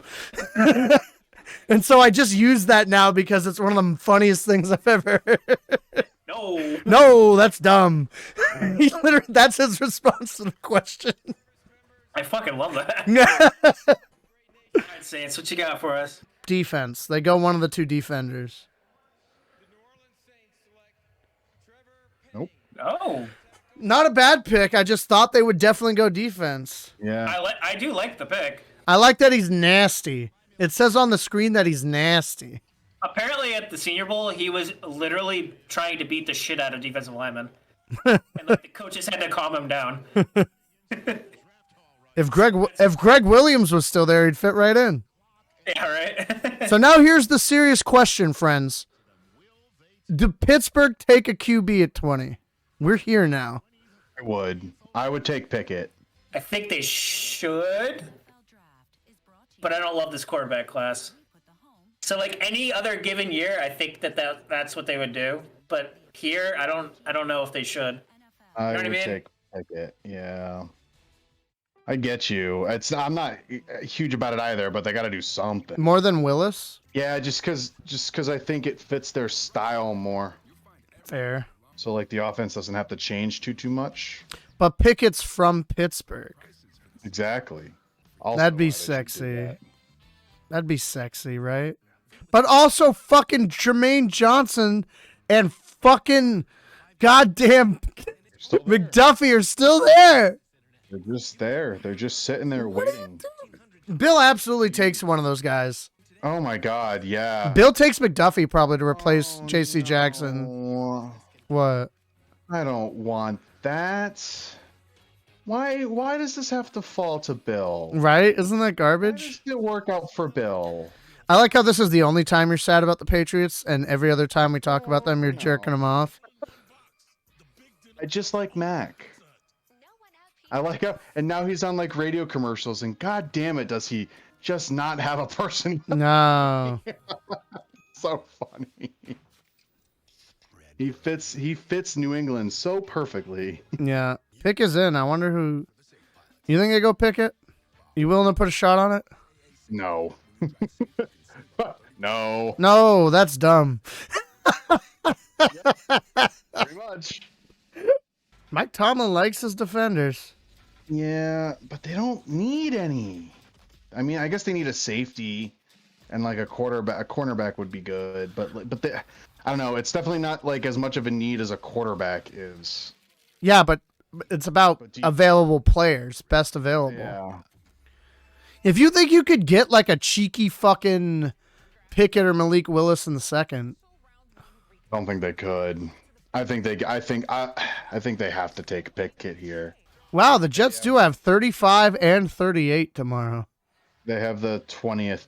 And so I just use that now because it's one of the funniest things I've ever heard. No, that's dumb. He literally, that's his response to the question. I fucking love that. All right, Saints, what you got for us? Defense. They go one of the two defenders. Nope. Oh. Not a bad pick. I just thought they would definitely go defense. Yeah. I do like the pick. I like that he's nasty. It says on the screen that he's nasty. Apparently at the Senior Bowl, he was literally trying to beat the shit out of defensive linemen. And like the coaches had to calm him down. If Greg Williams was still there, he'd fit right in. Yeah, right? So now here's the serious question, friends. Do Pittsburgh take a QB at 20? We're here now. I would take Pickett. I think they should, but I don't love this quarterback class. So like any other given year, I think that's what they would do. But here, I don't know if they should. I know what I would mean? take Pickett. Yeah. I get you. I'm not huge about it either, but they got to do something. More than Willis? Yeah, just because I think it fits their style more. Fair. So like the offense doesn't have to change too much. But Pickett's from Pittsburgh. Exactly. Also, That'd be why they should do sexy. that. That'd be sexy, right? But also fucking Jermaine Johnson and fucking goddamn Still there. McDuffie are still there. They're just there. They're just sitting there waiting. Bill absolutely takes one of those guys. Oh my God, yeah. Bill takes McDuffie probably to replace J.C. Jackson. Oh, What? I don't want that. Why does this have to fall to Bill? Right? Isn't that Why garbage? does it work out for Bill? I like how this is the only time you're sad about the Patriots, and every other time we talk about them, you're jerking them off. I just like Mac. I like how, and now he's on like radio commercials, and God damn it, does he just not have a person? No. So funny. He fits New England so perfectly. Yeah. Pick is in. I wonder who. You think they go Pickett? You willing to put a shot on it? No. No. No, that's dumb. Pretty much. Mike Tomlin likes his defenders. Yeah, but they don't need any. I mean, I guess they need a safety and like a quarterback. A cornerback would be good, but they, I don't know. It's definitely not like as much of a need as a quarterback is. Yeah, but it's about But available players, best available. Yeah. If you think you could get like a cheeky fucking Pickett or Malik Willis in the second, I don't think they could. I think they have to take Pickett here. wow, the Jets do have 35 and 38 tomorrow. They have the 20th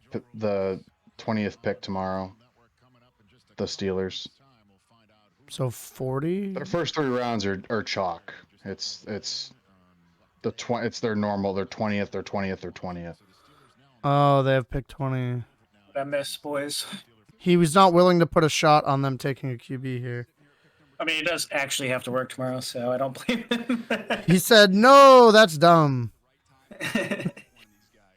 pick tomorrow. The Steelers. So 40. Their first 3 rounds are chalk. It's their normal. Their 20th, their 20th, their 20th. Oh, they have pick 20. I miss, boys. He was not willing to put a shot on them taking a QB here. I mean, he does actually have to work tomorrow, so I don't blame him. He said, "No, that's dumb."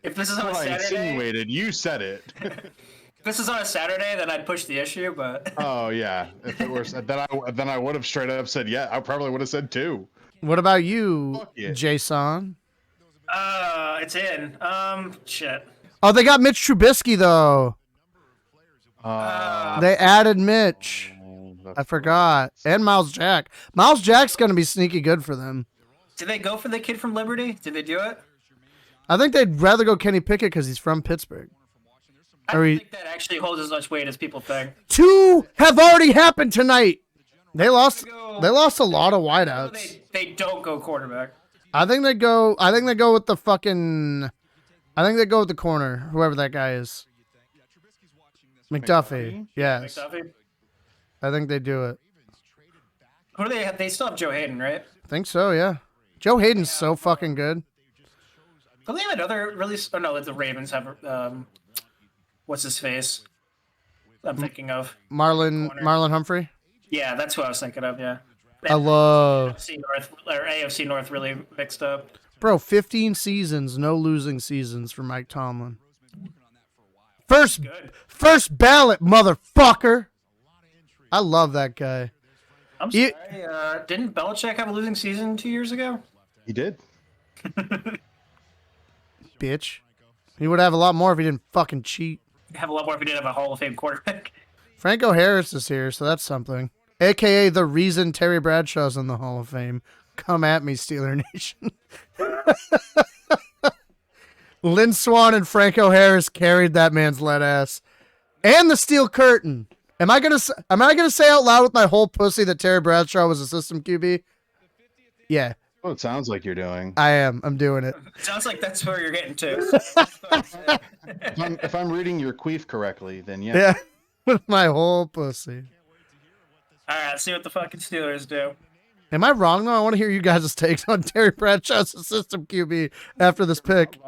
If this is on a I Saturday, insinuated. You said it. if this is on a Saturday, then I'd push the issue. But Oh yeah. If it was, then I would have straight up said yeah. I probably would have said 2. What about you, Fuck yeah. Jason? it's in. Shit. Oh, they got Mitch Trubisky though. They added Mitch. I forgot. And Miles Jack. Miles Jack's going to be sneaky good for them. Did they go for the kid from Liberty? Did they do it? I think they'd rather go Kenny Pickett because he's from Pittsburgh. I don't think that actually holds as much weight as people think. 2 have already happened tonight. They lost a lot of wideouts. They don't go quarterback. I think they go with the corner, whoever that guy is. McDuffie. Yes. McDuffie. I think they do it. Who do they have? They still have Joe Hayden, right? I think so, yeah. Joe Hayden's so fucking good. Don't they have another release? Oh no, the Ravens have. What's his face? I'm thinking of Marlon Humphrey. Yeah, that's who I was thinking of. Yeah. I love AFC North or AFC North really mixed up. Bro, 15 seasons, no losing seasons for Mike Tomlin. First ballot, motherfucker. I love that guy. I'm sorry. Didn't Belichick have a losing season 2 years ago? He did. Bitch. He would have a lot more if he didn't fucking cheat. Have a lot more if he didn't have a Hall of Fame quarterback. Franco Harris is here, so that's something. AKA the reason Terry Bradshaw's in the Hall of Fame. Come at me, Steeler Nation. Lynn Swann and Franco Harris carried that man's lead ass. And the steel curtain. Am I gonna say out loud with my whole pussy that Terry Bradshaw was a system QB? Yeah. Well, it sounds like you're doing. I am. I'm doing it. Sounds like that's where you're getting to. If I'm reading your queef correctly, then yeah. Yeah. With my whole pussy. All right, let's see what the fucking Steelers do. Am I wrong though? I want to hear you guys' takes on Terry Bradshaw's system QB after this pick.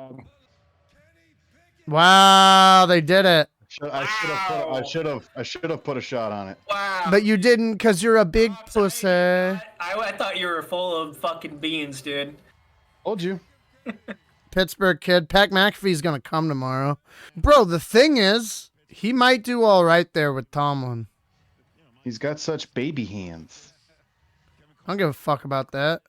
Wow, they did it. I should have put a shot on it. Wow. But you didn't because you're a big pussy. I thought you were full of fucking beans, dude. Told you. Pittsburgh kid. Pat McAfee's going to come tomorrow. Bro, the thing is, he might do all right there with Tomlin. He's got such baby hands. I don't give a fuck about that.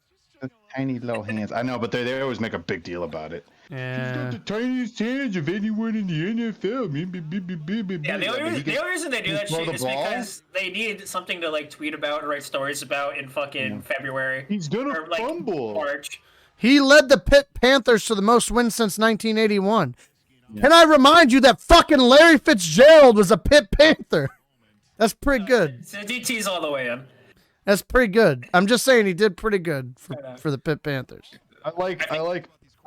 Tiny little hands. I know, but they always make a big deal about it. Yeah. He's got the tiniest hands of anyone in the NFL. Yeah, the only reason they do that shit is because they need something to like tweet about or write stories about in fucking February. He's gonna or, like, fumble. March. He led the Pitt Panthers to the most wins since 1981. Yeah. Can I remind you that fucking Larry Fitzgerald was a Pitt Panther? That's pretty good. So DT's all the way in. That's pretty good. I'm just saying he did pretty good for the Pitt Panthers. I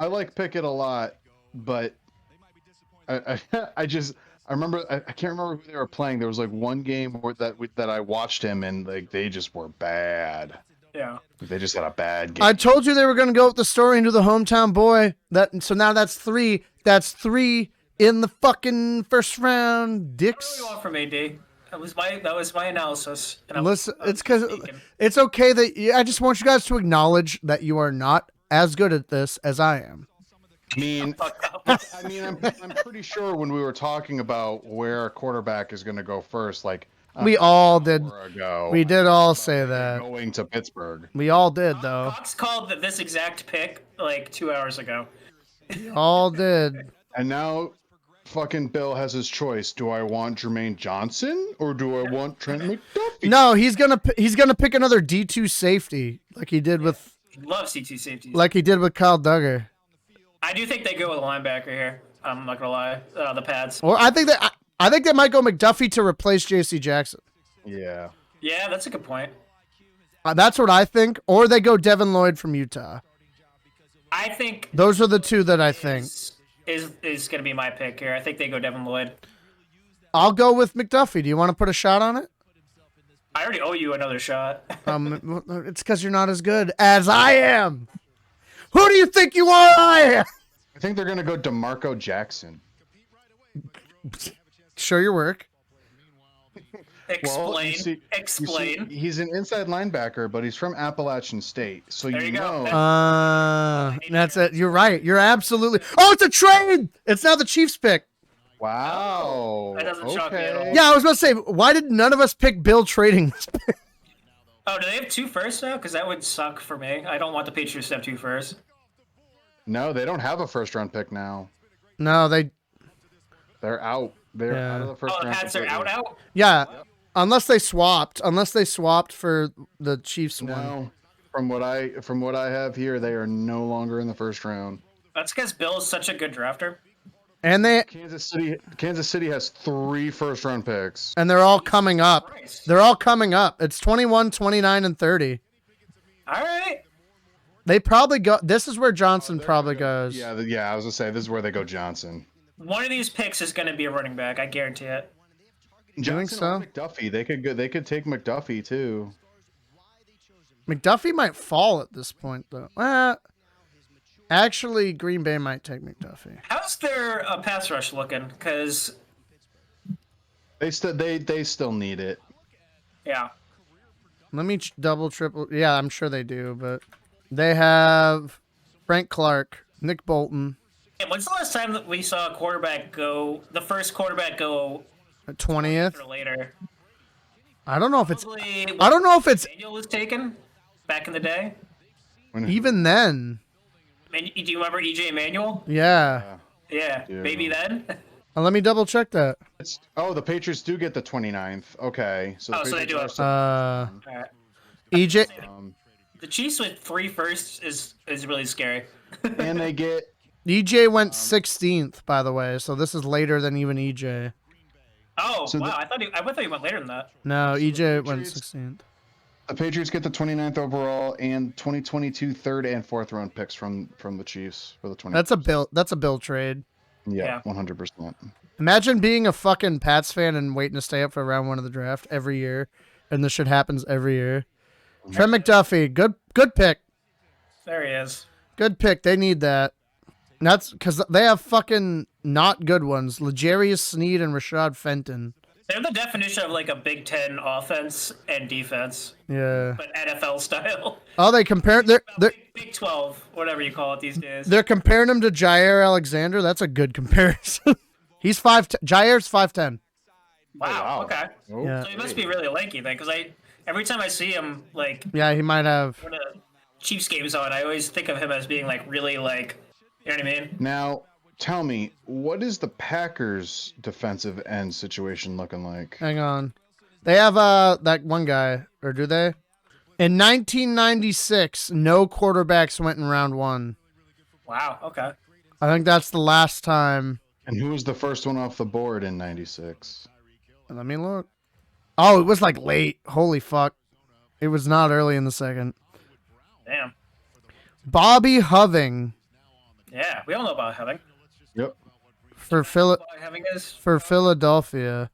like Pickett a lot, but I remember I can't remember who they were playing. There was like one game that I watched him and like they just were bad. Yeah. They just had a bad game. I told you they were going to go with the story into the hometown boy. So now that's three. That's three in the fucking first round. Dicks. What do you want from AD? That was my analysis. And listen, it's because it's okay that I just want you guys to acknowledge that you are not as good at this as I am. I'm pretty sure when we were talking about where a quarterback is going to go first, like we all did. We did all say that going to Pittsburgh. We all did though. Fox called this exact pick like 2 hours ago. We all did. And now fucking Bill has his choice. Do I want Jermaine Johnson or do I want Trent McDuffie? No, he's gonna pick another D2 safety like he did with. Love C2 safeties. Like he did with Kyle Duggar. I do think they go with a linebacker here. I'm not gonna lie. The pads. Or I think they might go McDuffie to replace J.C. Jackson. Yeah. Yeah, that's a good point. That's what I think. Or they go Devin Lloyd from Utah. I think those are the two that I think is gonna be my pick here. I think they go Devin Lloyd. I'll go with McDuffie. Do you want to put a shot on it? I already owe you another shot. It's because you're not as good as I am. Who do you think you are? I am. I think they're gonna go DeMarco Jackson. Show your work. Explain. Well, Explain. He's an inside linebacker, but he's from Appalachian State, so there you know. That's it. You're right. You're absolutely. Oh, it's a trade. It's now the Chiefs pick. Wow. That doesn't shock me at all. Yeah, I was about to say, why did none of us pick Bill trading this pick? Oh, do they have 2 firsts now? Because that would suck for me. I don't want the Patriots to have 2 firsts. No, they don't have a first round pick now. No, they're out. They're out of the first round. Oh, the Pats are out? Yeah. Yep. Unless they swapped for the Chiefs one. No. From what I have here, they are no longer in the first round. That's because Bill is such a good drafter. And Kansas City has 3 first round picks. And they're all coming up. Christ. They're all coming up. It's 21, 29, and 30. All right. They probably go. This is where Johnson probably goes. Yeah, I was gonna say this is where they go Johnson. One of these picks is going to be a running back. I guarantee it. Johnson so? or McDuffie. They could take McDuffie too. McDuffie might fall at this point, though. Actually, Green Bay might take McDuffie. How's their pass rush looking? Because They still need it. yeah, Let me double, triple. Yeah, I'm sure they do, but they have Frank Clark, Nick Bolton, and when's the last time that we saw a quarterback go? The first quarterback go 20th. or later. I don't know if it's. Probably I don't know if it's Manuel was taken back in the day. even then. Do you remember EJ Manuel? Yeah. Yeah, Yeah. maybe then. Let me double check that. The Patriots do get the 29th. Okay, so Oh, so they do have. Uh, All right. EJ. The Chiefs with 3 firsts is really scary. and they get EJ went 16th, by the way, so this is later than even EJ. Oh So wow! I thought he went later than that. No, EJ went Patriots- 16th. the Patriots get the 29th overall and 2022 third and fourth round picks from the Chiefs for the 20. That's a bill. That's a bill trade. Yeah, Yeah. 100%. Imagine being a fucking Pats fan and waiting to stay up for round 1 of the draft every year, and this shit happens every year. Trent McDuffie, good pick. There he is. Good pick. They need that. That's because they have fucking not good ones. L'Jarius Sneed and Rashad Fenton. They're the definition of like a Big Ten offense and defense, Yeah. but NFL style. Oh, they compare. They're Big 12, whatever you call it these days. they're comparing him to Jair Alexander. That's a good comparison. He's 5'10". Jair's 5'10". Wow. Okay. Oh, Yeah. So he must be really lanky then, because every time I see him like Yeah, he might have. when a Chiefs game's on, I always think of him as being like really like, you know what I mean? Now, tell me, what is the Packers' defensive end situation looking like? Hang on. They have that one guy, or do they? In 1996, no quarterbacks went in round 1. Wow. Okay. I think that's the last time. And who was the first one off the board in 96? Let me look. Oh, it was like late. Holy fuck. It was not early in the second. Damn. Bobby Hoving Yeah, we all know about having. Yep. for Having is. for Philadelphia.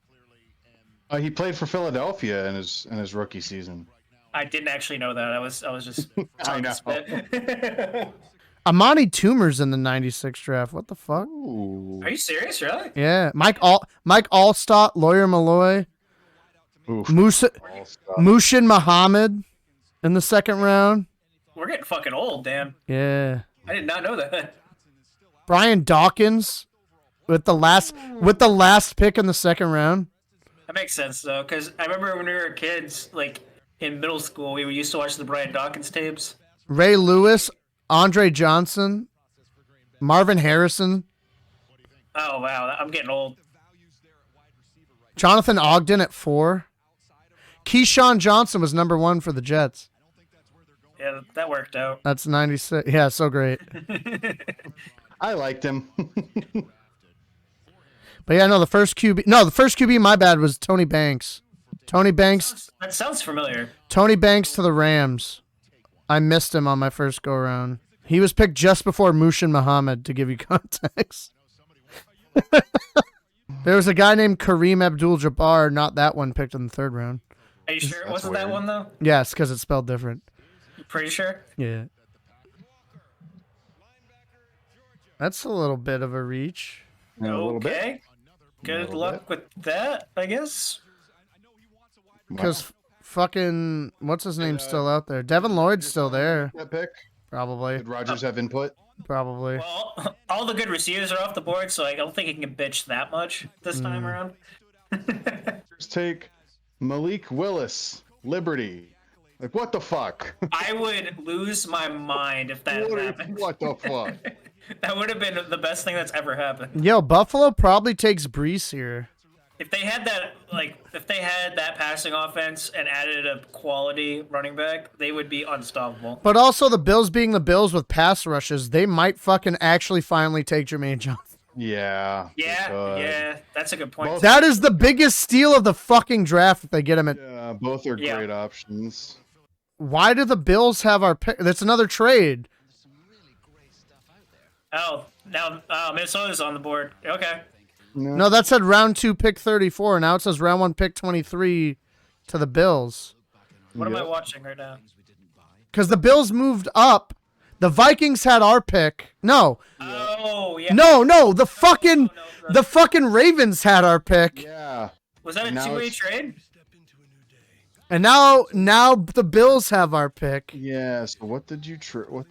He played for Philadelphia in his rookie season. I didn't actually know that. I was just. I know. Spit. Amani Toomer's in the 96 draft. What the fuck? Ooh. Are you serious? Really? Yeah. Mike Allstott, Lawyer Malloy, Oof. Mushin Muhammad in the second round. We're getting fucking old, Dan. Yeah. I did not know that. Brian Dawkins with the last pick in the second round. That makes sense though, because I remember when we were kids, like in middle school, we used to watch the Brian Dawkins tapes. Ray Lewis, Andre Johnson, Marvin Harrison, Oh wow, I'm getting old. Jonathan Ogden at 4. Keyshawn Johnson was number 1 for the Jets. Yeah, that worked out. That's 96. Yeah, so great. I liked him. But yeah, no, the first QB, my bad, was Tony Banks. Tony Banks That sounds familiar. to the Rams. I missed him on my first go around. He was picked just before Mushin Muhammad, to give you context. There was a guy named Kareem Abdul-Jabbar, not that one, picked in the 3rd round. Are you sure it That's wasn't that weird. one though? Yes, because it's spelled different. You pretty sure? Yeah. That's a little bit of a reach. Yeah, a little bit. Okay. Good little luck with that, I guess. Because fucking, what's his name still out there? Devin Lloyd's still there. That pick. Probably. Did Rogers have input? Probably. Well, all the good receivers are off the board, so I don't think he can bitch that much this time around. Let's take Malik Willis, Liberty. Like, what the fuck? I would lose my mind if that happened. What the fuck? That would have been the best thing that's ever happened. Yo, Buffalo probably takes Brees here. If they had that passing offense and added a quality running back, they would be unstoppable. But also the Bills being the Bills with pass rushes, they might fucking actually finally take Jermaine Johnson. Yeah. Yeah, that's a good point. That is the biggest steal of the fucking draft if they get him at. Yeah, both are Yeah. great options. Why do the Bills have our pick? That's another trade. Oh, now Minnesota's on the board. Okay. No, that said round 2 pick 34. Now it says round 1 pick 23 to the Bills. What am I watching right now? Because the Bills moved up. The Vikings had our pick. No. Oh, yeah. No. The fucking Ravens had our pick. Yeah. Was that a two-way trade? And now the Bills have our pick. Yeah. So what did you what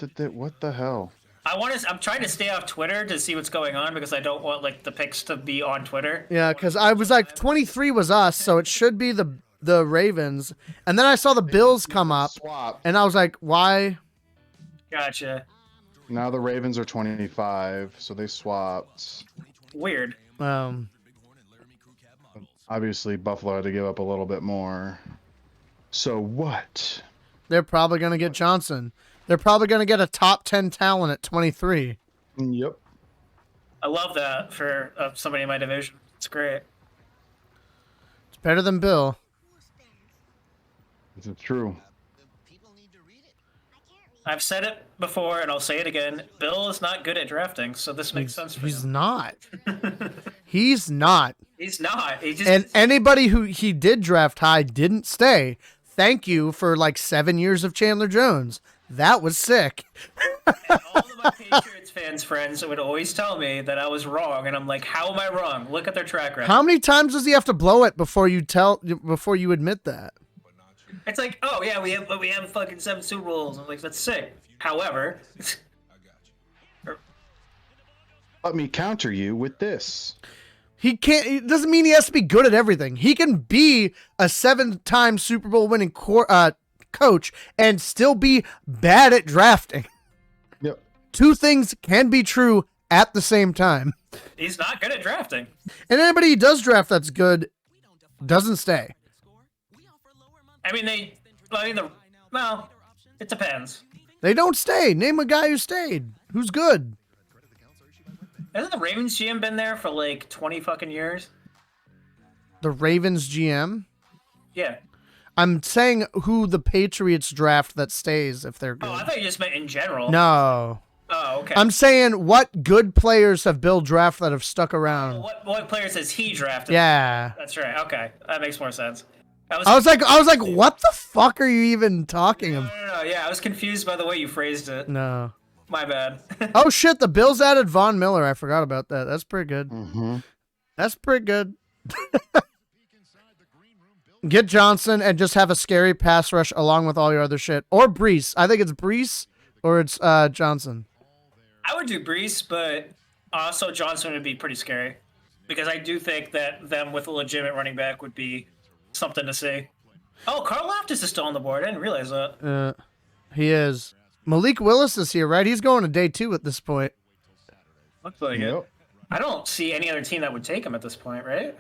the hell? I'm trying to stay off Twitter to see what's going on because I don't want like the picks to be on Twitter. Yeah, because I was like 23 was us, so it should be the Ravens. And then I saw the Bills come up, Swap. and I was like, why? Gotcha. Now the Ravens are 25, so they swapped. Weird. Obviously, Buffalo had to give up a little bit more. So what? They're probably going to get Johnson. They're probably going to get a top 10 talent at 23. Yep. I love that for somebody in my division. It's great. It's better than Bill. This is true. I've said it before, and I'll say it again. Bill is not good at drafting, so this makes sense for He's him. not. He's not. He's not. He just, And anybody who he did draft high didn't stay. Thank you for like 7 years of Chandler Jones. That was sick. all of my Patriots fans friends would always tell me that I was wrong, and I'm like, how am I wrong? Look at their track record. How many times does he have to blow it before you admit that? It's like, oh yeah, we have fucking 7 Super Bowls. I'm like, that's sick. However, Let me counter you with this. He can't. It doesn't mean he has to be good at everything. He can be a 7-time Super Bowl winning coach and still be bad at drafting. Yep. Two things can be true at the same time. he's not good at drafting. And anybody who does draft that's good doesn't stay. I mean, well, it depends. They don't stay. Name a guy who stayed. Who's good? Hasn't the Ravens GM been there for like 20 fucking years? The Ravens GM? Yeah. I'm saying who the Patriots draft that stays if they're good. Oh, I thought you just meant in general. No. Oh, okay. I'm saying what good players have Bill drafted that have stuck around. What players has he drafted? Yeah. That's right. Okay, that makes more sense. I was like, what the fuck are you even talking about? No. Yeah, I was confused by the way you phrased it. No. My bad. Oh shit, the Bills added Von Miller. I forgot about that. That's pretty good. Mm-hmm. That's pretty good. Get Johnson and just have a scary pass rush along with all your other shit. Or Brees. I think it's Brees or it's Johnson. I would do Brees, but also Johnson would be pretty scary. Because I do think that them with a legitimate running back would be something to see. Oh, Carl Loftus is still on the board. I didn't realize that. He is. Malik Willis is here, right? He's going to day 2 at this point. Looks like it. I don't see any other team that would take him at this point, right?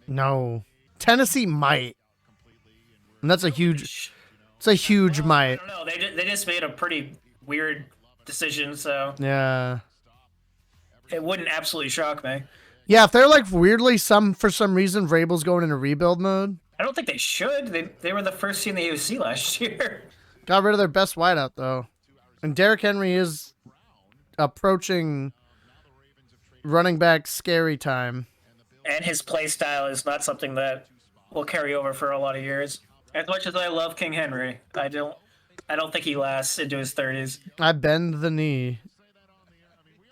No. Tennessee might. And that's a huge... It's a huge might. I don't know. They just made a pretty weird decision, so... Yeah. It wouldn't absolutely shock me. Yeah, if they're like weirdly for some reason Vrabel's going into rebuild mode. I don't think they should. They were the first team in the AFC last year. Got rid of their best wideout though. And Derrick Henry is approaching running back scary time. And his play style is not something that will carry over for a lot of years. As much as I love King Henry, I don't think he lasts into his 30s. I bend the knee.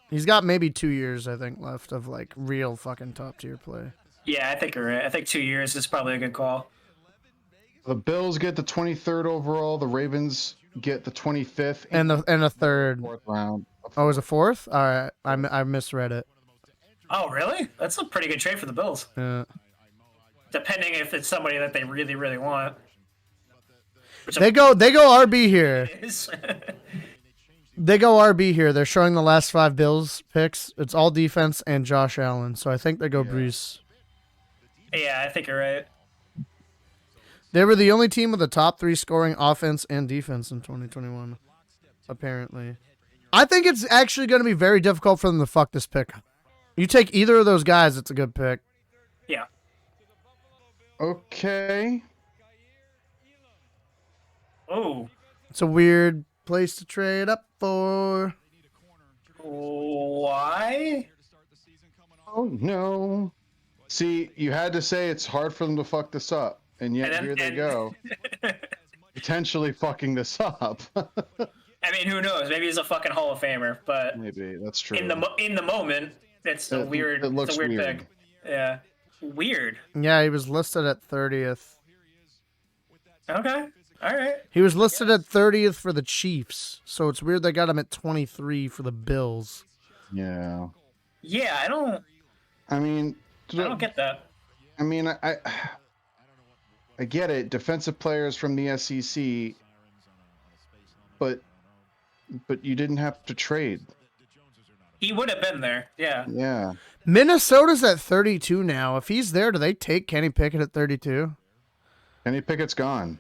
He's got maybe 2 years, I think, left of like real fucking top tier play. Yeah, I think you're right. I think 2 years is probably a good call. The Bills get the 23rd overall. The Ravens get the 25th And a third. 4th round. Oh, it was a 4th? All right, I misread it. Oh, really? That's a pretty good trade for the Bills. Yeah. Depending if it's somebody that they really, really want. They go RB here. Is. They go RB here. They're showing the last 5 Bills picks. It's all defense and Josh Allen. So I think they go Brees. Yeah, I think you're right. They were the only team with the top 3 scoring offense and defense in 2021, apparently. I think it's actually going to be very difficult for them to fuck this pick. You take either of those guys, it's a good pick. Yeah. Okay. Oh. It's a weird place to trade up for. Why? Oh no. See, you had to say it's hard for them to fuck this up, and yet here they go, potentially fucking this up. I mean, who knows? Maybe he's a fucking Hall of Famer, but Maybe that's true. in the moment, it's a weird. It looks it's a weird weird. pick. Yeah, weird. Yeah, he was listed at 30th. Okay, all right. He was listed at 30th for the Chiefs, so it's weird they got him at 23 for the Bills. Yeah. Yeah, I don't get that. I mean, I get it. Defensive players from the SEC, but you didn't have to trade. He would have been there. Yeah. Yeah. Minnesota's at 32 now. If he's there, do they take Kenny Pickett at 32? Kenny Pickett's gone.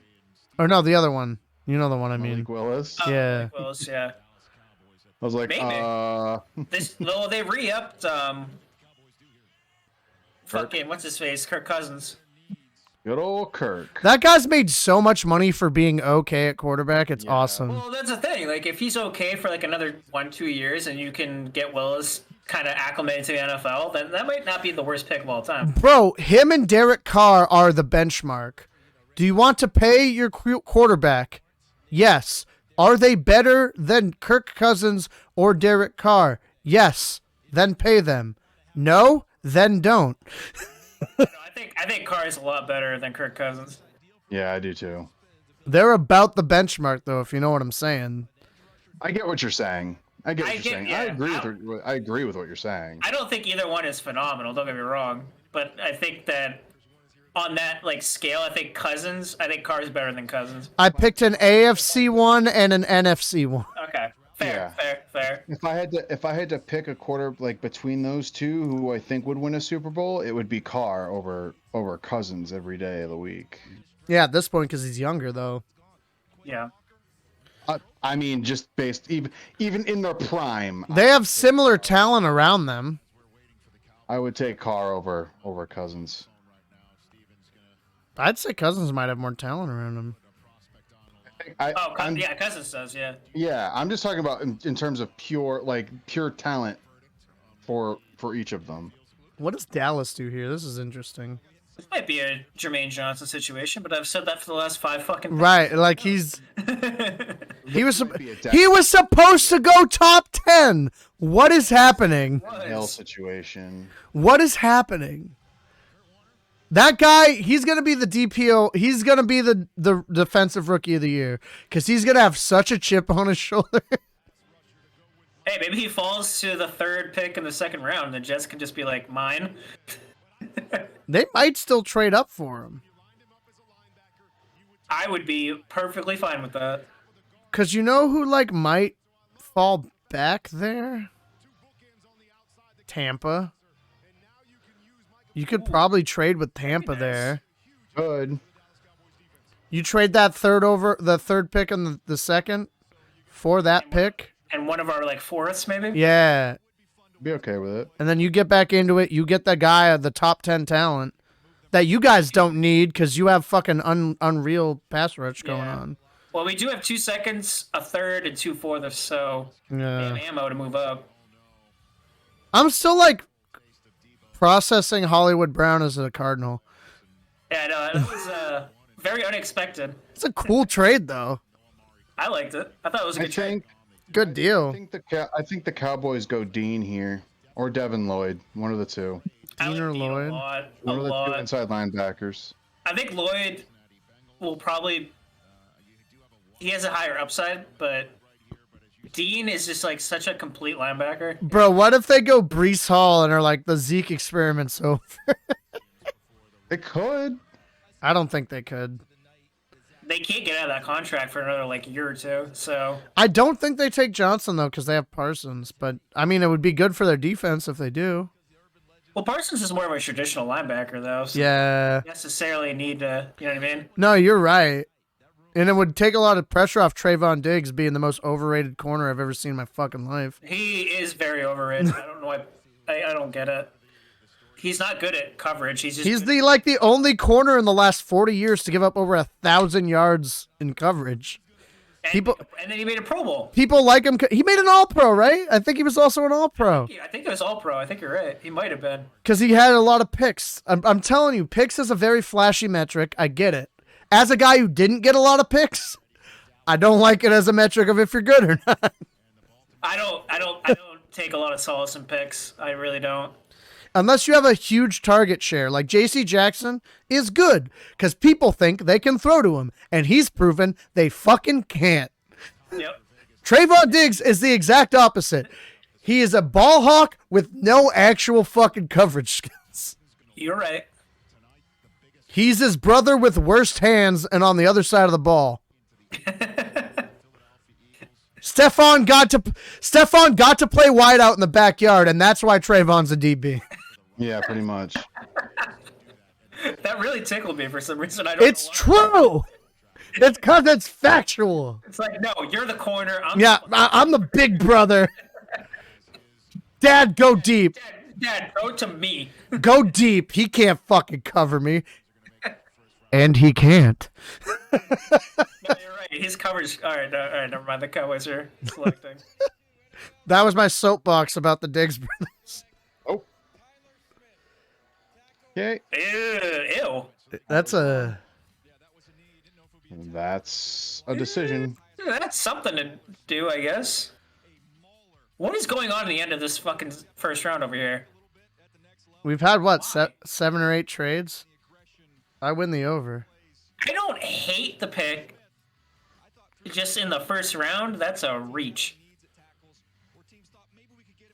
Or no, the other one. You know the one I mean. Malik Willis. Yeah. Malik Willis, yeah. I was like, Maybe. They re-upped fucking what's his face, Kirk Cousins. good old Kirk. That guy's made so much money for being okay at quarterback. It's awesome. Well, that's the thing. Like, if he's okay for like another 1-2 years, and you can get Willis kind of acclimated to the NFL, then that might not be the worst pick of all time. Bro, him and Derek Carr are the benchmark. Do you want to pay your quarterback? Yes. Are they better than Kirk Cousins or Derek Carr? Yes. Then pay them. No? Then don't. No, I think Carr is a lot better than Kirk Cousins. Yeah, I do too. They're about the benchmark, though, if you know what I'm saying. I get what you're saying. I Yeah, I agree with what you're saying. I don't think either one is phenomenal. Don't get me wrong, but I think that on that like scale, I think Carr is better than Cousins. I picked an AFC one and an NFC one. Okay, fair. If I had to pick a quarter like between those two, who I think would win a Super Bowl, it would be Carr over Cousins every day of the week. Yeah, at this point, because he's younger, though. Yeah. I mean, just based even in their prime, They have similar talent around them. I would take Carr over Cousins. I'd say Cousins might have more talent around him. Cousins does, yeah. Yeah, I'm just talking about in terms of pure talent for each of them. What does Dallas do here? This is interesting. This might be a Jermaine Johnson situation, but I've said that for the last 5 fucking. Right, like he was supposed to go top 10. What is happening? L situation. What is happening? That guy, he's gonna be the DPO. He's gonna be the defensive rookie of the year because he's gonna have such a chip on his shoulder. Hey, maybe he falls to the 3rd pick in the 2nd round, and the Jets can just be like, mine. They might still trade up for him. I would be perfectly fine with that. Cause you know who might fall back there? Tampa. You could probably trade with Tampa there. Good. You trade that third pick and the 2nd for that pick. And one of our 4ths, maybe. Yeah. Be okay with it. And then you get back into it. You get the guy at the top 10 talent that you guys don't need because you have fucking unreal pass rush going on. Well, we do have 2 seconds, a 3rd, and 2 4ths, so we have ammo to move up. I'm still processing Hollywood Brown as a Cardinal. Yeah, no, that was very unexpected. It's a cool trade, though. I liked it. I thought it was a good trade. Good deal. I think the Cowboys go Dean here or Devin Lloyd, one of the two. Dean or Lloyd? One of the two inside linebackers. I think Lloyd will probably. He has a higher upside, but Dean is just such a complete linebacker. Bro, what if they go Brees Hall and are the Zeke experiment's over? They could. I don't think they could. They can't get out of that contract for another year or two. So I don't think they take Johnson though because they have Parsons. But I mean, it would be good for their defense if they do. Well, Parsons is more of a traditional linebacker though. So yeah. you necessarily need to. You know what I mean? No, you're right. And it would take a lot of pressure off Trayvon Diggs being the most overrated corner I've ever seen in my fucking life. He is very overrated. I don't know why. I don't get it. He's not good at coverage. He's the only corner in the last 40 years to give up over 1,000 yards in coverage. And then he made a Pro Bowl. People like him. He made an All-Pro, right? I think he was also an All-Pro. I think it was All Pro. I think you're right. He might have been. Because he had a lot of picks. I'm telling you, picks is a very flashy metric. I get it. As a guy who didn't get a lot of picks, I don't like it as a metric of if you're good or not. I don't take a lot of solace in picks. I really don't. Unless you have a huge target share. Like J.C. Jackson is good because people think they can throw to him, and he's proven they fucking can't. Yep. Trayvon Diggs is the exact opposite. He is a ball hawk with no actual fucking coverage skills. You're right. He's his brother with worst hands and on the other side of the ball. Stephon got to play wide out in the backyard, and that's why Trayvon's a DB. Yeah, pretty much. That really tickled me for some reason. It's true. It's because it's factual. It's like, no, you're the corner. I'm the big brother. Dad, go deep. Dad, throw it to me. Go deep. He can't fucking cover me. And he can't. No, you're right. His coverage. All right, never mind. The Cowboys are selecting. That was my soapbox about the Diggs brothers. Oh. Okay. Ew. That's a decision. That's something to do, I guess. What is going on at the end of this fucking first round over here? We've had, what, 7 or 8 trades? I win the over. I don't hate the pick. Just in the first round, that's a reach.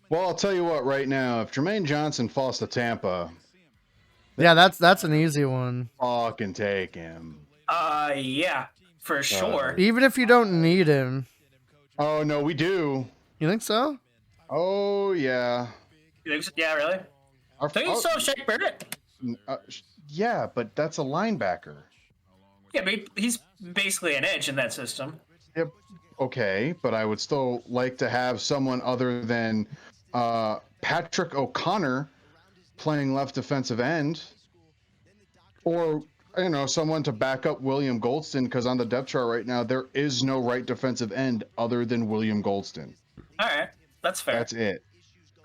Well, I'll tell you what right now. If Jermaine Johnson falls to Tampa... Yeah, that's an easy one. Fucking take him. Yeah, for sure. Even if you don't need him. Oh, no, we do. You think so? Oh, yeah. You think so? Yeah, really? Don't you still have Shaq Barrett? Yeah, but that's a linebacker. Yeah, but he's basically an edge in that system. Yep. Okay, but I would still like to have someone other than Patrick O'Connor playing left defensive end, or someone to back up William Goldston, because on the depth chart right now there is no right defensive end other than William Goldston. All right, that's fair. That's it.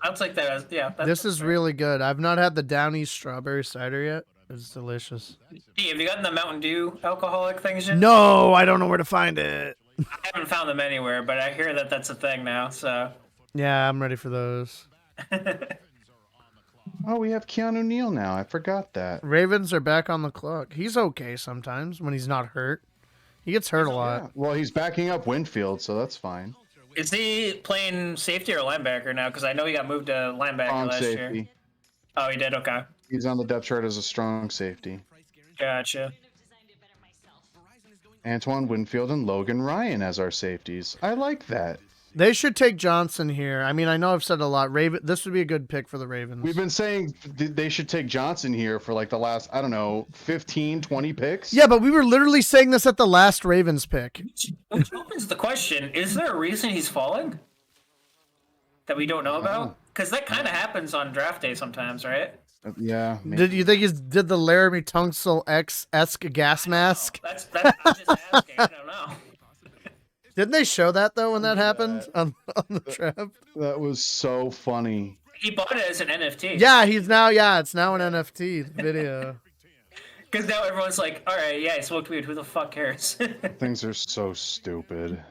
I'll take that as This is really good. I've not had the Down East strawberry cider yet. It's delicious. Hey, have you gotten the Mountain Dew alcoholic things yet? No, I don't know where to find it. I haven't found them anywhere, but I hear that that's a thing now. So yeah, I'm ready for those. Oh, we have Keanu Neal now. I forgot that. Ravens are back on the clock. He's okay sometimes when he's not hurt. He gets hurt a lot. Yeah. Well, he's backing up Winfield, so that's fine. Is he playing safety or linebacker now? Because I know he got moved to linebacker last year. Oh, he did? Okay. He's on the depth chart as a strong safety. Gotcha. Antoine Winfield and Logan Ryan as our safeties. I like that. They should take Johnson here. I mean, I know I've said a lot. This would be a good pick for the Ravens. We've been saying they should take Johnson here for like the last, 15, 20 picks. Yeah, but we were literally saying this at the last Ravens pick. Which opens the question, is there a reason he's falling that we don't know about? Because that kind of happens on draft day sometimes, right? Yeah. Maybe. Did you think he did the Laramie Tunsil X-esque gas mask? That's I'm just asking. I don't know. Didn't they show that, though, when that happened on the trap? That was so funny. He bought it as an NFT. Yeah, it's now an NFT video. Because now everyone's like, all right, yeah, I smoked weed. Who the fuck cares? Things are so stupid.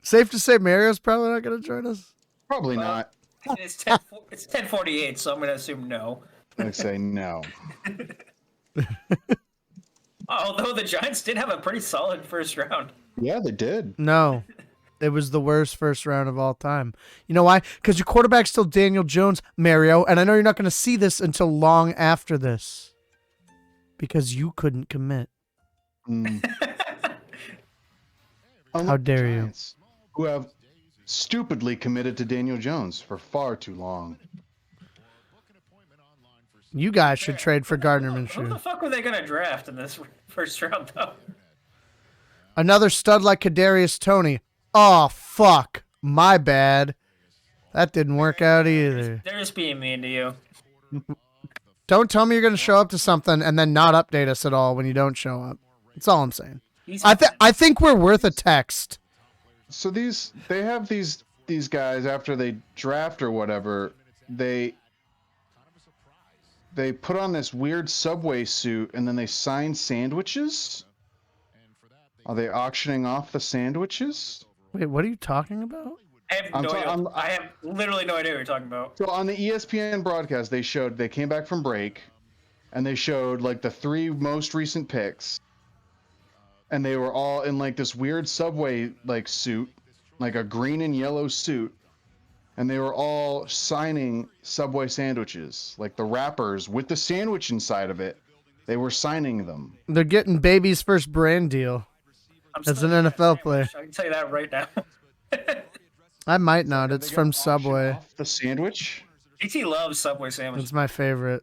Safe to say Mario's probably not going to join us? Probably not. It's 10:48, so I'm going to assume no. I say no. Although the Giants did have a pretty solid first round. Yeah, they did. No. It was the worst first round of all time. You know why? Because your quarterback's still Daniel Jones, Mario, and I know you're not going to see this until long after this. Because you couldn't commit. How dare you? Who have stupidly committed to Daniel Jones for far too long. You guys should trade for Gardner Who Minshew. the fuck were they going to draft in this first round, though? Another stud like Kadarius Toney. Oh, fuck. My bad. That didn't work out either. They're just being mean to you. Don't tell me you're going to show up to something and then not update us at all when you don't show up. That's all I'm saying. I think we're worth a text. So they have these guys after they draft or whatever. They put on this weird Subway suit and then they sign sandwiches. Are they auctioning off the sandwiches? Wait, what are you talking about? I have no idea. I have literally no idea what you're talking about. So on the ESPN broadcast, they came back from break, and they showed like the 3 most recent picks, and they were all in like this weird Subway like suit, like a green and yellow suit, and they were all signing Subway sandwiches, like the wrappers with the sandwich inside of it. They were signing them. They're getting baby's first brand deal as an NFL player. I can tell you that right now. I might not. It's from Subway. The sandwich. JT loves Subway sandwiches. It's my favorite.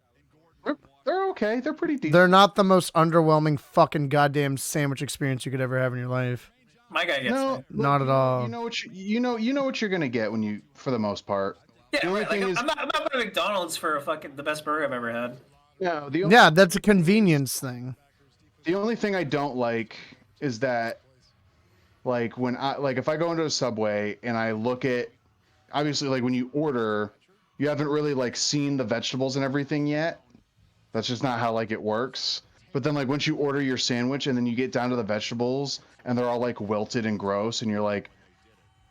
They're okay. They're pretty decent. They're not the most underwhelming fucking goddamn sandwich experience you could ever have in your life. My guy gets it. Not at all. You know what you're gonna get when you, for the most part. Yeah, right. Like, I'm not going to McDonald's for the best burger I've ever had. No, yeah, that's a convenience thing. The only thing I don't like is that, like, if I go into a Subway and I look at, obviously, like when you order, you haven't really like seen the vegetables and everything yet. That's just not how like it works. But then like once you order your sandwich and then you get down to the vegetables and they're all like wilted and gross and you're like,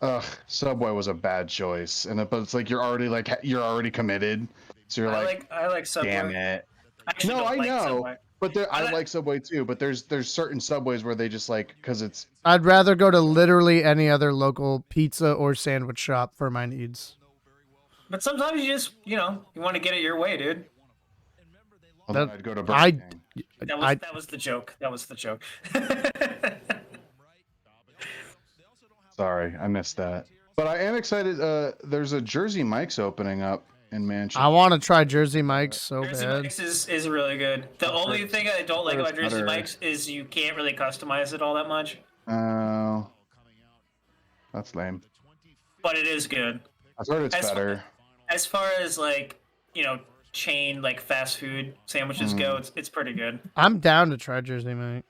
ugh, Subway was a bad choice. But it's like you're already committed. So you're I like Subway. Damn it. I know. Subway. But I like Subway too, but there's certain Subways where they just like, because it's... I'd rather go to literally any other local pizza or sandwich shop for my needs. But sometimes you just, you want to get it your way, dude. Well, I'd go to Burger King. That was the joke. That was the joke. Sorry, I missed that. But I am excited. There's a Jersey Mike's opening up in Manchester. I want to try Jersey Mike's so bad. Jersey Mike's is really good. The only thing I don't like about Jersey Mike's is you can't really customize it all that much. Oh, that's lame. But it is good. I've heard it's better. As far as like, chain like fast food sandwiches go, it's pretty good. I'm down to try Jersey Mike.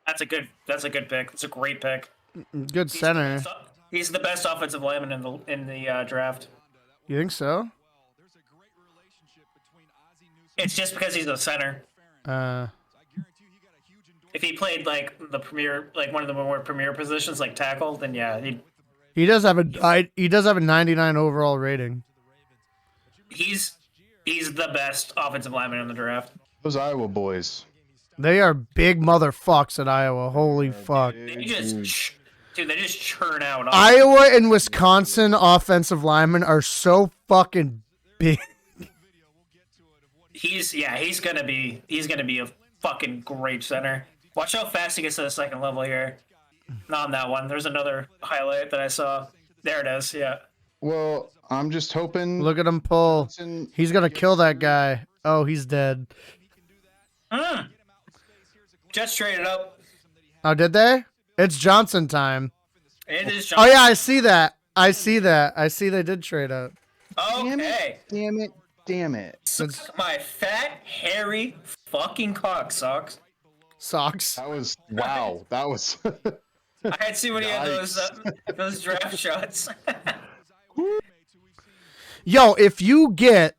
That's a good pick. It's a great pick. Good center. He's the best offensive lineman in the draft. You think so? It's just because he's a center. If he played like the premier, like one of the more premier positions, like tackle, then yeah, he does have a 99 overall rating. He's the best offensive lineman in the draft. Those Iowa boys. They are big motherfucks at Iowa. Holy fuck. They just churn out. Iowa and Wisconsin offensive linemen are so fucking big. He's gonna be a fucking great center. Watch how fast he gets to the second level here. Not on that one. There's another highlight that I saw. There it is. Yeah. Well, I'm just hoping. Look at him pull. He's gonna kill that guy. Oh, he's dead. Just traded up. Oh, did they? It's Johnson time. It is Johnson. Oh yeah, I see that. I see they did trade up. Okay. Damn it. Suck my fat, hairy, fucking cock, Socks. Socks. That was wow. That was. I had too many of those draft shots. Yo, if you get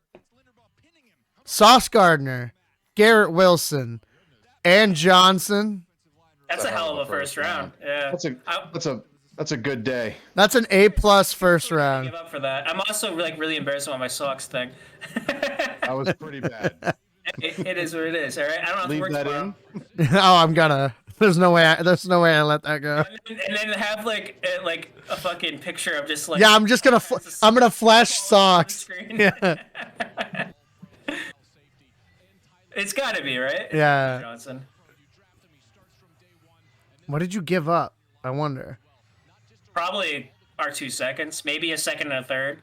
Sauce Gardner, Garrett Wilson, and Johnson, that's a hell of a first round. Yeah. That's a good day. That's an A+ first round. Give up for that. I'm also like really embarrassed about my socks thing. That was pretty bad. It is what it is. All right, I don't have to work tomorrow. Oh, I'm gonna. There's no way I let that go. And then have like a fucking picture of just like. Yeah, I'm just gonna. I'm gonna flash socks. Yeah. It's gotta be right. Yeah. Johnson. What did you give up? I wonder. Probably our 2 seconds, maybe a second and a third.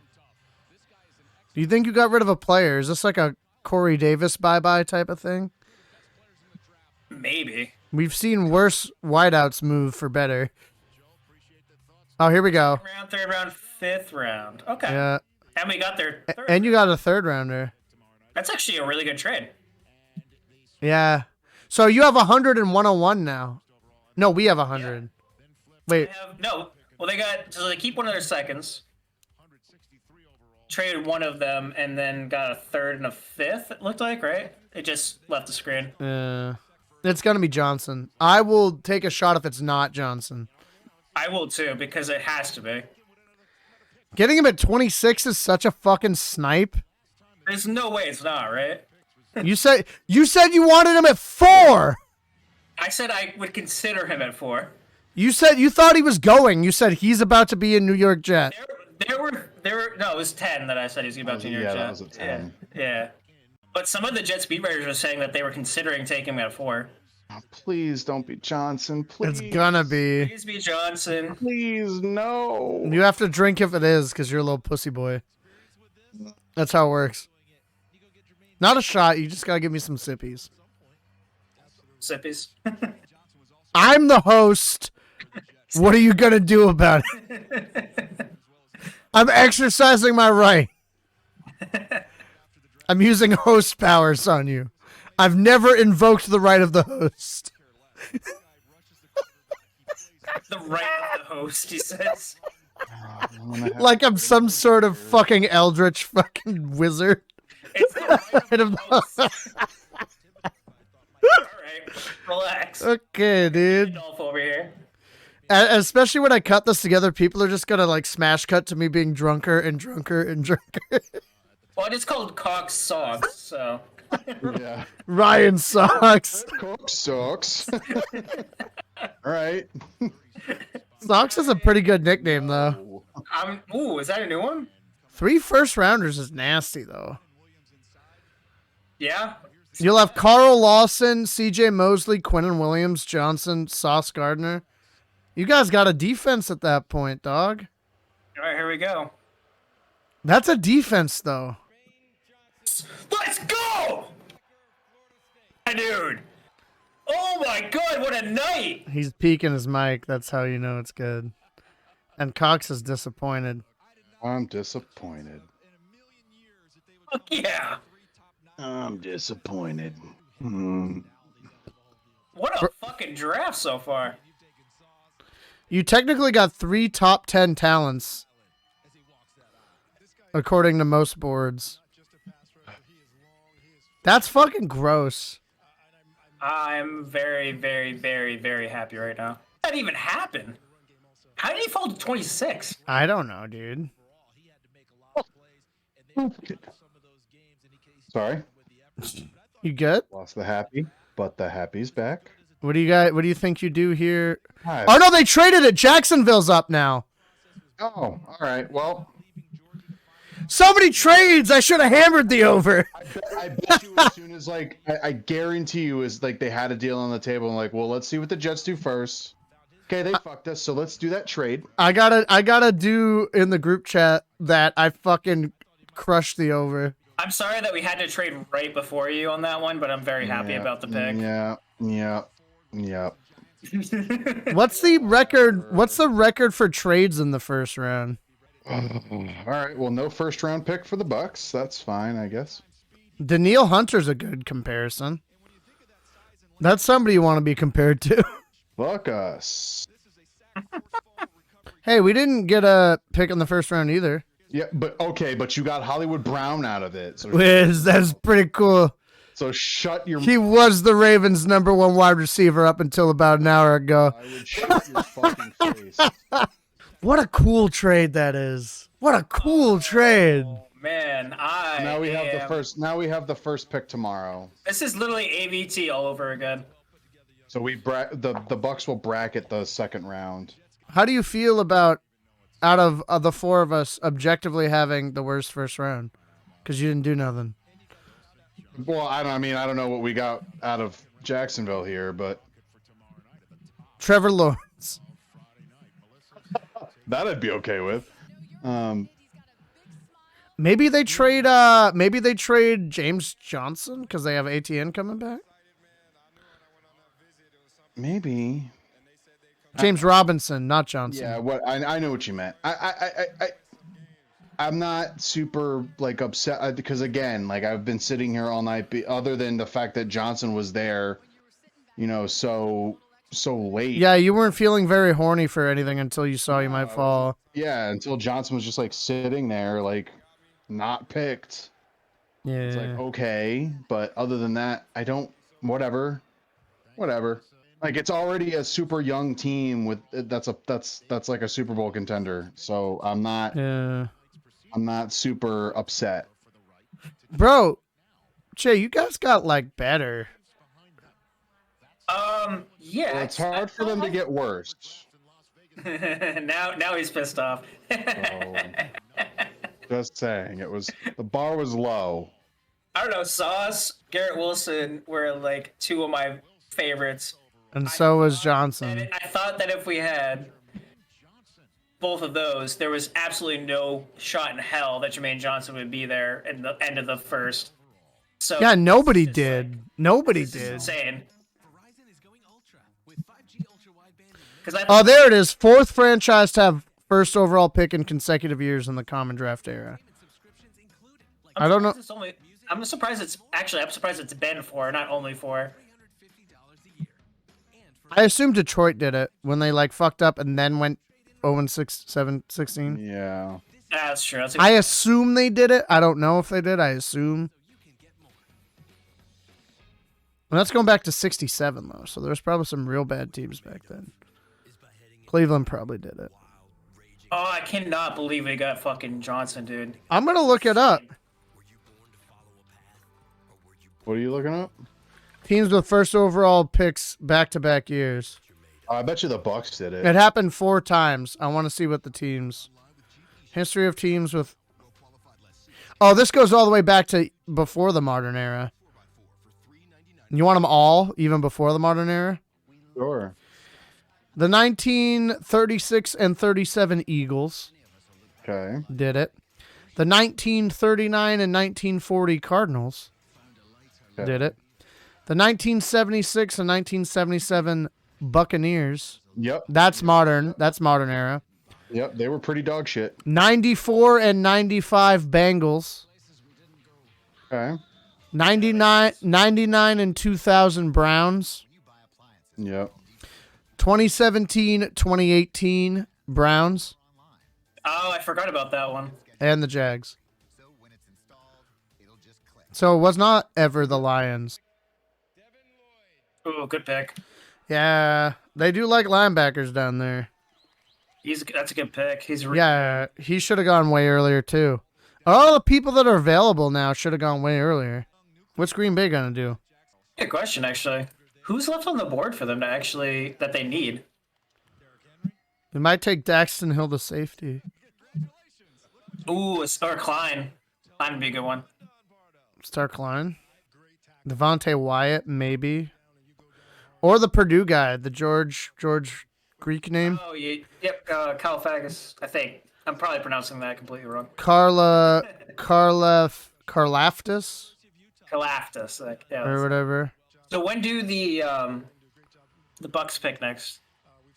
Do you think you got rid of a player? Is this like a Corey Davis bye-bye type of thing? Maybe. We've seen worse wideouts move for better. Oh, here we go. Third round, fifth round. Okay. Yeah. And we got their third. And you got a third rounder. That's actually a really good trade. Yeah. So you have 100 and 101 now. No, we have 100. Wait, No. Well, they keep one of their seconds, traded one of them, and then got a third and a fifth. It looked like, right? It just left the screen. it's gonna be Johnson. I will take a shot if it's not Johnson. I will too, because it has to be. Getting him at 26 is such a fucking snipe. There's no way it's not, right? You said you wanted him at 4. I said I would consider him at 4. You said you thought he was going. You said he's about to be in New York Jet. There were no, it was 10 that I said he's about to New York Jet. That was a 10. Yeah. But some of the Jet speed writers were saying that they were considering taking him at 4. Oh, please don't be Johnson. Please. It's gonna be. Please be Johnson. Please, no. You have to drink if it is, because you're a little pussy boy. That's how it works. Not a shot. You just gotta give me some sippies. Sippies. I'm the host. What are you gonna do about it? I'm exercising my right. I'm using host powers on you. I've never invoked the right of the host. The right of the host, he says. Like I'm some sort of fucking eldritch fucking wizard. It's the right of the host. Alright, relax. Okay, dude. Dolph over here. Especially when I cut this together, people are just gonna like smash cut to me being drunker and drunker and drunker. Well, it's called Cox Sauce, so. Yeah. Ryan sucks. Coke sucks. All right. Socks is a pretty good nickname though. Ooh, is that a new one? 3 first rounders is nasty though. Yeah. You'll have Carl Lawson, C.J. Mosley, Quinnen Williams, Johnson, Sauce Gardner. You guys got a defense at that point, dog. All right, here we go. That's a defense though. Let's go! Dude. Oh my god, what a night! He's peeking his mic. That's how you know it's good. And Cox is disappointed. I'm disappointed. Fuck yeah. I'm disappointed. What a fucking draft so far. You technically got 3 top 10 talents, according to most boards. That's fucking gross. I'm very, very, very, very happy right now. How did that even happen? How did he fall to 26? I don't know, dude. Sorry. You good? Lost the happy, but the happy's back. What do you think you do here? Hi. Oh no, they traded it. Jacksonville's up now. Oh, all right. Well, So many trades. I should have hammered the over. I bet you as soon as like I guarantee you is like they had a deal on the table and like, well, let's see what the Jets do first. Okay, they fucked us, so let's do that trade. I gotta do in the group chat that I fucking crushed the over. I'm sorry that we had to trade right before you on that one, but I'm very happy about the pick. Yeah. What's the record? What's the record for trades in the first round? All right. Well, no first round pick for the Bucks. That's fine, I guess. Danielle Hunter's a good comparison. That's somebody you want to be compared to. Fuck us. Hey, we didn't get a pick in the first round either. Yeah, but okay, but you got Hollywood Brown out of it. So, That's pretty cool. so shut your. He was the Ravens' #1 wide receiver up until about an hour ago. I would shut your fucking face. What a cool trade that is. What a cool trade. Man, Now we have the first. Now we have the first pick tomorrow. This is literally AVT all over again. So the Bucks will bracket the second round. How do you feel about, out of the 4 of us, objectively having the worst first round? Because you didn't do nothing. Well, I don't know what we got out of Jacksonville here, but Trevor Lawrence. that I'd be okay with. Maybe they trade James Johnson because they have ATN coming back. Maybe. James Robinson, not Johnson. Yeah, I know what you meant. I'm not super like upset because again, like I've been sitting here all night. Other than the fact that Johnson was there, you know, so so late. Yeah, you weren't feeling very horny for anything until you saw you might fall. Yeah, until Johnson was just like sitting there, like not picked. Yeah. It's like okay, but other than that, I don't. Whatever. Like it's already a super young team with that's like a Super Bowl contender. So Yeah. I'm not super upset. Bro, Jay, you guys got like better. Yeah. Well, it's hard for them to get worse. now he's pissed off. So, just saying, the bar was low. I don't know. Sauce, Garrett Wilson were like two of my favorites. And so was And Johnson. I thought that if we had both of those, there was absolutely no shot in hell that Jermaine Johnson would be there in the end of the first. So Yeah, nobody it's just did. like, Nobody this is did. insane. Oh, there it is. Fourth franchise to have first overall pick in consecutive years in the common draft era. I don't know. I'm surprised it's been 4, not only 4. I assume Detroit did it when they like fucked up and then went 0-6, 7-16. Yeah. That's true. I assume they did it. I don't know if they did. I assume. And that's going back to 67 though, so there's probably some real bad teams back then. Cleveland probably did it. Oh, I cannot believe we got fucking Johnson, dude. I'm gonna look it up. What are you looking up? Teams with first overall picks back-to-back years. I bet you the Bucks did it. It happened 4 times. I want to see what the teams. History of teams with. Oh, this goes all the way back to before the modern era. You want them all, even before the modern era? Sure. The 1936 and 37 Eagles Okay. did it. The 1939 and 1940 Cardinals Okay. did it. The 1976 and 1977 Buccaneers. Yep. That's modern. That's modern era. Yep. They were pretty dog shit. 94 and 95 Bengals. Okay. 99 and 2000 Browns. Yep. 2017, 2018 Browns. Oh, I forgot about that one. And the Jags. So it was not ever the Lions. Ooh, good pick. Yeah, they do like linebackers down there. That's a good pick. Yeah, he should have gone way earlier too. All the people that are available now should have gone way earlier. What's Green Bay gonna do? Good question, actually. Who's left on the board for them that they need? It might take Daxton Hill to safety. Ooh, or Klein. Klein would be a good one. Star Klein. Devontae Wyatt, maybe. Or the Purdue guy, the George Greek name. Oh, yeah, yep, Calfagus, I think. I'm probably pronouncing that completely wrong. Karlaftis Kalaftis, yeah. or whatever. So when do the Bucks pick next?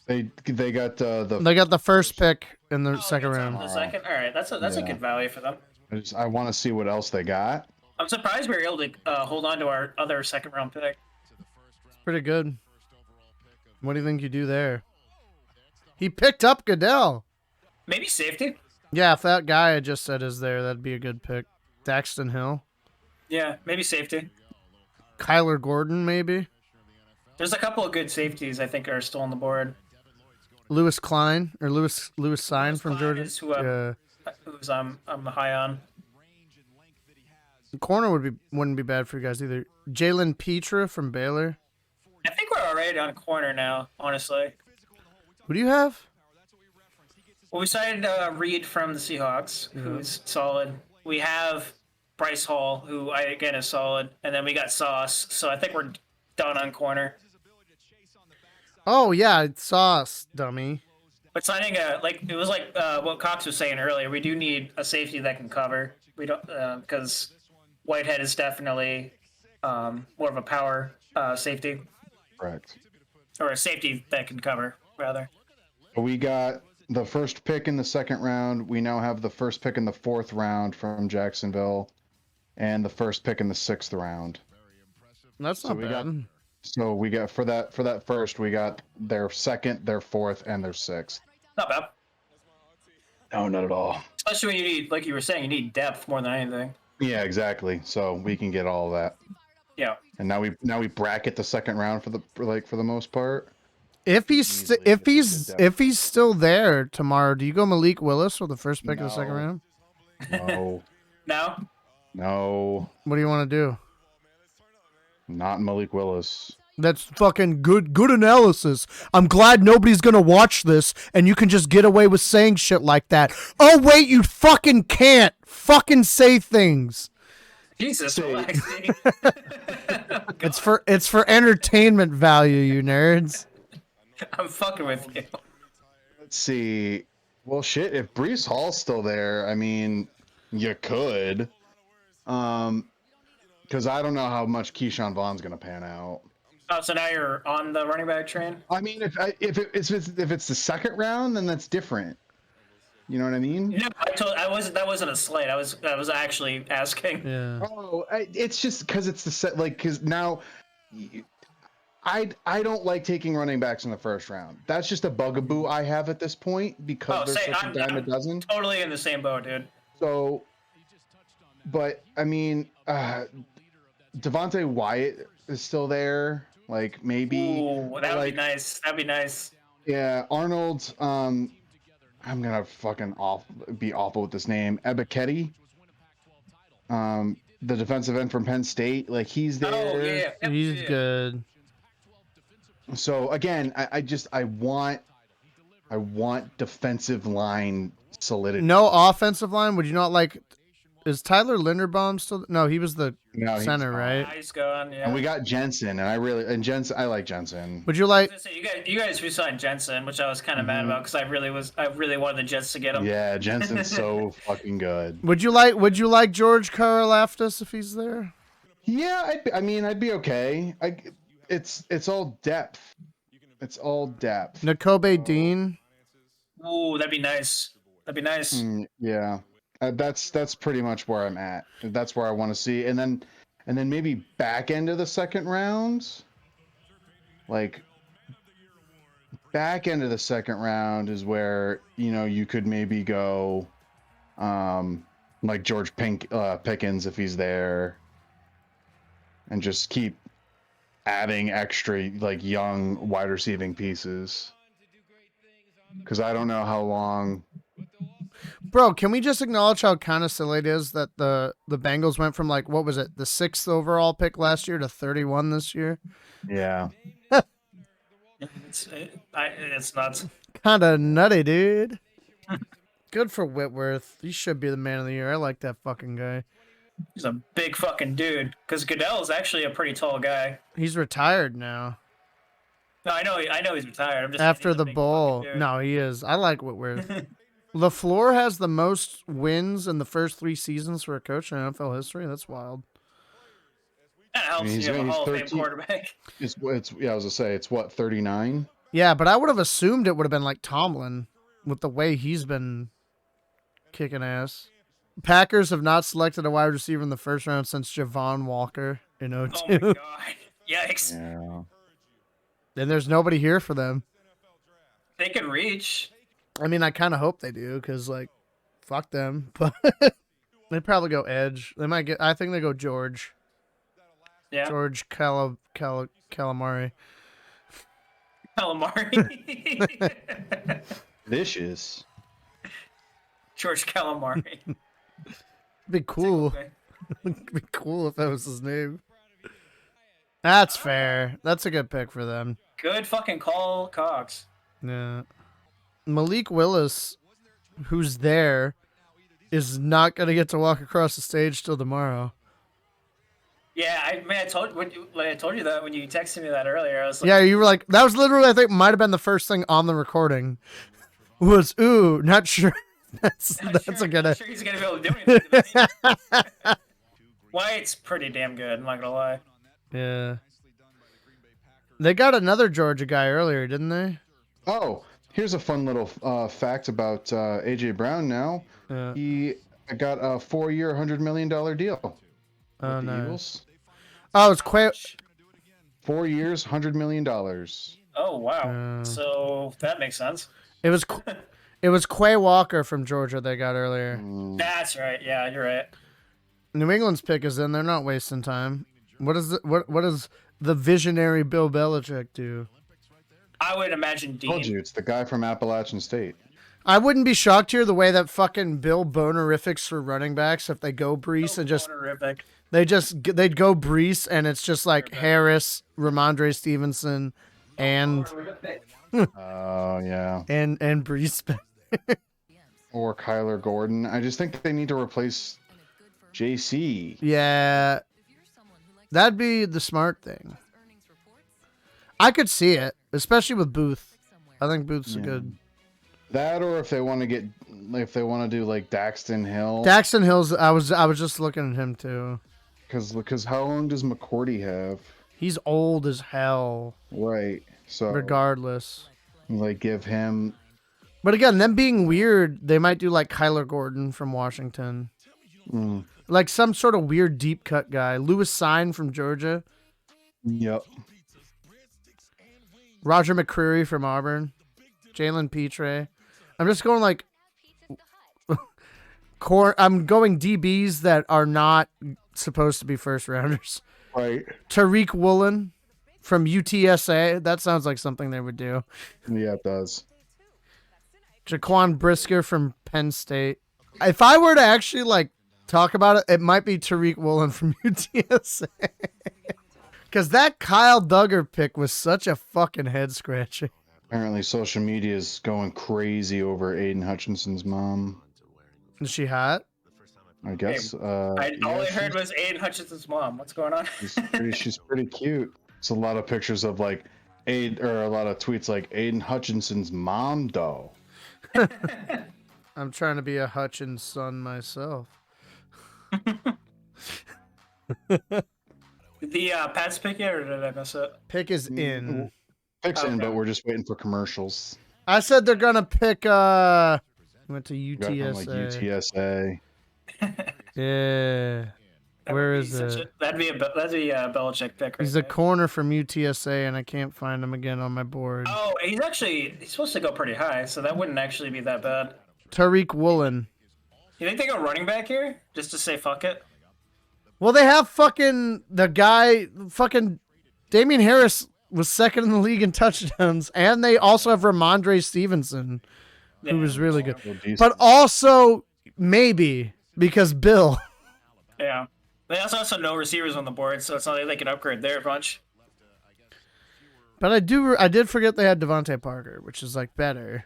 They got the. They got the first pick in the second it's round. The second? All right, that's a good value for them. I want to see what else they got. I'm surprised we were able to hold on to our other second round pick. It's pretty good. What do you think you do there? He picked up Goodell. Maybe safety. Yeah, if that guy I just said is there, that'd be a good pick. Daxton Hill. Yeah, maybe safety. Kyler Gordon, maybe. There's a couple of good safeties I think are still on the board. Lewis Klein or Lewis Sign Lewis from Klein Georgia. is who's I'm high on. Corner wouldn't be bad for you guys either. Jalen Petra from Baylor. I think we're already on corner now, honestly. Who do you have? Well, we signed Reed from the Seahawks, who's solid. We have Bryce Hall, who again is solid, and then we got Sauce. So I think we're done on corner. Oh yeah, it's Sauce, dummy. But signing it was like what Cox was saying earlier. We do need a safety that can cover. We don't because Whitehead is definitely more of a power safety. Correct. Or a safety that can cover, rather. We got the first pick in the second round. We now have the first pick in the fourth round from Jacksonville, and the first pick in the sixth round. That's not we bad. So we got for that first, we got their second, their fourth, and their sixth. Not bad. No, not at all. Especially when you need, like you were saying, you need depth more than anything. Yeah, exactly. So we can get all of that. Yeah. And now we bracket the second round for the most part. If he's Easily get some good depth. if he's still there tomorrow, do you go Malik Willis with the first pick of the second No. round? No, No. no, What do you want to do? not Malik Willis. That's fucking good analysis. I'm glad nobody's gonna watch this and you can just get away with saying shit like that. Oh wait, you fucking can't fucking say things. Jesus, relax. It's for entertainment value, you nerds. I'm fucking with you. Let's see. Well, shit. If Brees Hall's still there, I mean, you could. Because I don't know how much Keyshawn Vaughn's gonna pan out. Oh, so now you're on the running back train? I mean, if it's the second round, then that's different. You know what I mean? No, that wasn't a slate. I was actually asking. Yeah. Oh, it's just because it's the set. Like, because now, I don't like taking running backs in the first round. That's just a bugaboo I have at this point because there's such a dime a dozen. Totally in the same boat, dude. So, but I mean, Devontae Wyatt is still there. Like maybe. Ooh, that would be nice. That'd be nice. Yeah, Arnold. I'm gonna fucking be awful with this name. Ebiketie. The defensive end from Penn State. Like he's there. Oh yeah, He's good. So again, I want defensive line solidity. No offensive line. Would you not like? Is Tyler Linderbaum still? No, he was the center, right? Nice going, yeah. And we got Jensen, and I like Jensen. Would you like? You guys re-signed Jensen, which I was kind of mad about because I really wanted the Jets to get him. Yeah, Jensen's so fucking good. Would you like George Karlaftis if he's there? Yeah, I'd be okay. It's all depth. It's all depth. Nakobe Dean. Ooh, that'd be nice. That'd be nice. Yeah, that's pretty much where I'm at. That's where I want to see, and then maybe back end of the second round. Like back end of the second round is where you could maybe go, like George Pickens if he's there, and just keep adding extra like young wide receiving pieces. Because I don't know how long. Bro, can we just acknowledge how kind of silly it is that the Bengals went from like, what was it, the 6th overall pick last year to 31 this year? Yeah. It's nuts. Kind of nutty, dude. Good for Whitworth. He should be the man of the year. I like that fucking guy. He's a big fucking dude. Because Goodell's actually a pretty tall guy. He's retired now. No, I know he's retired. I'm just After the bowl. No, he is. I like Whitworth. LaFleur has the most wins in the first 3 seasons for a coach in NFL history. That's wild. That helps you have a Hall of Fame quarterback. I was gonna say it's what 39. Yeah, but I would have assumed it would have been like Tomlin with the way he's been kicking ass. Packers have not selected a wide receiver in the first round since Javon Walker in 2002. Oh my god! Yikes! Yeah. And there's nobody here for them. They could reach. I mean, I kind of hope they do because, like, fuck them. But they probably go edge. They might get. I think they go George. Yeah. George Calamari. Calamari. Vicious. George Calamari. It'd be cool. It'd be cool if that was his name. That's fair. That's a good pick for them. Good fucking call, Cox. Yeah. Malik Willis, who's there, is not going to get to walk across the stage till tomorrow. Yeah, I told you that when you texted me that earlier. I was like, Yeah, you were like, that was literally, I think, might have been the first thing on the recording. Was, ooh, not sure. That's a good. Not sure he's gonna be able to do anything. Wyatt's pretty damn good. I'm not gonna lie. Yeah. They got another Georgia guy earlier, didn't they? Oh, here's a fun little fact about AJ Brown. Now he got a 4-year, $100 million deal with the nice. Eagles. Oh, it's 4 years, $100 million. Oh wow. So that makes sense. It was it was Quay Walker from Georgia they got earlier. That's right. Yeah, you're right. New England's pick is in. They're not wasting time. What does the visionary Bill Belichick do? I would imagine Told Dean. you, it's the guy from Appalachian State. I wouldn't be shocked here the way that fucking Bill bonerifics for running backs if they go Brees and just Horrific. they'd go Brees and it's just like Harris, Ramondre Stevenson, and Oh, yeah. and Brees. Or Kyler Gordon. I just think they need to replace JC. Yeah, that'd be the smart thing. I could see it, especially with Booth. I think Booth's a good. That, or if they want to do like Daxton Hill. Daxton Hill's. I was just looking at him too. Because how long does McCourty have? He's old as hell. Right. So Regardless. like give him. But again, them being weird, they might do like Kyler Gordon from Washington. Like some sort of weird deep cut guy. Lewis Sine from Georgia. Yep. Roger McCreary from Auburn. Jalen Petre. I'm just going like I'm going DBs that are not supposed to be first rounders. Right. Tariq Woolen from UTSA. That sounds like something they would do. Yeah, it does. Jaquan Brisker from Penn State. If I were to actually like talk about it, it might be Tariq Woolen from UTSA. Because that Kyle Duggar pick was such a fucking head scratcher. Apparently, social media is going crazy over Aiden Hutchinson's mom. Is she hot? I guess. All I heard was Aiden Hutchinson's mom. What's going on? She's pretty cute. It's a lot of pictures of like a lot of tweets like Aiden Hutchinson's mom, though. I'm trying to be a Hutchins son myself. The Pats pick it, or did I miss it? Pick is in. Pick's in, but we're just waiting for commercials. I said they're gonna pick. Went to Got from, like UTSA. Yeah. Where is it? That'd be a Belichick pick. Right He's a corner from UTSA, and I can't find him again on my board. Oh, he's supposed to go pretty high, so that wouldn't actually be that bad. Tariq Woolen. You think they go running back here just to say fuck it? Well, they have fucking the guy. Fucking Damian Harris was second in the league in touchdowns, and they also have Ramondre Stevenson, who was really good. But also maybe because Bill. Yeah. They also have no receivers on the board, so it's not like they can upgrade there a bunch. But I did forget they had Devontae Parker, which is like better.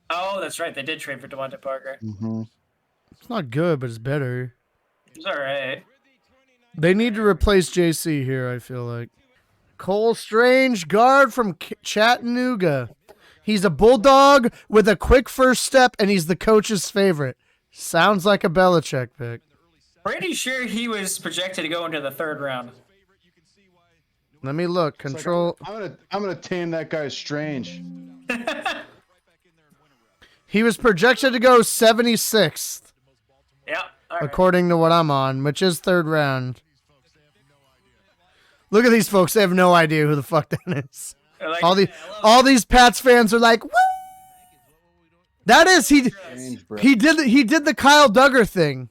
Oh, that's right. They did trade for Devontae Parker. Mm-hmm. It's not good, but it's better. It's all right. They need to replace JC here, I feel like. Cole Strange, guard from Chattanooga. He's a bulldog with a quick first step, and he's the coach's favorite. Sounds like a Belichick pick. Pretty sure he was projected to go into the third round. Let me look. Control. I'm gonna tame that guy Strange. He was projected to go 76th, Yeah. All right. according to what I'm on, which is third round. Look at these folks. They have no idea who the fuck that is. Like, All these Pats fans are like, woo! That is he did the Kyle Duggar thing.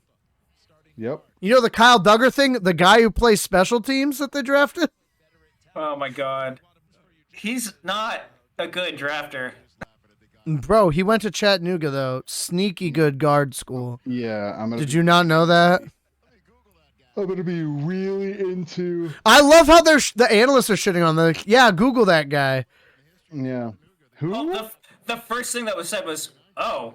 Yep. You know the Kyle Duggar thing, the guy who plays special teams that they drafted? Oh my god. He's not a good drafter. Bro, he went to Chattanooga though. Sneaky good guard school. Yeah, Did you not know that? I'm gonna be really into. I love how the analysts are shitting on the. Yeah, Google that guy. Yeah. Who? Oh, the first thing that was said was, "Oh."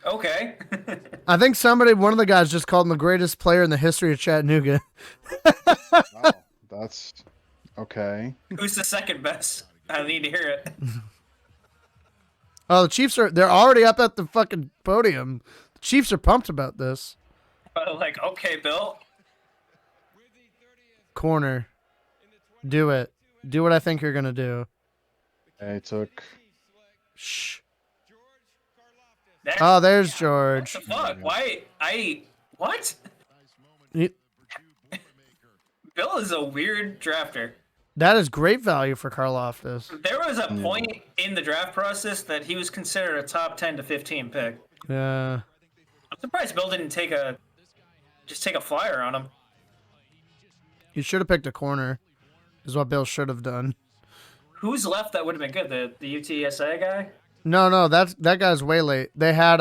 Okay. I think one of the guys just called him the greatest player in the history of Chattanooga. Oh, that's okay. Who's the second best? I need to hear it. Oh, the Chiefs they're already up at the fucking podium. The Chiefs are pumped about this. Like, okay, Bill. Corner. Do it. Do what I think you're going to do. I took. Shh. Oh, there's George. What the fuck? Why? What? Bill is a weird drafter. That is great value for Karlaftis. There was a point in the draft process that he was considered a top 10 to 15 pick. Yeah. I'm surprised Bill didn't take a flyer on him. He should have picked a corner, is what Bill should have done. Who's left that would have been good? The UTSA guy? No, that guy's way late. They had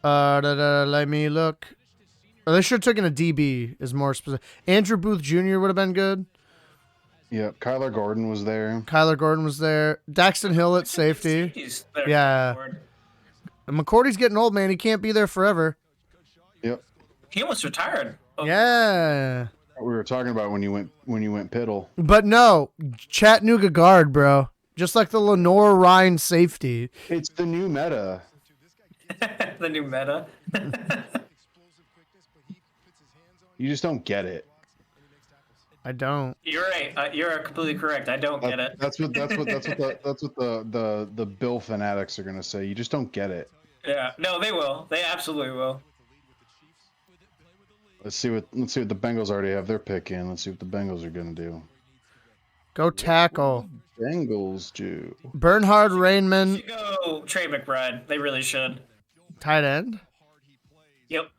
let me look. Or they should have taken a DB is more specific. Andrew Booth Jr. would have been good. Yep, Kyler Gordon was there. Kyler Gordon was there. Daxton Hill at safety. Yeah. And McCourty's getting old, man. He can't be there forever. Yep. He almost retired. Oh. Yeah. We were talking about when you went Piddle. But no, Chattanooga guard, bro. Just like the Lenore Ryan safety. It's the new meta. The new meta. You just don't get it. I don't. You're right. You're completely correct. I don't get it. That's what the Bill fanatics are gonna say. You just don't get it. Yeah. No, they will. They absolutely will. Let's see what the Bengals already have their pick in. Let's see what the Bengals are gonna do. Go tackle. Bengals do. Bernhard They Rainman, should go Trey McBride. They really should. tight end. Yep.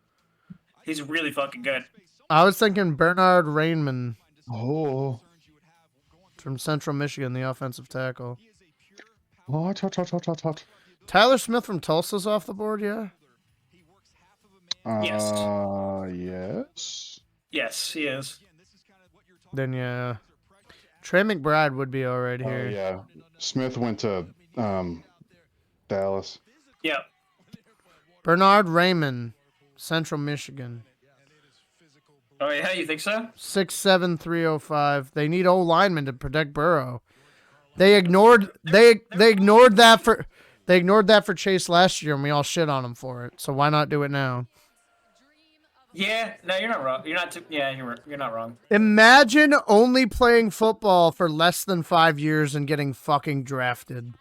He's really fucking good. I was thinking Bernhard Rainman Oh. from Central Michigan, the offensive tackle. Oh, hot. Tyler Smith from Tulsa's off the board, yeah? Yes. Yes, he is. Then, yeah. Trey McBride would be all right here. Oh, yeah. Smith went to Dallas. Yep. Bernhard Raymond, Central Michigan. Oh, yeah, you think so? 6'7", 305. They need O-linemen to protect Burrow. They ignored that for Chase last year, and we all shit on him for it. So why not do it now? Yeah, no, you're not wrong. You're not wrong. Imagine only playing football for less than 5 years and getting fucking drafted.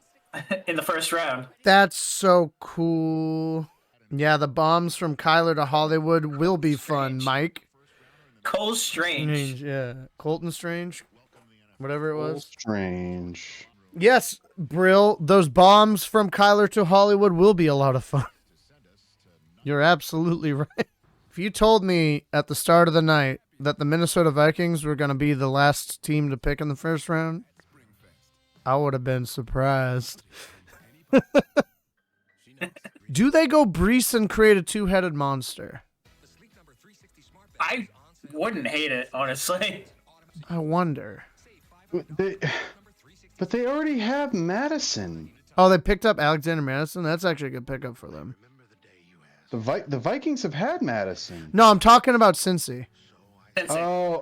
In the first round. That's so cool. Yeah, the bombs from Kyler to Hollywood will be fun, Mike. Cole Strange. Yeah, Colton Strange, whatever it was. Strange. Yes, Brill, those bombs from Kyler to Hollywood will be a lot of fun. You're absolutely right. If you told me at the start of the night that the Minnesota Vikings were going to be the last team to pick in the first round, I would have been surprised. Do they go Brees and create a two-headed monster? I wouldn't hate it, honestly. I wonder. But they already have Madison. Oh, they picked up Alexander Madison? That's actually a good pickup for them. The Vikings have had Madison. No, I'm talking about Cincy. Oh.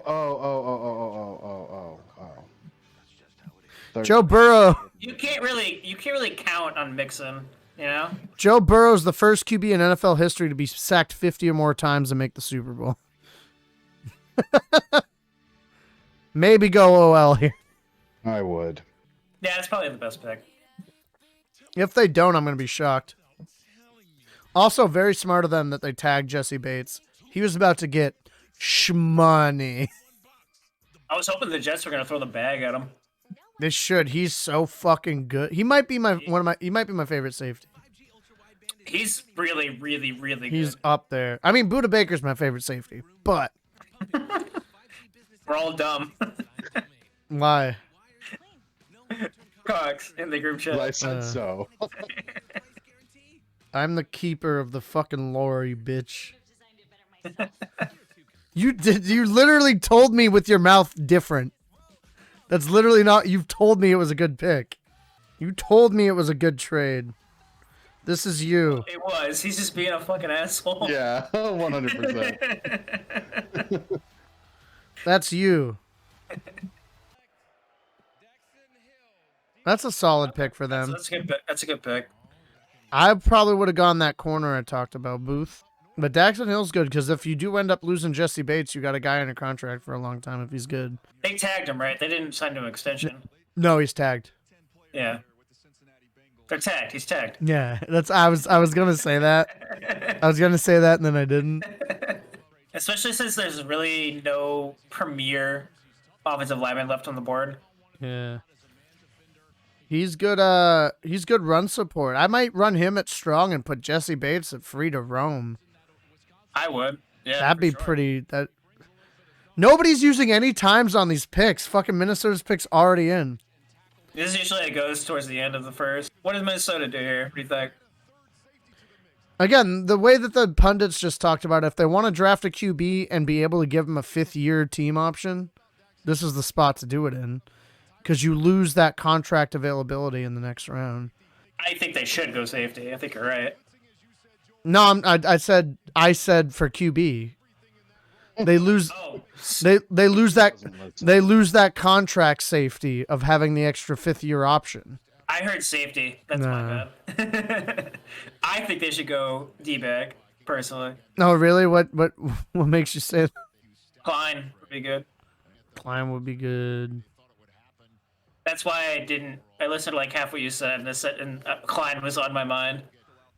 Joe Burrow. You can't really count on Mixon, you know? Joe Burrow's the first QB in NFL history to be sacked 50 or more times and make the Super Bowl. Maybe go OL here. I would. Yeah, it's probably the best pick. If they don't, I'm going to be shocked. Also, very smart of them that they tagged Jesse Bates. He was about to get shmoney. I was hoping the Jets were going to throw the bag at him. They should. He's so fucking good. He might be my favorite safety. He's really, really, really good. He's up there. I mean, Buda Baker's my favorite safety, but we're all dumb. why? Cox in the group chat. I said so. I'm the keeper of the fucking lore, you bitch. You literally told me with your mouth different. That's literally not, you've told me it was a good pick. You told me it was a good trade. This is you. It was. He's just being a fucking asshole. Yeah, 100%. That's you. That's a solid pick for them. That's a good pick. I probably would have gone that corner I talked about, Booth. But Daxton Hill's good because if you do end up losing Jesse Bates, you got a guy in a contract for a long time if he's good. They tagged him, right? They didn't sign him an extension. No, he's tagged. Yeah. They're tagged. He's tagged. Yeah, I was gonna say that. I was gonna say that and then I didn't. especially since there's really no premier offensive lineman left on the board. Yeah. He's good. He's good run support. I might run him at strong and put Jesse Bates at free to roam. I would. Yeah, That'd for be sure. pretty. That nobody's using any times on these picks. Fucking Minnesota's picks already in. This usually goes towards the end of the first. What does Minnesota do here? What do you think? Again, the way that the pundits just talked about, if they want to draft a QB and be able to give him a 5th-year team option, this is the spot to do it in, because you lose that contract availability in the next round. I think they should go safety. I think you're right. No, I said for QB. They lose. Oh, They lose that. Doesn't look so- They lose that contract safety of having the extra 5th-year option. I heard safety. That's my bad. I think they should go D-bag, personally. No, really? What makes you say that? Klein would be good. Klein would be good. That's why I listened to like half what you said, and Klein was on my mind.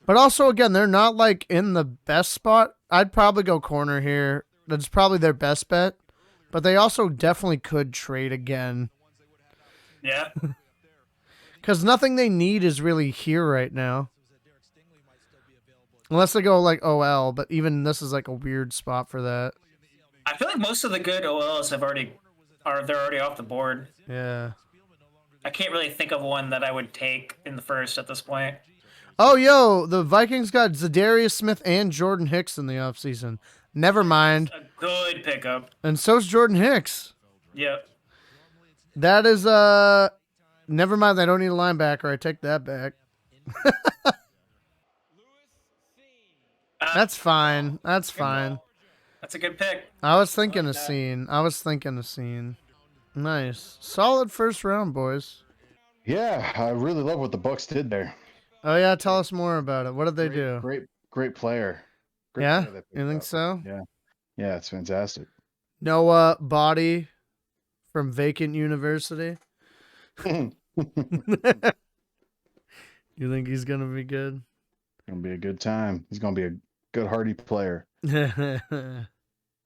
But also, again, they're not like in the best spot. I'd probably go corner here. That's probably their best bet. But they also definitely could trade again. Yeah. Because nothing they need is really here right now. Unless they go like OL, but even this is like a weird spot for that. I feel like most of the good OLs they're already off the board. Yeah. I can't really think of one that I would take in the first at this point. Oh, yo, the Vikings got Zadarius Smith and Jordan Hicks in the offseason. Never mind. A good pickup. And so's Jordan Hicks. Yep. That is, never mind. They don't need a linebacker. I take that back. That's fine. That's fine. That's a good pick. I was thinking a scene. Nice. Solid first round, boys. Yeah, I really love what the Bucks did there. Oh, yeah. Tell us more about it. What did they do? Great player. Great Yeah? player they picked You think up. so? Yeah, it's fantastic. Noah Body from Vacant University. You think he's going to be good? Gonna be a good time. He's gonna be a good hardy player.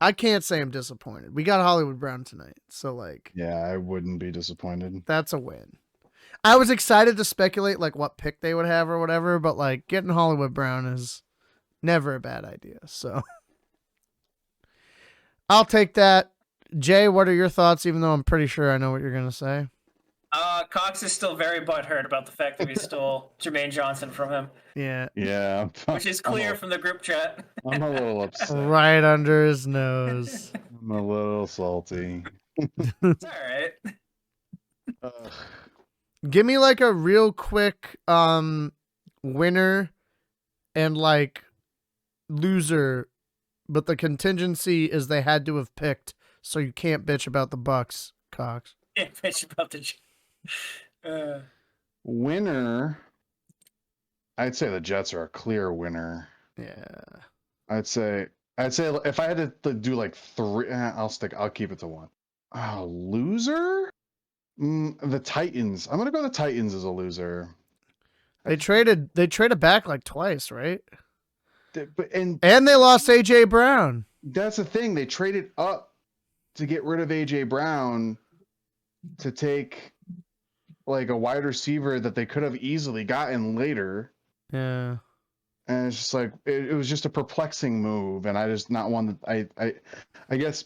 I can't say I'm disappointed. We got Hollywood Brown tonight. So, like, Yeah, I wouldn't be disappointed. that's a win. I was excited to speculate, like, what pick they would have or whatever, but, like, getting Hollywood Brown is never a bad idea. So, I'll take that. Jay, what are your thoughts, even though I'm pretty sure I know what you're going to say? Cox is still very butthurt about the fact that we stole Jermaine Johnson from him, Yeah. Yeah, which is clear from the group chat. I'm a little upset. Right under his nose. I'm a little salty. It's all right. Ugh. Give me, like, a real quick winner and, like, loser, but the contingency is they had to have picked, so you can't bitch about the Bucks, Cox. Yeah, bitch about the. Winner. I'd say the Jets are a clear winner. Yeah. I'd say if I had to do like three, I'll keep it to one. Loser? The Titans. I'm gonna go the Titans as a loser. They traded back like twice, right? And And they lost AJ Brown. that's the thing. They traded up to get rid of AJ Brown to take like a wide receiver that they could have easily gotten later. Yeah. And it's just like it was just a perplexing move, and I just not one that I guess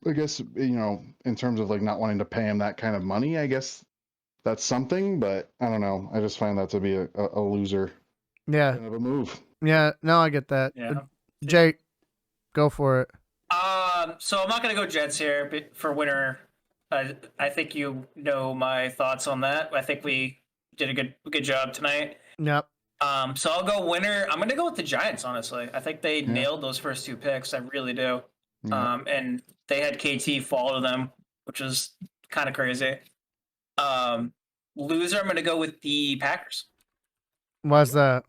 in terms of like not wanting to pay him that kind of money, I guess that's something, but I don't know. I just find that to be a loser Yeah. kind of a move. Yeah. No, I get that. Yeah. Jay, go for it. So I'm not gonna go Jets here but for winner. I think you know my thoughts on that. I think we did a good job tonight. Yep. So I'll go winner. I'm gonna go with the Giants. Honestly, I think they nailed those first two picks. I really do. Yeah. And they had KT fall to them, which was kind of crazy. Loser. I'm gonna go with the Packers. Why's that?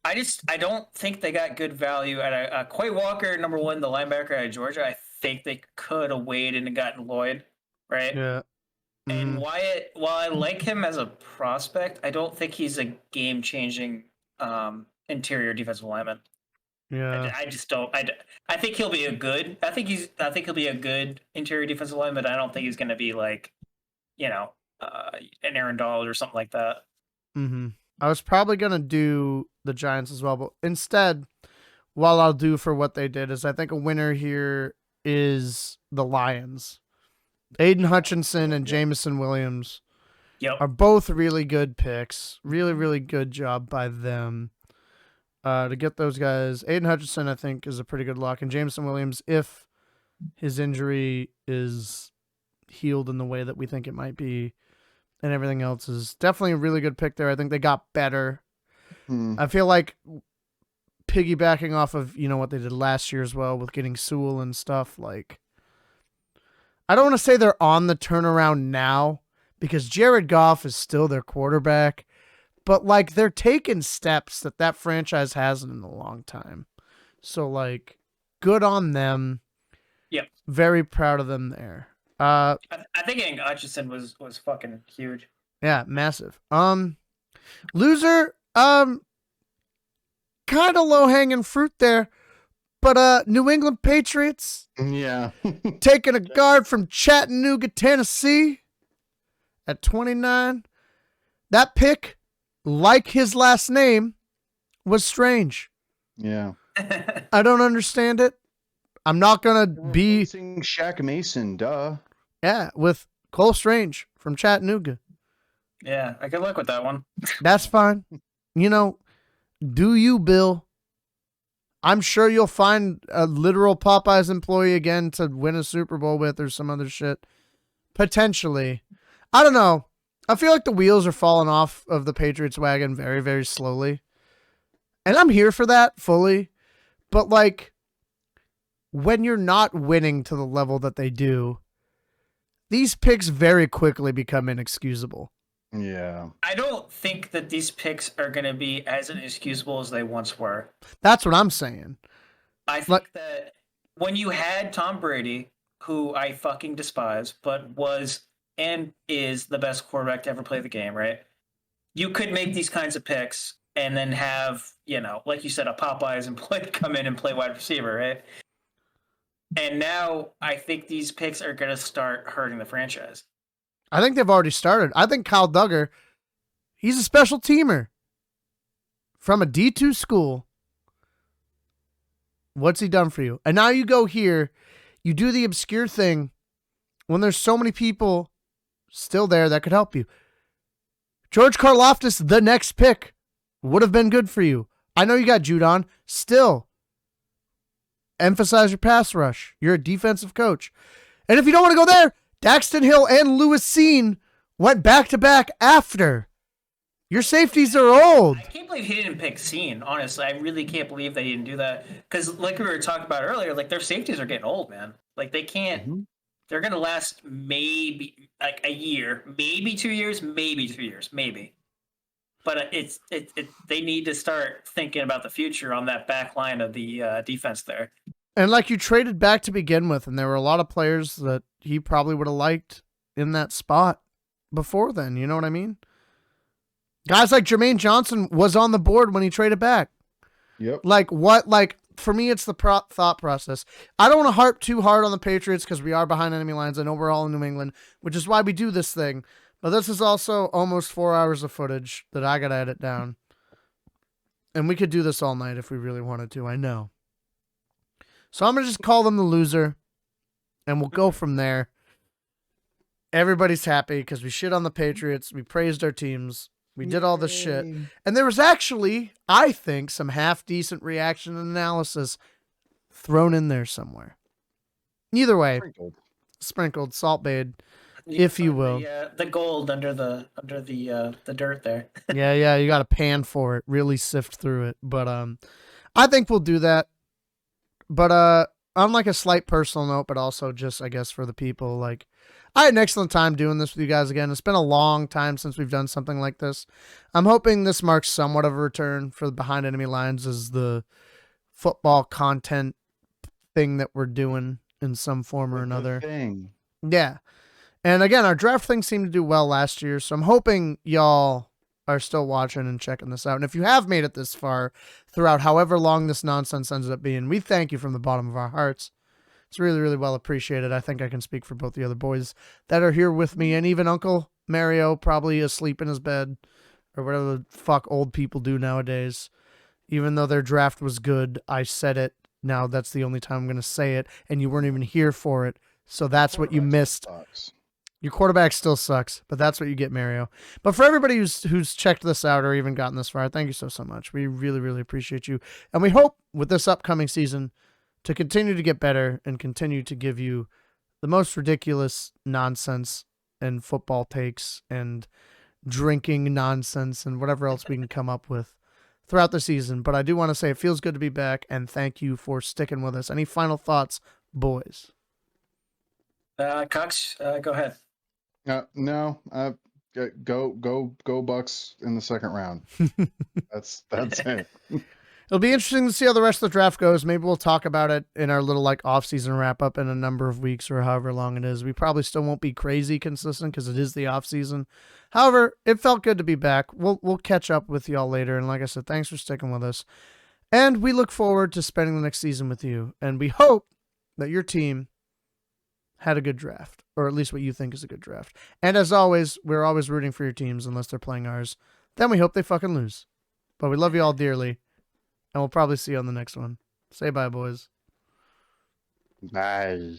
I don't think they got good value at a Quay Walker, number one, the linebacker out of Georgia. I think they could have waited and gotten Lloyd, right? Yeah. And Wyatt, while I like him as a prospect, I don't think he's a game-changing interior defensive lineman. Yeah. I just don't. I think he'll be a good. I think he'll be a good interior defensive lineman. But I don't think he's going to be like, you know, an Aaron Donald or something like that. Mm-hmm. I was probably gonna do the Giants as well, but instead, what I'll do for what they did is I think a winner here is the Lions. Aiden Hutchinson and Jamison Williams Yep. are both really good picks. Really, really good job by them to get those guys. Aiden Hutchinson, I think, is a pretty good lock. And Jameson Williams, if his injury is healed in the way that we think it might be, and everything else, is definitely a really good pick there. I think they got better. I feel like piggybacking off of, what they did last year as well with getting Sewell and stuff, like, I don't want to say they're on the turnaround now because Jared Goff is still their quarterback, but like they're taking steps that franchise hasn't in a long time. So like, good on them. Yep. Very proud of them there. I think getting Hutchinson was fucking huge. Yeah, massive. Loser, kind of low hanging fruit there, but New England Patriots. Yeah. Taking a guard from Chattanooga, Tennessee at 29. That pick, like his last name, was strange. Yeah. I don't understand it. I'm not going to be... Shaq Mason, duh. Yeah, with Cole Strange from Chattanooga. Yeah, I good luck with that one. That's fine. Do you, Bill? I'm sure you'll find a literal Popeyes employee again to win a Super Bowl with or some other shit. Potentially. I don't know. I feel like the wheels are falling off of the Patriots wagon very, very slowly. And I'm here for that fully. But like, when you're not winning to the level that they do, these picks very quickly become inexcusable. Yeah. I don't think that these picks are going to be as inexcusable as they once were. That's what I'm saying. I think that when you had Tom Brady, who I fucking despise, but was and is the best quarterback to ever play the game, right? You could make these kinds of picks and then have, like you said, a Popeyes employee come in and play wide receiver, right? And now I think these picks are going to start hurting the franchise. I think they've already started. I think Kyle Duggar, he's a special teamer from a D2 school. What's he done for you? And now you go here, you do the obscure thing when there's so many people still there that could help you. George Karlaftis, the next pick, would have been good for you. I know you got Judon. Still, emphasize your pass rush. You're a defensive coach. And if you don't want to go there, Daxton Hill and Lewis Seen went back-to-back after. Your safeties are old. I can't believe he didn't pick Seen, honestly. I really can't believe they didn't do that. Because like we were talking about earlier, like their safeties are getting old, man. Like they can't, they're going to last maybe like a year, maybe 2 years, maybe 3 years, maybe. But they need to start thinking about the future on that back line of the defense there. And like you traded back to begin with, and there were a lot of players that he probably would have liked in that spot before then. You know what I mean? Guys like Jermaine Johnson was on the board when he traded back. Yep. For me, it's the thought process. I don't want to harp too hard on the Patriots because we are behind enemy lines. I know we're all in New England, which is why we do this thing. But this is also almost 4 hours of footage that I got to edit down. And we could do this all night if we really wanted to. I know. So I'm going to just call them the loser, and we'll go from there. Everybody's happy because we shit on the Patriots. We praised our teams. We did all this shit. And there was actually, I think, some half-decent reaction and analysis thrown in there somewhere. Either way, sprinkled salt baed, if you will. The gold under the dirt there. Yeah, you got to pan for it, really sift through it. But I think we'll do that. But on like a slight personal note, but also just, I guess, for the people, like, I had an excellent time doing this with you guys again. It's been a long time since we've done something like this. I'm hoping this marks somewhat of a return for the Behind Enemy Lines as the football content thing that we're doing in some form or another. Yeah. And again, our draft thing seemed to do well last year, so I'm hoping y'all are still watching and checking this out. And if you have made it this far throughout however long this nonsense ends up being, we thank you from the bottom of our hearts. It's really, really well appreciated. I think I can speak for both the other boys that are here with me, and even Uncle Mario, probably asleep in his bed, or whatever the fuck old people do nowadays. Even though their draft was good, I said it. Now that's the only time I'm going to say it, and you weren't even here for it. So that's what you missed. Sucks. Your quarterback still sucks, but that's what you get, Mario. But for everybody who's checked this out or even gotten this far, thank you so much. We really, really appreciate you. And we hope with this upcoming season to continue to get better and continue to give you the most ridiculous nonsense and football takes and drinking nonsense and whatever else we can come up with throughout the season. But I do want to say it feels good to be back, and thank you for sticking with us. Any final thoughts, boys? Cox, go ahead. No. Go Bucks in the second round. That's it. It'll be interesting to see how the rest of the draft goes. Maybe we'll talk about it in our little off-season wrap-up in a number of weeks or however long it is. We probably still won't be crazy consistent because it is the off-season. However, it felt good to be back. We'll catch up with y'all later. And like I said, thanks for sticking with us. And we look forward to spending the next season with you. And we hope that your team had a good draft, or at least what you think is a good draft. And as always, we're always rooting for your teams unless they're playing ours. Then we hope they fucking lose. But we love you all dearly. And we'll probably see you on the next one. Say bye, boys. Bye.